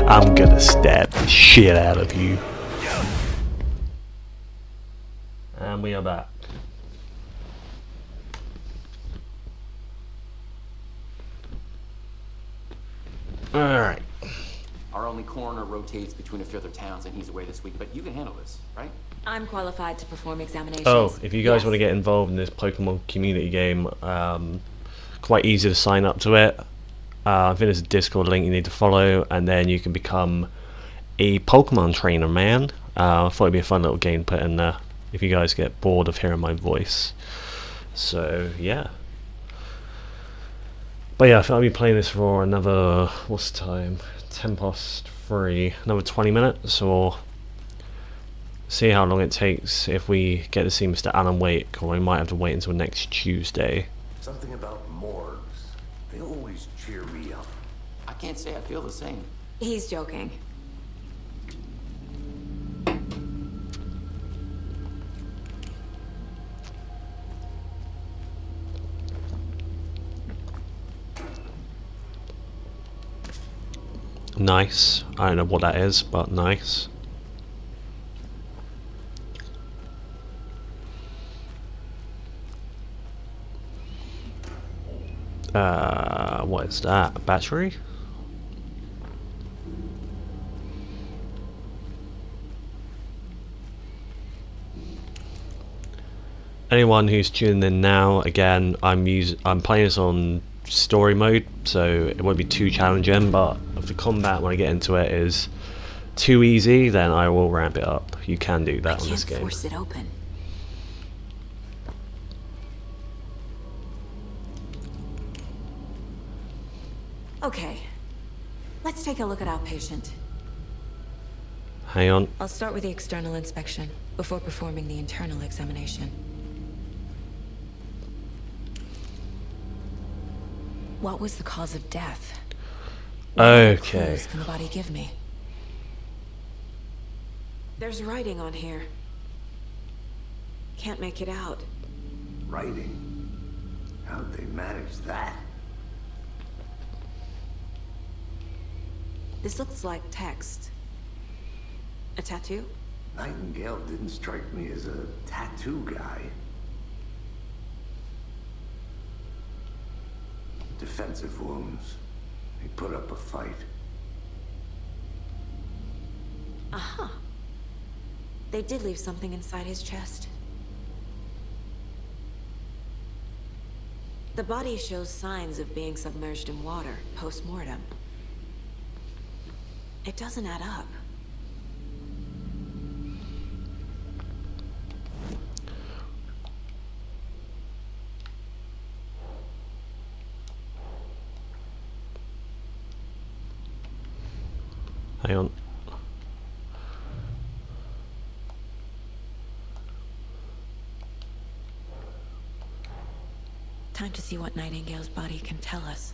Speaker 1: I'm gonna stab the shit out of you. And we are back. Alright.
Speaker 15: Our only coroner rotates between a few other towns, and he's away this week. But you can handle this, right?
Speaker 8: I'm qualified to perform examinations.
Speaker 1: Oh, if you guys
Speaker 8: Yes.
Speaker 1: want to get involved in this Pokemon community game, quite easy to sign up to it. I think there's a Discord link you need to follow, and then you can become a Pokemon trainer, man. I thought it'd be a fun little game to put in there if you guys get bored of hearing my voice. So, yeah. But yeah, I think I'll be playing this for another, what's the time? 10 past 3, another 20 minutes, or see how long it takes if we get to see Mr. Alan Wake, or we might have to wait until next Tuesday.
Speaker 5: Something about morgues. They always cheer me up.
Speaker 15: I can't say I feel the same.
Speaker 8: He's joking.
Speaker 1: Nice. I don't know what that is, but nice. What is that? A battery? Anyone who's tuning in now, again, I'm playing this on story mode, so it won't be too challenging, but if the combat when I get into it is too easy, then I will ramp it up. You can do that on this game.
Speaker 8: Force it open. Okay, let's take a look at our patient.
Speaker 1: Hang on.
Speaker 8: I'll start with the external inspection before performing the internal examination. What was the cause of death? What clues can the body give me? There's writing on here. Can't make it out.
Speaker 5: Writing? How'd they manage that?
Speaker 8: This looks like text. A tattoo?
Speaker 5: Nightingale didn't strike me as a tattoo guy. Defensive wounds. He put up a fight.
Speaker 8: Aha. They did leave something inside his chest. The body shows signs of being submerged in water post-mortem. It doesn't add up.
Speaker 1: Hang on.
Speaker 8: Time to see what Nightingale's body can tell us.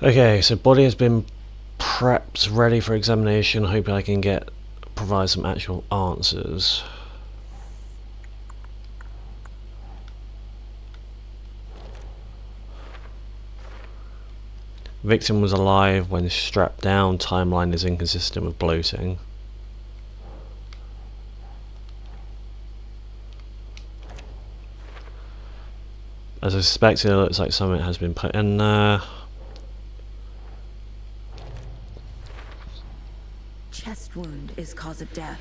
Speaker 1: Okay, so body has been prepped, ready for examination. Hoping I can provide some actual answers. Victim was alive when strapped down. Timeline is inconsistent with bloating. As I suspected, it looks like something has been put in there.
Speaker 8: Chest wound is cause of death,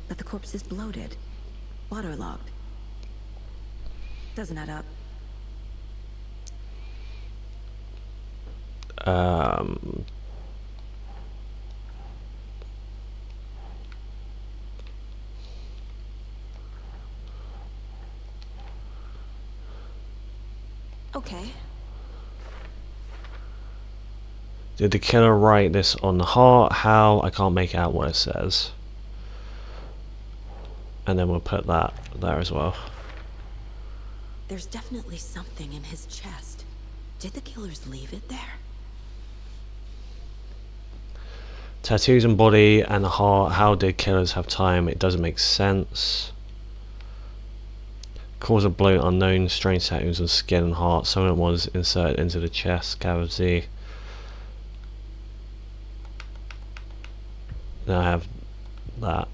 Speaker 8: but the corpse is bloated, waterlogged. Doesn't add up. Okay.
Speaker 1: Did the killer write this on the heart? How? I can't make out what it says. And then we'll put that there as well.
Speaker 8: There's definitely something in his chest. Did the killers leave it there?
Speaker 1: Tattoos and body and the heart. How did killers have time? It doesn't make sense. Cause of bloat unknown. Strange tattoos on skin and heart. Someone was inserted into the chest cavity. Then I have that.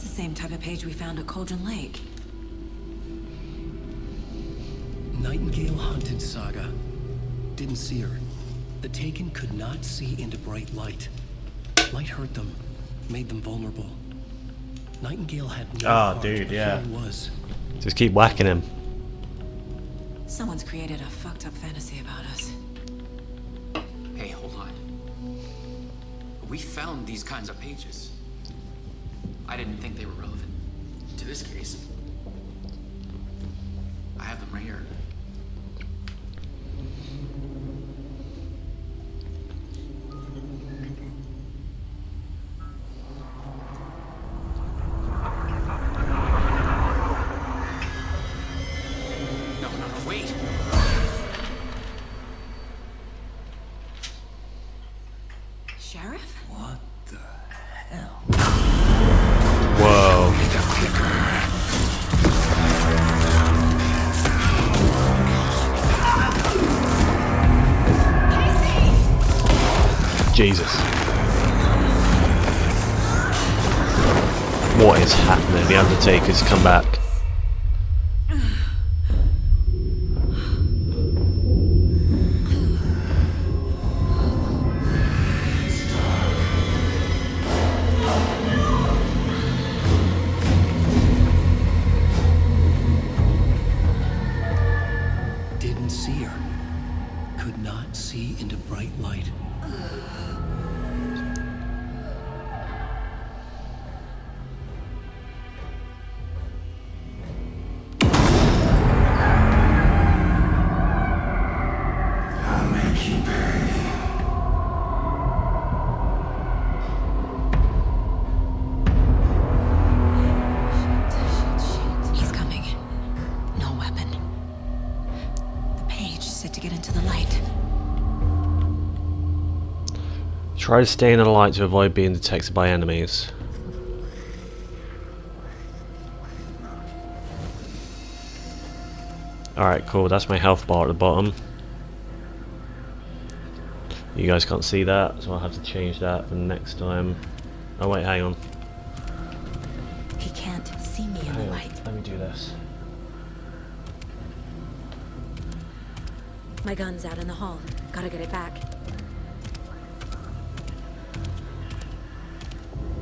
Speaker 8: It's the same type of page we found at Cauldron Lake.
Speaker 2: Nightingale hunted Saga. Didn't see her. The Taken could not see into bright light. Light hurt them, made them vulnerable. Nightingale had no heart,
Speaker 1: dude,
Speaker 2: but
Speaker 1: yeah.
Speaker 2: he was.
Speaker 1: Just keep whacking him.
Speaker 8: Someone's created a fucked up fantasy about us.
Speaker 15: Hey, hold on. We found these kinds of pages. I didn't think they were relevant to this case. I have them right here. No, wait.
Speaker 8: Sheriff?
Speaker 2: What the hell?
Speaker 1: Whoa. Jesus. What is happening? The Undertaker's come back.
Speaker 2: Didn't see her. Could not see into bright light.
Speaker 9: I'll make you pay.
Speaker 8: He's coming. No weapon. The page set to get into the light.
Speaker 1: Try to stay in the light to avoid being detected by enemies. Alright, cool. That's my health bar at the bottom. You guys can't see that, so I'll have to change that for next time. Oh wait, hang on.
Speaker 8: He can't see me in the
Speaker 1: Hang on.
Speaker 8: light.
Speaker 1: Let me do this.
Speaker 8: My gun's out in the hall. Gotta get it back.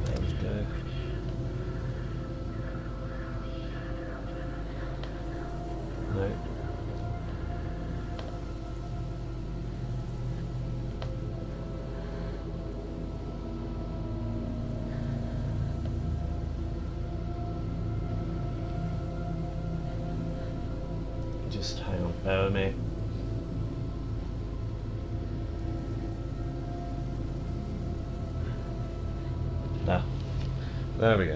Speaker 1: There we go. No. Just hang on, bear with me. There we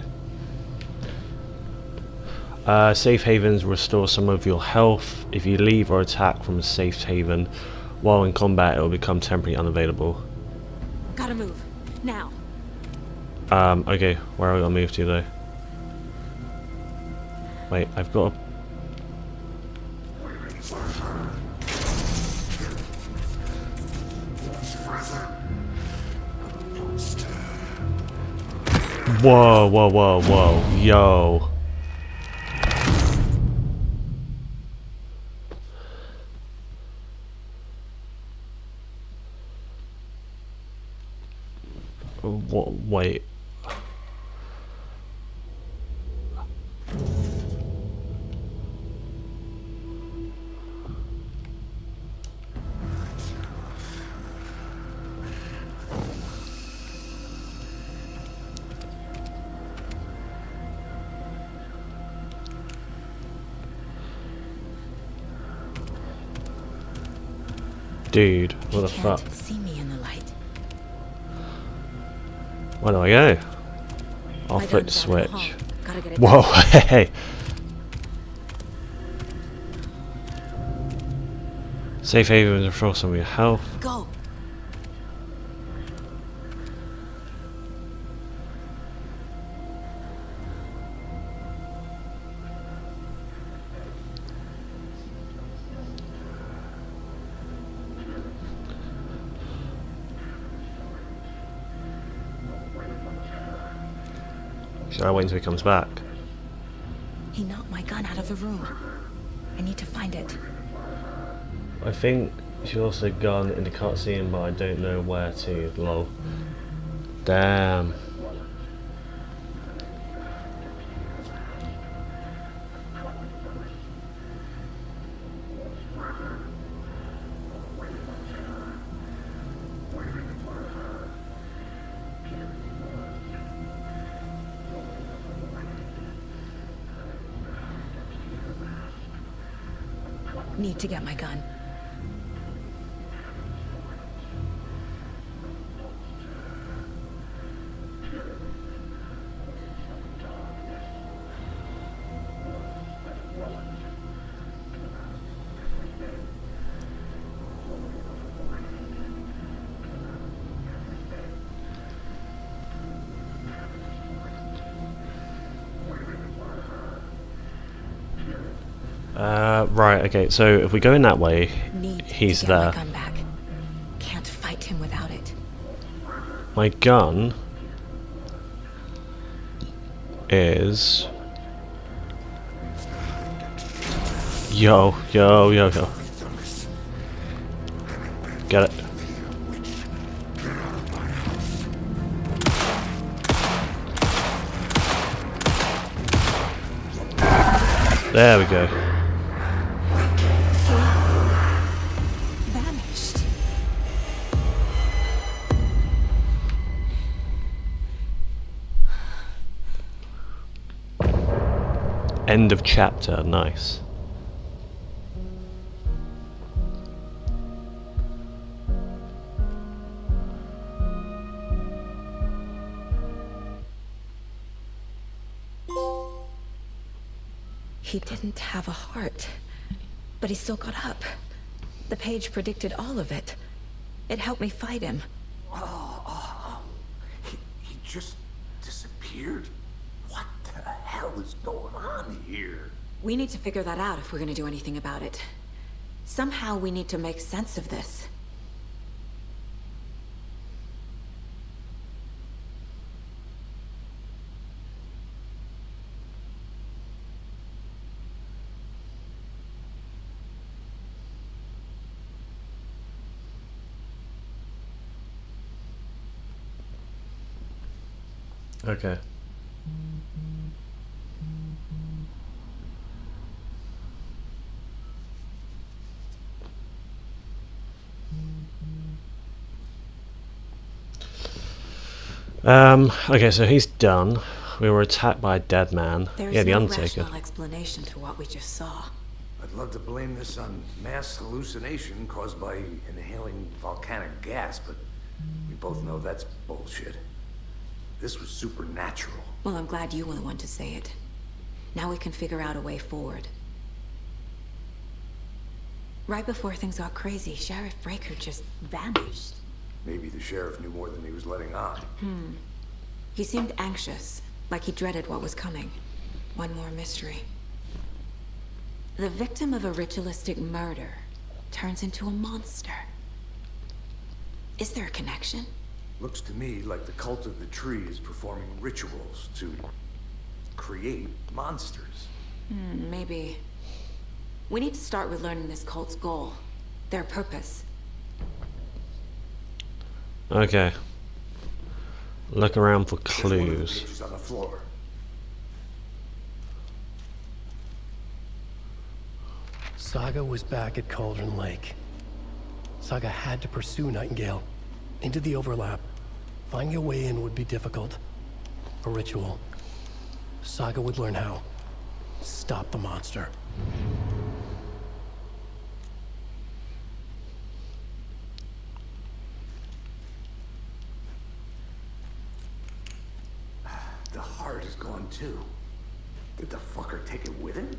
Speaker 1: go. Safe havens restore some of your health. If you leave or attack from a safe haven while in combat, it will become temporarily unavailable.
Speaker 8: Gotta move. Now.
Speaker 1: Okay, where are we gonna move to though? Wait, I've got a... Whoa, whoa, whoa, whoa, yo. What, wait. Dude, what the fuck?
Speaker 8: See me in the light.
Speaker 1: Where do I go? I'll
Speaker 8: My
Speaker 1: flick the
Speaker 8: gun's out in the
Speaker 1: switch.
Speaker 8: hall. Gotta get it
Speaker 1: Whoa,
Speaker 8: back.
Speaker 1: hey! Safe haven restore some of your health.
Speaker 8: Go.
Speaker 1: Should I wait until he comes back?
Speaker 8: He knocked my gun out of the room. I need to find it.
Speaker 1: I think she also gone in the cutscene, but I don't know where to. Lol. Damn.
Speaker 8: Need to get my gun.
Speaker 1: Right, okay, so if we go in that way, he's
Speaker 8: to get
Speaker 1: there.
Speaker 8: my gun back. Can't fight him without it.
Speaker 1: My gun is... Yo. Get it. There we go.
Speaker 8: Vanished.
Speaker 1: End of chapter, nice.
Speaker 8: He didn't have a heart, but he still got up. The page predicted all of it. It helped me fight him.
Speaker 5: He just disappeared? What the hell is going on here?
Speaker 8: We need to figure that out if we're gonna do anything about it. Somehow we need to make sense of this.
Speaker 1: Okay. Okay, so he's done. We were attacked by a dead man.
Speaker 8: There's
Speaker 1: Yeah, the
Speaker 8: no
Speaker 1: Undertaker.
Speaker 8: rational explanation to what we just saw.
Speaker 5: I'd love to blame this on mass hallucination caused by inhaling volcanic gas, but we both know that's bullshit. This was supernatural.
Speaker 8: Well, I'm glad you were the one to say it. Now we can figure out a way forward. Right before things got crazy, Sheriff Breaker just vanished.
Speaker 5: Maybe the sheriff knew more than he was letting on.
Speaker 8: He seemed anxious, like he dreaded what was coming. One more mystery. The victim of a ritualistic murder turns into a monster. Is there a connection?
Speaker 5: Looks to me like the cult of the tree is performing rituals to create monsters.
Speaker 8: Maybe. We need to start with learning this cult's goal, their purpose.
Speaker 1: Okay. Look around for
Speaker 5: There's one of the
Speaker 1: clues.
Speaker 5: pages on the floor.
Speaker 2: Saga was back at Cauldron Lake. Saga had to pursue Nightingale into the overlap. Finding a way in would be difficult. A ritual. Saga would learn how. Stop the monster.
Speaker 5: The heart is gone too. Did the fucker take it with him?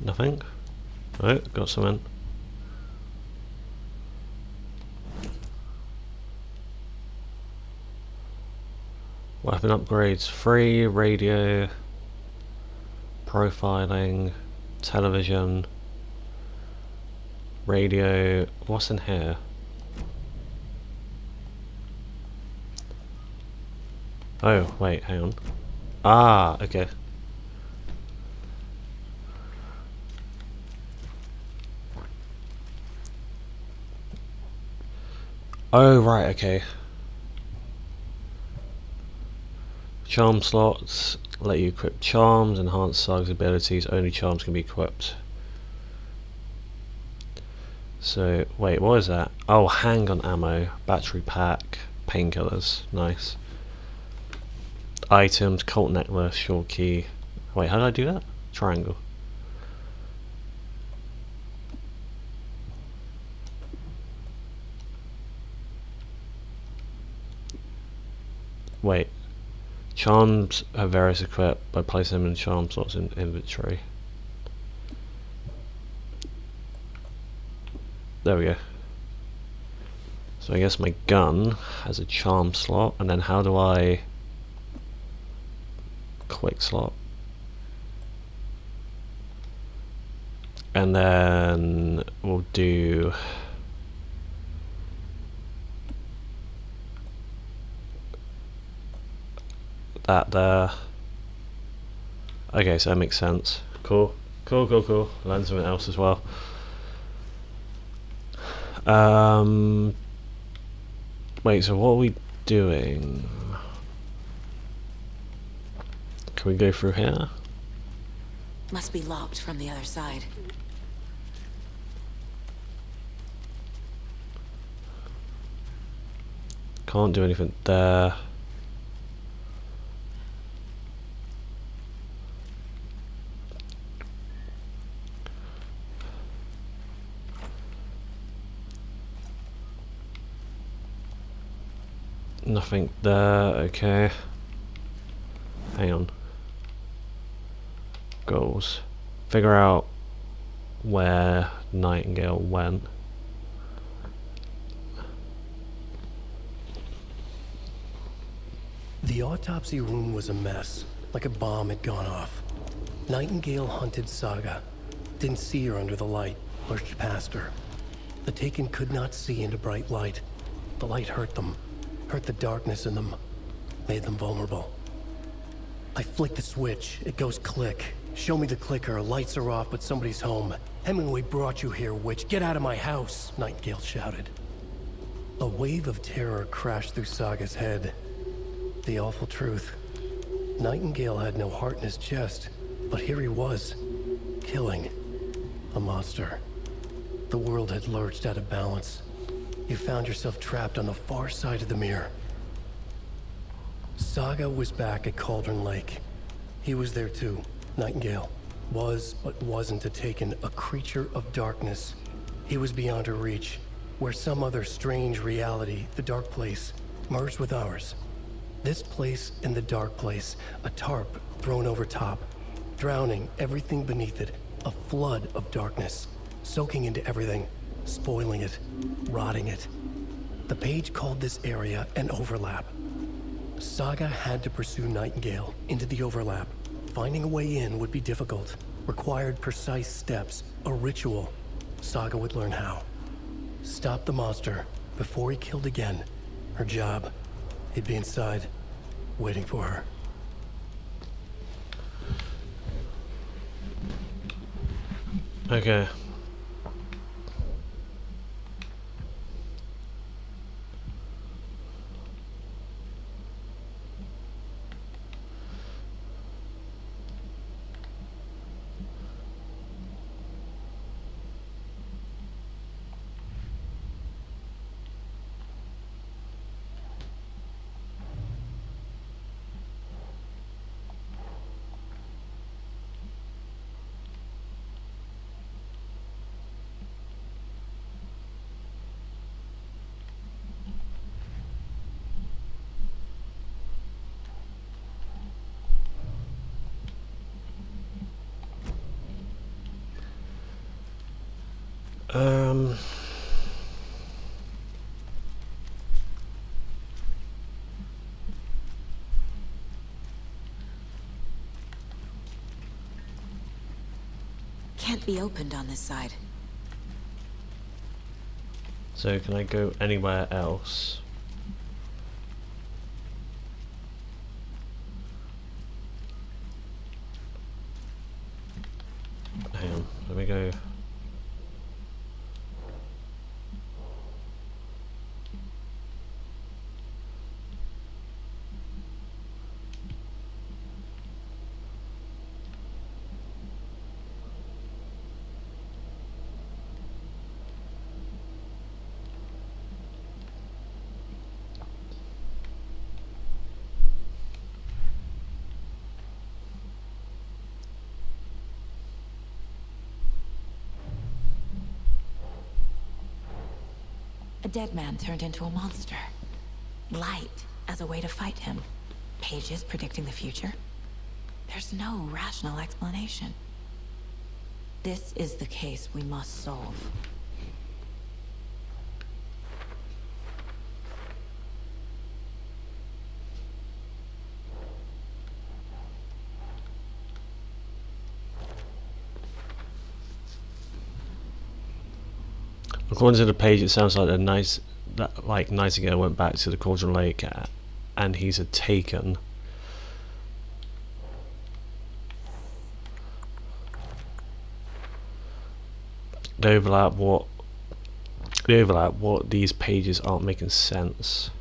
Speaker 1: Nothing? Oh, got something. Weapon upgrades, free, radio, profiling, television, radio. What's in here? Oh, wait, hang on. Ah, okay. Oh, right, okay. Charm slots let you equip charms, enhance Saga's abilities. Only charms can be equipped. So, wait, what is that? Oh, handgun ammo, battery pack, painkillers. Nice. Items, cult necklace, short key. Wait, how did I do that? Triangle. Wait. Charms have various equipped by placing them in charm slots in inventory. There we go. So I guess my gun has a charm slot, and then how do I quick slot? And then we'll do that there. Okay, so that makes sense. Cool. Learn something else as well. Wait, so what are we doing? Can we go through here?
Speaker 8: Must be locked from the other side.
Speaker 1: Can't do anything there. Nothing there, okay. Hang on. Goals. Figure out where Nightingale went.
Speaker 2: The autopsy room was a mess, like a bomb had gone off. Nightingale hunted Saga. Didn't see her under the light, pushed past her. The Taken could not see into bright light. The light hurt them, hurt the darkness in them, made them vulnerable. I flick the switch, it goes click. Show me the clicker, lights are off, but somebody's home. Hemingway brought you here, witch. Get out of my house, Nightingale shouted. A wave of terror crashed through Saga's head. The awful truth. Nightingale had no heart in his chest, but here he was, killing a monster. The world had lurched out of balance. You found yourself trapped on the far side of the mirror. Saga was back at Cauldron Lake. He was there too. Nightingale was, but wasn't a Taken, a creature of darkness. He was beyond her reach, where some other strange reality, the dark place, merged with ours. This place and the dark place, a tarp thrown over top, drowning everything beneath it, a flood of darkness, soaking into everything, spoiling it, rotting it. The page called this area an overlap. Saga had to pursue Nightingale into the overlap. Finding a way in would be difficult, required precise steps, a ritual. Saga would learn how. Stop the monster before he killed again. Her job. He'd be inside, waiting for her.
Speaker 1: Okay.
Speaker 8: can't be opened on this side.
Speaker 1: So can I go anywhere else? Hang on, let me go.
Speaker 8: A dead man turned into a monster. Light as a way to fight him. Pages predicting the future. There's no rational explanation. This is the case we must solve.
Speaker 1: According to the page, it sounds like Nightingale went back to the Cauldron Lake, and he's a taken. They overlap what these pages aren't making sense.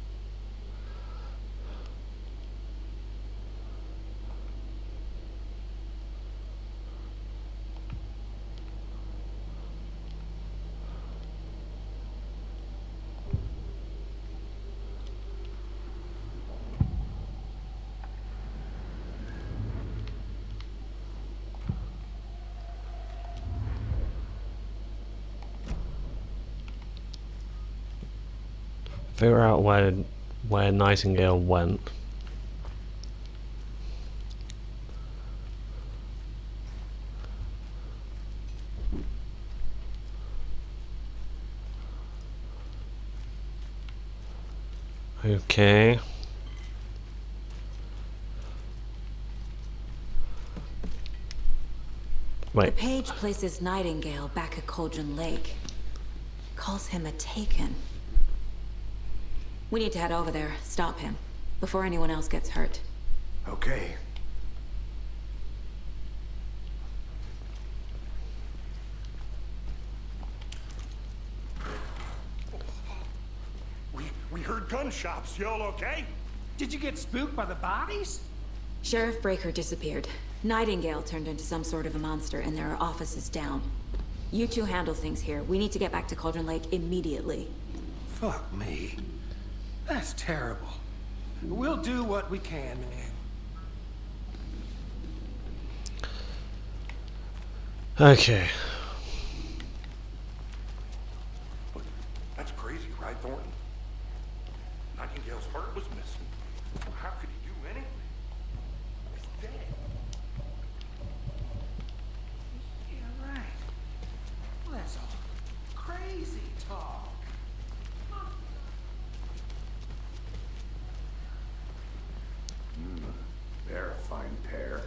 Speaker 1: Figure out where Nightingale went. Okay. Wait.
Speaker 8: The page places Nightingale back at Cauldron Lake. Calls him a taken. We need to head over there, stop him, before anyone else gets hurt.
Speaker 5: Okay.
Speaker 6: We heard gunshots. Y'all okay?
Speaker 10: Did you get spooked by the bodies?
Speaker 8: Sheriff Breaker disappeared. Nightingale turned into some sort of a monster, and there are offices down. You two handle things here. We need to get back to Cauldron Lake immediately.
Speaker 10: Fuck me. That's terrible. We'll do what we can, man.
Speaker 1: Okay.
Speaker 6: That's crazy, right, Thornton? Nightingale's heart was missing. How could he do anything? He's dead.
Speaker 10: Yeah, right. Well, that's all crazy talk.
Speaker 5: They're a fine pair.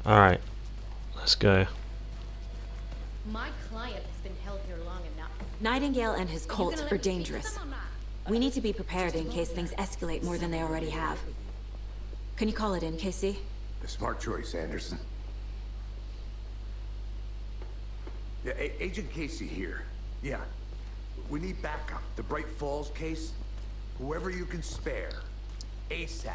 Speaker 1: Alright. Let's go.
Speaker 20: My client has been held here long enough.
Speaker 8: Nightingale and his cult are dangerous. We need to be prepared in case things escalate more than they already have. Can you call it in, Casey?
Speaker 5: A smart choice, Anderson. Yeah, Agent Casey here. Yeah. We need backup. The Bright Falls case. Whoever you can spare. ASAP.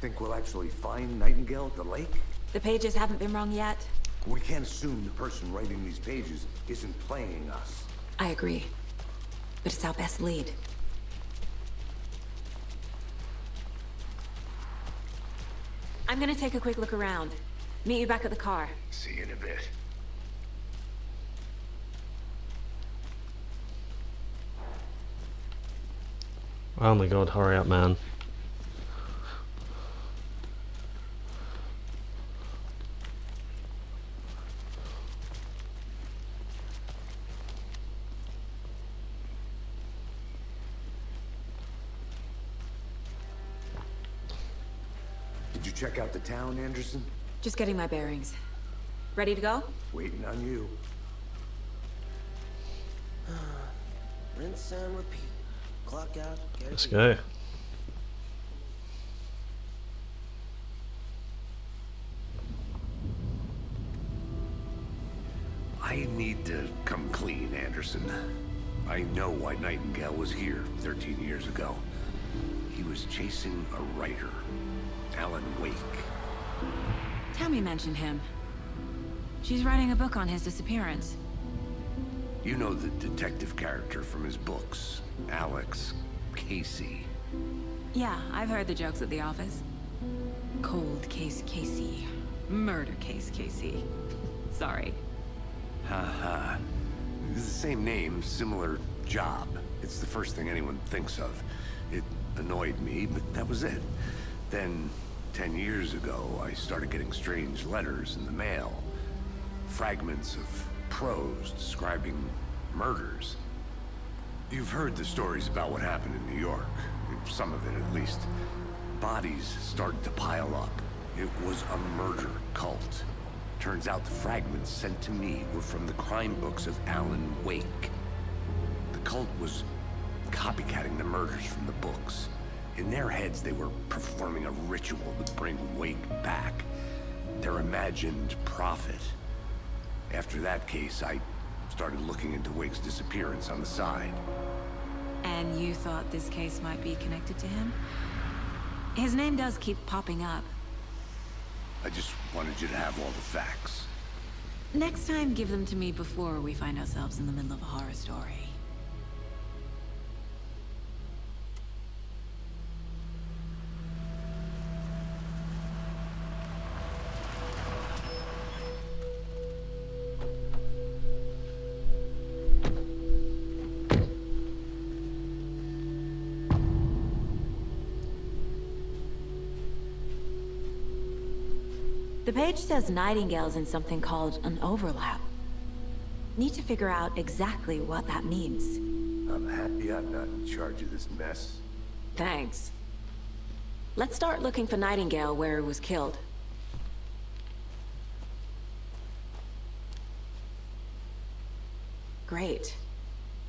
Speaker 5: Think we'll actually find Nightingale at the lake?
Speaker 8: The pages haven't been wrong yet.
Speaker 5: We can't assume the person writing these pages isn't playing us.
Speaker 8: I agree. But it's our best lead. I'm gonna take a quick look around. Meet you back at the car.
Speaker 5: See you in a bit.
Speaker 1: Oh my god, hurry up, man.
Speaker 5: check out the town, Anderson?
Speaker 8: Just getting my bearings. Ready to go?
Speaker 5: Waiting on you.
Speaker 21: Rinse and repeat. Clock out, get
Speaker 1: Let's
Speaker 21: it.
Speaker 1: go.
Speaker 5: I need to come clean, Anderson. I know why Nightingale was here 13 years ago. He was chasing a writer, Alan Wake.
Speaker 8: Tammy mentioned him. She's writing a book on his disappearance.
Speaker 5: You know the detective character from his books, Alex Casey.
Speaker 8: Yeah, I've heard the jokes at the office. Cold case Casey. Murder case Casey. Sorry.
Speaker 5: Ha. It's the same name, similar job. It's the first thing anyone thinks of. It annoyed me, but that was it. Then, 10 years ago, I started getting strange letters in the mail. Fragments of prose describing murders. You've heard the stories about what happened in New York. Some of it, at least. Bodies started to pile up. It was a murder cult. Turns out the fragments sent to me were from the crime books of Alan Wake. The cult was copycatting the murders from the books. In their heads, they were performing a ritual to bring Wake back. Their imagined prophet. After that case, I started looking into Wake's disappearance on the side.
Speaker 8: And you thought this case might be connected to him? His name does keep popping up.
Speaker 5: I just wanted you to have all the facts.
Speaker 8: Next time, give them to me before we find ourselves in the middle of a horror story. The page says Nightingale's in something called an overlap. Need to figure out exactly what that means.
Speaker 5: I'm happy I'm not in charge of this mess.
Speaker 8: Thanks. Let's start looking for Nightingale where he was killed. Great.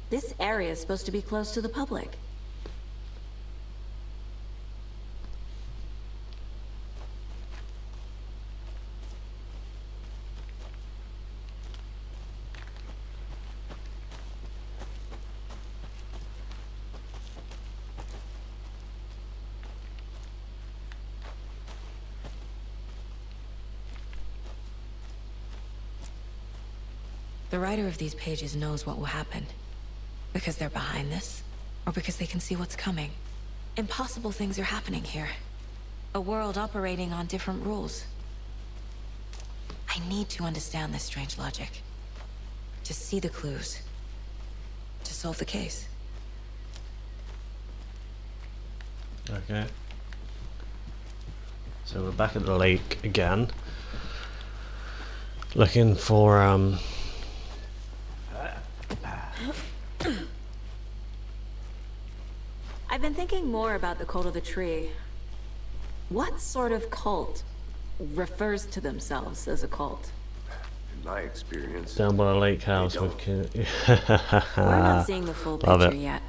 Speaker 8: This area is supposed to be close to the public. The writer of these pages knows what will happen. Because they're behind this, or because they can see what's coming. Impossible things are happening here. A world operating on different rules. I need to understand this strange logic. To see the clues. To solve the case.
Speaker 1: Okay. So we're back at the lake again. Looking for
Speaker 8: I've been thinking more about the cult of the tree. What sort of cult refers to themselves as a cult?
Speaker 5: In my experience,
Speaker 1: down by the lake house with
Speaker 8: We're not seeing the full
Speaker 1: Love
Speaker 8: picture
Speaker 1: it.
Speaker 8: yet.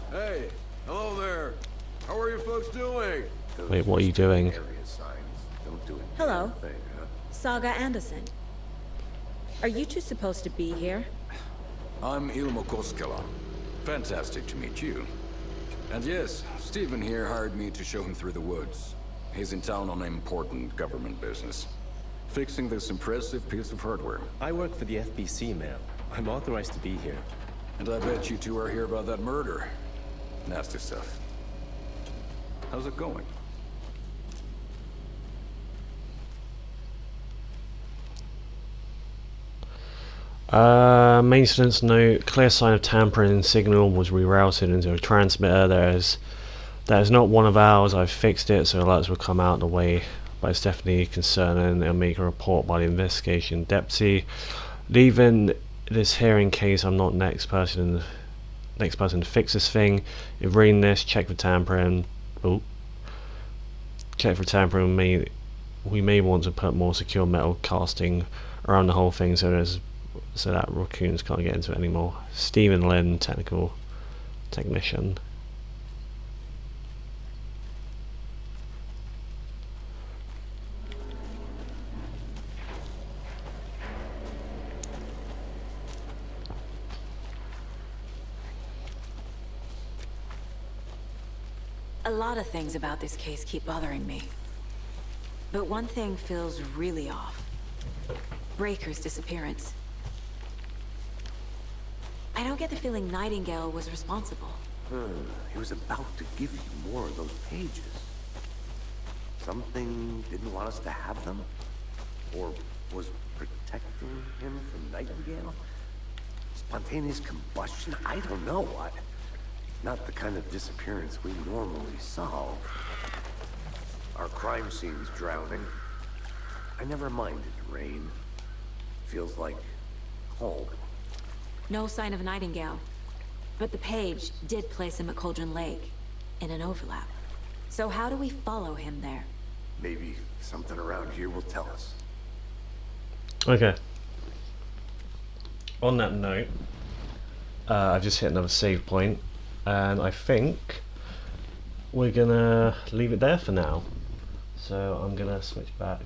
Speaker 22: Hey, hello there. How are you folks doing?
Speaker 1: Wait, what are you doing?
Speaker 5: area signs don't do a
Speaker 8: Hello.
Speaker 5: thing, huh?
Speaker 8: Saga Anderson. Are you two supposed to be here?
Speaker 22: I'm Ilmo Koskela. Fantastic to meet you. And yes, Stephen here hired me to show him through the woods. He's in town on important government business. Fixing this impressive piece of hardware.
Speaker 23: I work for the FBC, ma'am. I'm authorized to be here.
Speaker 22: And I bet you two are here about that murder. Nasty stuff. How's it going?
Speaker 1: Maintenance note, clear sign of tampering, signal was rerouted into a transmitter. That is not one of ours. I've fixed it so alerts will come out of the way, but it's definitely concerning. I'll make a report by the investigation deputy. Leaving this here in case I'm not next person to fix this thing. If reading this, check for tampering. Oh, check for tampering. We may want to put more secure metal casting around the whole thing so that raccoons can't get into it anymore. Stephen Lynn, technical technician.
Speaker 8: A lot of things about this case keep bothering me. But one thing feels really off. Breaker's disappearance. I don't get the feeling Nightingale was responsible.
Speaker 5: He was about to give you more of those pages. Something didn't want us to have them? Or was protecting him from Nightingale? Spontaneous combustion? I don't know. Not the kind of disappearance we normally solve. Our crime scene's drowning. I never minded rain. Feels like home.
Speaker 8: No sign of Nightingale. But the page did place him at Cauldron Lake, in an overlap. So how do we follow him there?
Speaker 5: Maybe something around here will tell us.
Speaker 1: Okay. On that note, I've just hit another save point, and I think we're gonna leave it there for now. So I'm gonna switch back.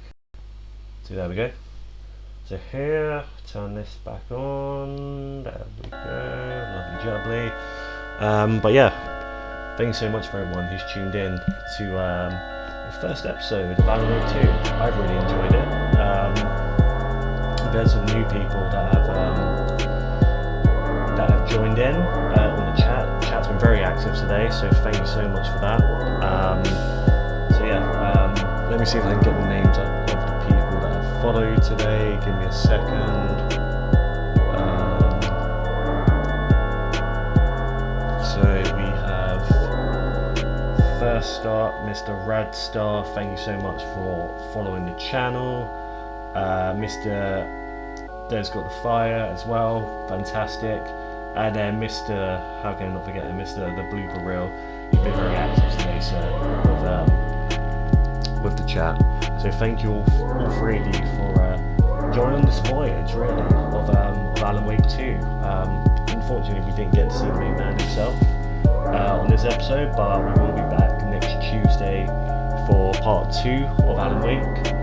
Speaker 1: So there we go. So here, turn this back on. There we go. Lovely jubbly. But yeah, thank you so much for everyone who's tuned in to the first episode of Alan Wake 2. I've really enjoyed it. There's some new people that have joined in on the chat. The chat's been very active today, so thank you so much for that. So yeah, let me see if I can get the names up of the people that have followed today. Give me a second. So we have first start, Mr. Radstar. Thank you so much for following the channel. Mr. There's got the fire as well, fantastic. And then Mr. How can I not forget him? Mr. the Blooper Reel. You've been very active today, sir, with the chat. So thank you all three of you for joining this voyage, really, of Alan Wake 2. Unfortunately, we didn't get to see the main man himself on this episode, but we will be back next Tuesday for part 2 of Alan Wake.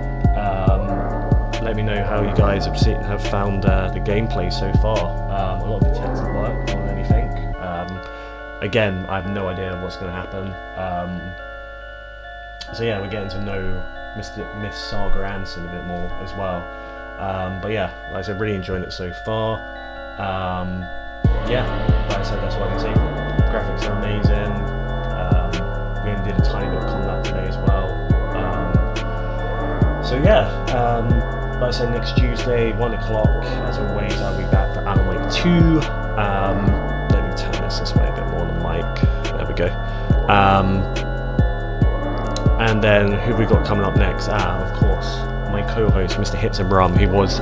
Speaker 1: Let me know how you guys have found the gameplay so far. A lot of the text have worked on anything. Again, I have no idea what's going to happen. So yeah, we're getting to know Miss Saga Anson a bit more as well. But yeah, like I said, really enjoying it so far. Yeah, like I said, that's what I can say. Graphics are amazing. We only did a tiny bit of combat today as well. So yeah. Like I said, next Tuesday, 1 o'clock, as always, I'll be back for Alan Wake 2. Let me turn this way a bit more on the mic. There we go. And then, who have we got coming up next? Of course, my co-host, Mr. Hits and Rum. He was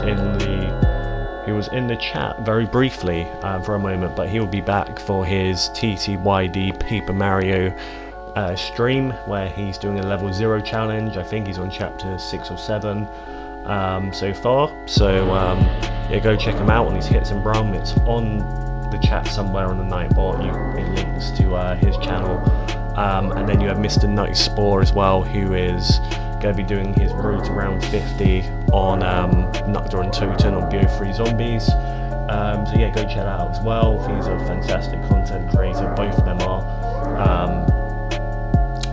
Speaker 1: in the chat very briefly for a moment, but he will be back for his TTYD Paper Mario stream, where he's doing a level 0 challenge. I think he's on chapter 6 or 7. So far, so yeah, go check him out on his Hits and Brum. It's on the chat somewhere on the Nightbot. It links to his channel, and then you have Mr. Night Spore as well, who is going to be doing his Road to Round 50 on Nutjaw and Toten on BO3 Zombies. So yeah, go check that out as well. He's a fantastic content creator. Both of them are.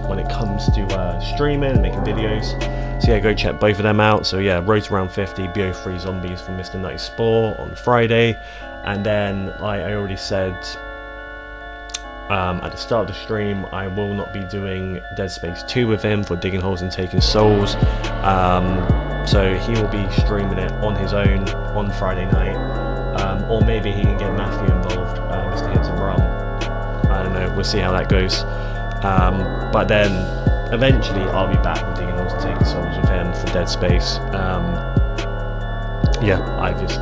Speaker 1: When it comes to streaming and making videos. So yeah, go check both of them out. So yeah, Road to Round 50, BO3 Zombies from Mr. Night Spore on Friday. And then, like I already said at the start of the stream, I will not be doing Dead Space 2 with him for Digging Holes and Taking Souls. So he will be streaming it on his own on Friday night. Or maybe he can get Matthew involved, Mr. Hits and Rum. I don't know, we'll see how that goes. But then eventually I'll be back with Digging Holes and Taking Souls with him for Dead Space. Yeah, I just,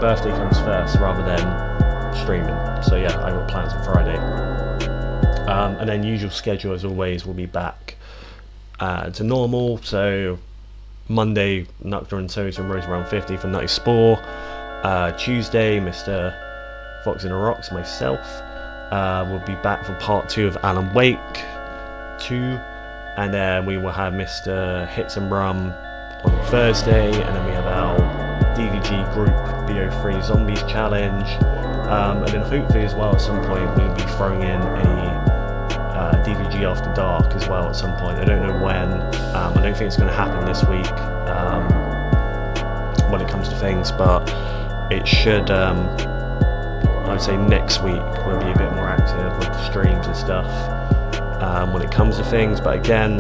Speaker 1: birthday comes first rather than streaming. So yeah, I got plans on Friday. And then usual schedule as always will be back to normal. So Monday, Nutcracker and Soda and Rose around 50 for Nutty Spore. Tuesday, Mr. Fox in the Rocks, myself, will be back for part 2 of Alan Wake 2. And then we will have Mr. Hits and Rum on Thursday. And then we have our DVG group BO3 Zombies Challenge. And then hopefully as well at some point we'll be throwing in a DVG After Dark as well at some point. I don't know when. I don't think it's going to happen this week when it comes to things, but it should, I'd say next week we'll be a bit more active with the streams and stuff when it comes to things. But again,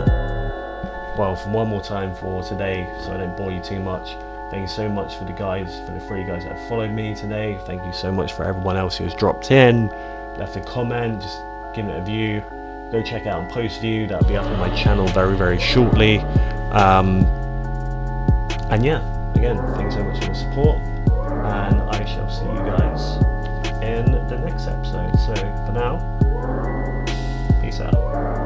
Speaker 1: well, for one more time for today, so I don't bore you too much, thank you so much for the 3 guys that have followed me today. Thank you so much for everyone else who has dropped in, left a comment, just giving it a view. Go check out on post view, that'll be up on my channel very, very shortly. And yeah, again, thanks so much for the support, and I shall see you guys in the next episode. So for now, peace out.